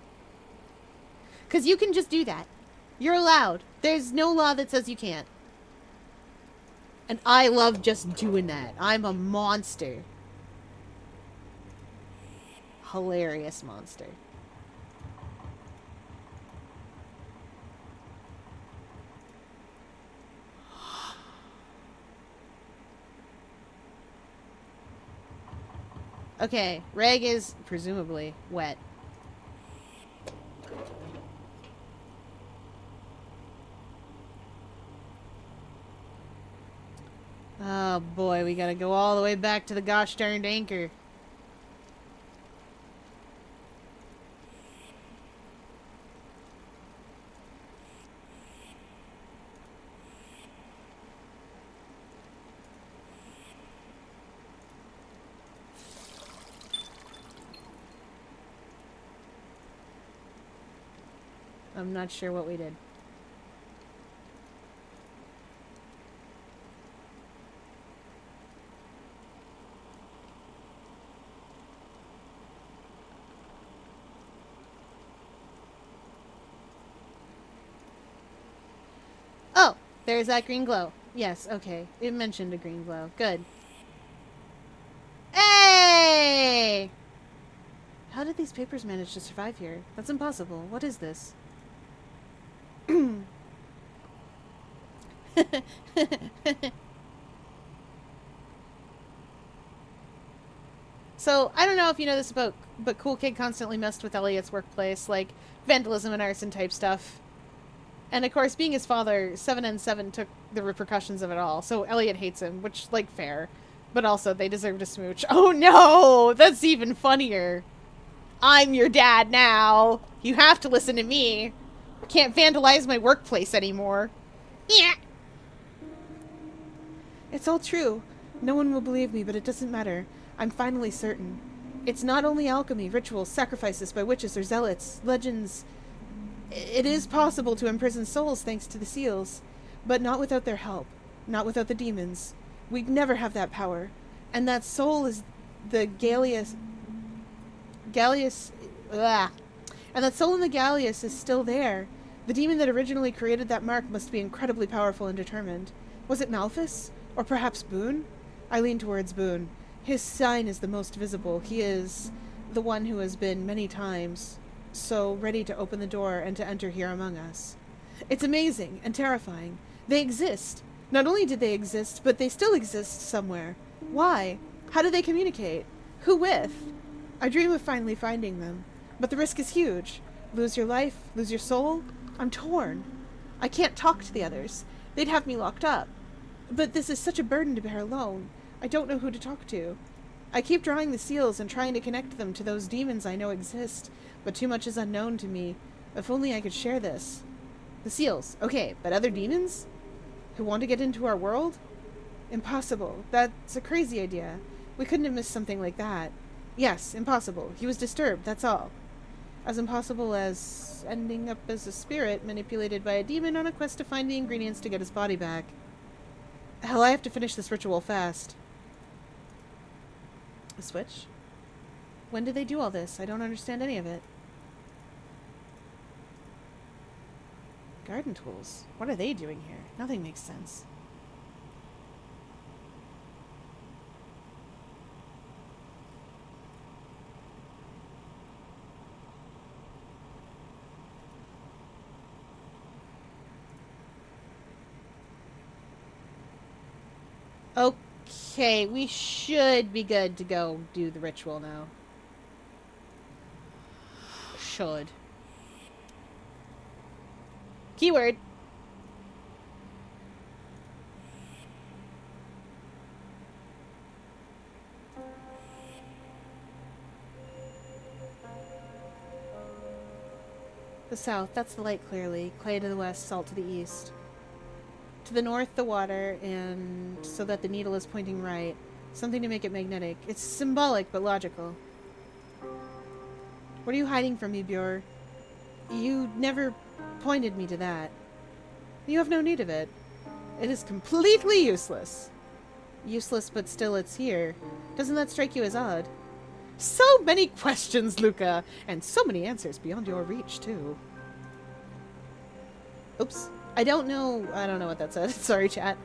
Because you can just do that. You're allowed. There's no law that says you can't. And I love just doing that. I'm a monster. Hilarious monster. Okay, Reg is presumably wet. Oh boy, we gotta go all the way back to the gosh darned anchor. I'm not sure what we did. Oh, there's that green glow. Yes, okay. It mentioned a green glow. Good. Hey! How did these papers manage to survive here? That's impossible. What is this? So, I don't know if you know this about, but Cool Kid constantly messed with Elliot's workplace, like vandalism and arson type stuff. And of course, being his father, 7N7 took the repercussions of it all, so Elliot hates him, which, like, fair. But also, they deserve to smooch. Oh no! That's even funnier! I'm your dad now! You have to listen to me! I can't vandalize my workplace anymore. Yeah! It's all true. No one will believe me, but it doesn't matter. I'm finally certain. It's not only alchemy, rituals, sacrifices by witches or zealots, legends. It is possible to imprison souls thanks to the seals, but not without their help. Not without the demons. We'd never have that power. And that soul is the Gallius... Ugh. And that soul in the Gallius is still there. The demon that originally created that mark must be incredibly powerful and determined. Was it Malphus? Or perhaps Boone? I lean towards Boone. His sign is the most visible. He is the one who has been many times so ready to open the door and to enter here among us. It's amazing and terrifying. They exist. Not only did they exist, but they still exist somewhere. Why? How do they communicate? Who with? I dream of finally finding them, but the risk is huge. Lose your life, lose your soul. I'm torn. I can't talk to the others. They'd have me locked up. But this is such a burden to bear alone. I don't know who to talk to. I keep drawing the seals and trying to connect them to those demons I know exist, but too much is unknown to me. If only I could share this. The seals, okay, but other demons? Who want to get into our world? Impossible. That's a crazy idea. We couldn't have missed something like that. Yes, impossible. He was disturbed, that's all. As impossible as ending up as a spirit manipulated by a demon on a quest to find the ingredients to get his body back. Hell, I have to finish this ritual fast. A switch? When did they do all this? I don't understand any of it. Garden tools. What are they doing here? Nothing makes sense. Okay, we should be good to go do the ritual now. Should. Keyword. The south, that's the light clearly. Clay to the west, salt to the east. To the north, the water, and so that the needle is pointing right. Something to make it magnetic. It's symbolic, but logical. What are you hiding from me, Buer? You never pointed me to that. You have no need of it. It is completely useless. Useless, but still it's here. Doesn't that strike you as odd? So many questions, Luca, and so many answers beyond your reach, too. Oops. I don't know what that said. Sorry, chat.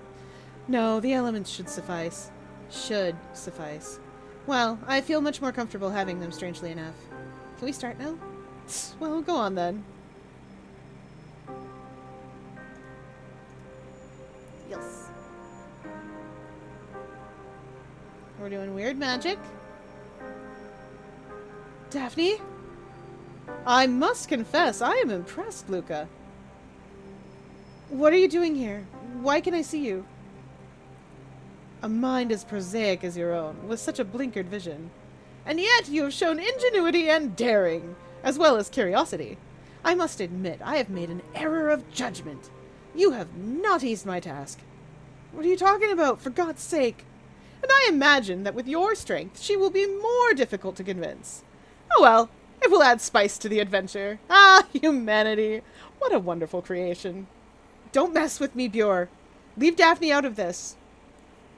No, the elements should suffice. Should suffice. Well, I feel much more comfortable having them, strangely enough. Can we start now? Well, go on then. Yes. We're doing weird magic. Daphne? I must confess, I am impressed, Luca. What are you doing here? Why can I see you? A mind as prosaic as your own, with such a blinkered vision. And yet you have shown ingenuity and daring, as well as curiosity. I must admit, I have made an error of judgment. You have not eased my task. What are you talking about, for God's sake? And I imagine that with your strength, she will be more difficult to convince. Oh well, it will add spice to the adventure. Ah, humanity! What a wonderful creation. Don't mess with me, Buer. Leave Daphne out of this.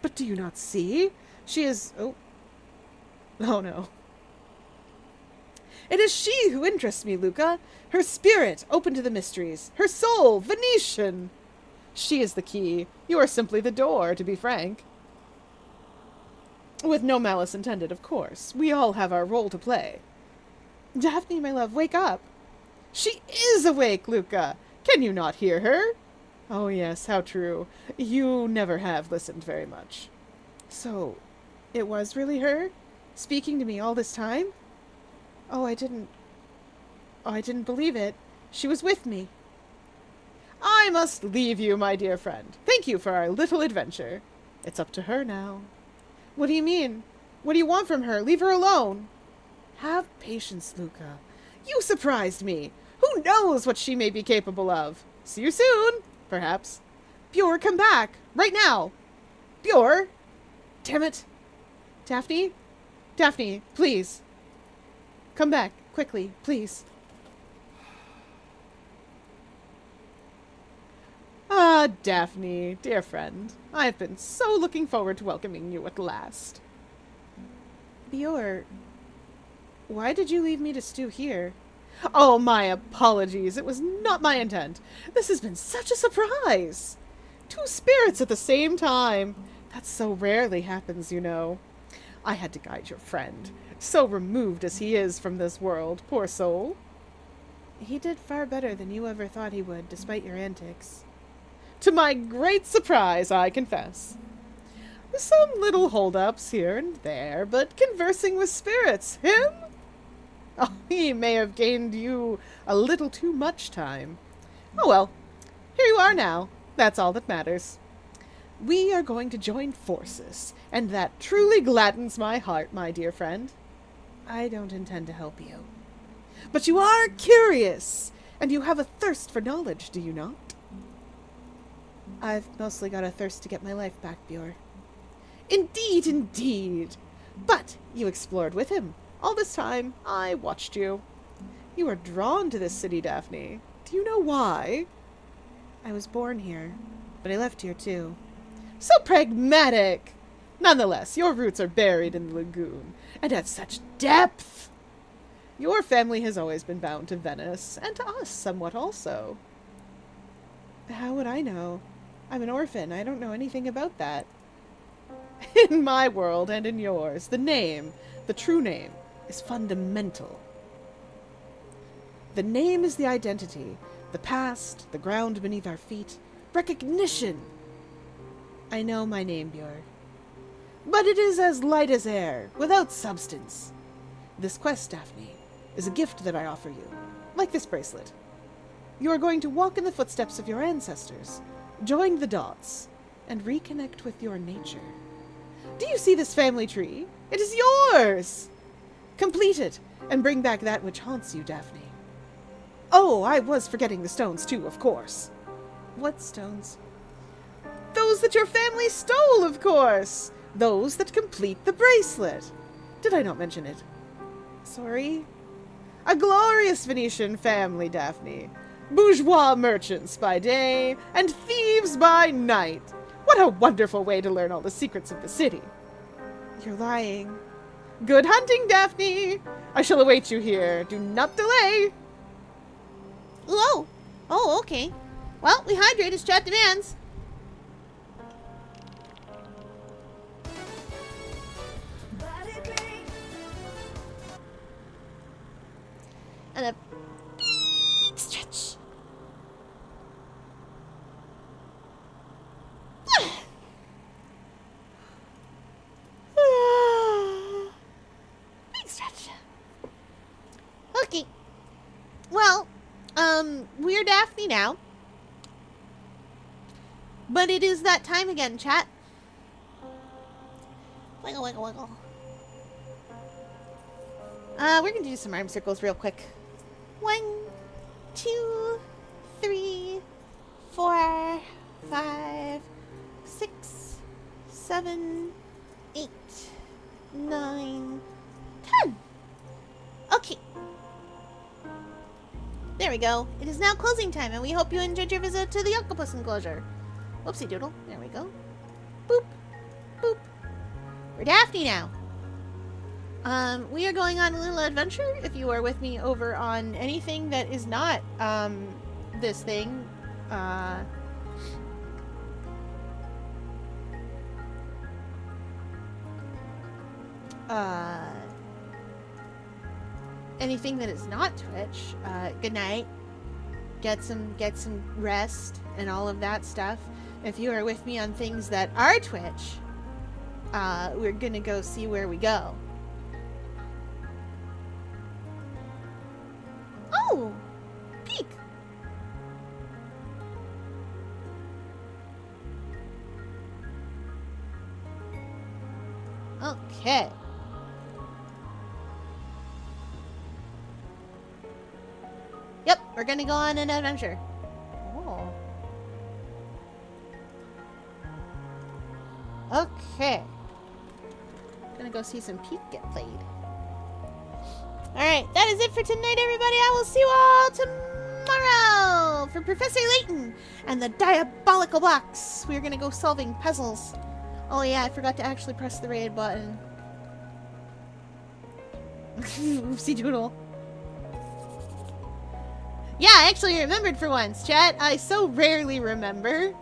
But do you not see? She is... Oh no. It is she who interests me, Luca. Her spirit, open to the mysteries. Her soul, Venetian. She is the key. You are simply the door, to be frank. With no malice intended, of course. We all have our role to play. Daphne, my love, wake up. She is awake, Luca. Can you not hear her? Oh yes, how true. You never have listened very much. So, it was really her? Speaking to me all this time? I didn't believe it. She was with me. I must leave you, my dear friend. Thank you for our little adventure. It's up to her now. What do you mean? What do you want from her? Leave her alone. Have patience, Luca. You surprised me. Who knows what she may be capable of? See you soon, perhaps. Buer, come back. Right now. Buer! Damn it. Daphne? Daphne, please. Come back, quickly, please. Ah, Daphne, dear friend. I have been so looking forward to welcoming you at last. Buer, why did you leave me to stew here? Oh, my apologies. It was not my intent. This has been such a surprise. 2 spirits at the same time. That so rarely happens, you know. I had to guide your friend, so removed as he is from this world, poor soul. He did far better than you ever thought he would, despite your antics. To my great surprise, I confess. Some little hold-ups here and there, but conversing with spirits. Him? Oh, he may have gained you a little too much time. Oh well, here you are now. That's all that matters. We are going to join forces, and that truly gladdens my heart, my dear friend. I don't intend to help you. But you are curious, and you have a thirst for knowledge, do you not? I've mostly got a thirst to get my life back, Buer. Indeed, indeed. But you explored with him. All this time, I watched you. You are drawn to this city, Daphne. Do you know why? I was born here, but I left here too. So pragmatic! Nonetheless, your roots are buried in the lagoon, and at such depth! Your family has always been bound to Venice, and to us somewhat also. How would I know? I'm an orphan. I don't know anything about that. In my world and in yours, the name, the true name, is fundamental. The name is the identity, the past, the ground beneath our feet, recognition. I know my name, Buer. But it is as light as air, without substance. This quest, Daphne, is a gift that I offer you, like this bracelet. You are going to walk in the footsteps of your ancestors, join the dots, and reconnect with your nature. Do you see this family tree? It is yours! Complete it, and bring back that which haunts you, Daphne. Oh, I was forgetting the stones, too, of course. What stones? Those that your family stole, of course! Those that complete the bracelet. Did I not mention it? Sorry? A glorious Venetian family, Daphne. Bourgeois merchants by day, and thieves by night. What a wonderful way to learn all the secrets of the city. You're lying. Good hunting, Daphne! I shall await you here. Do not delay. Whoa! Oh, okay. Well, we hydrate as chat demands. And a big stretch. Big stretch. Okay. Well, we're Daphne now. But it is that time again, chat. Wiggle, wiggle, wiggle. We're gonna do some arm circles real quick. 1, 2, 3, 4, 5, 6, 7, 8, 9, 10. Okay. There we go. It is now closing time, and we hope you enjoyed your visit to the octopus enclosure. Whoopsie doodle. There we go. Boop. Boop. We're Daphne now. We are going on a little adventure. If you are with me over on anything that is not, this thing, anything that is not Twitch, good night. Get some rest and all of that stuff. If you are with me on things that are Twitch, we're gonna go see where we go. Oh! Peek! Okay. Yep, we're gonna go on an adventure. Oh. Okay. Gonna go see some Peek get played. Alright, that is it for tonight, everybody. I will see you all tomorrow for Professor Layton and the Diabolical Box. We're gonna go solving puzzles. Oh yeah, I forgot to actually press the raid button. Oopsie doodle. Yeah, I actually remembered for once, chat. I so rarely remember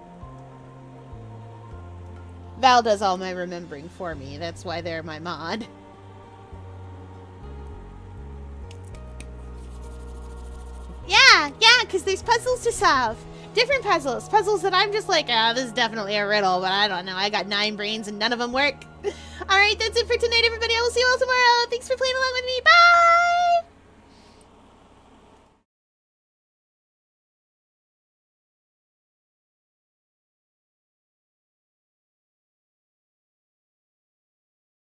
Val does all my remembering for me. That's why they're my mod. Yeah, because there's puzzles to solve. Different puzzles. Puzzles that I'm just like, this is definitely a riddle, but I don't know. I got 9 brains and none of them work. Alright, that's it for tonight, everybody. I will see you all tomorrow. Thanks for playing along with me. Bye!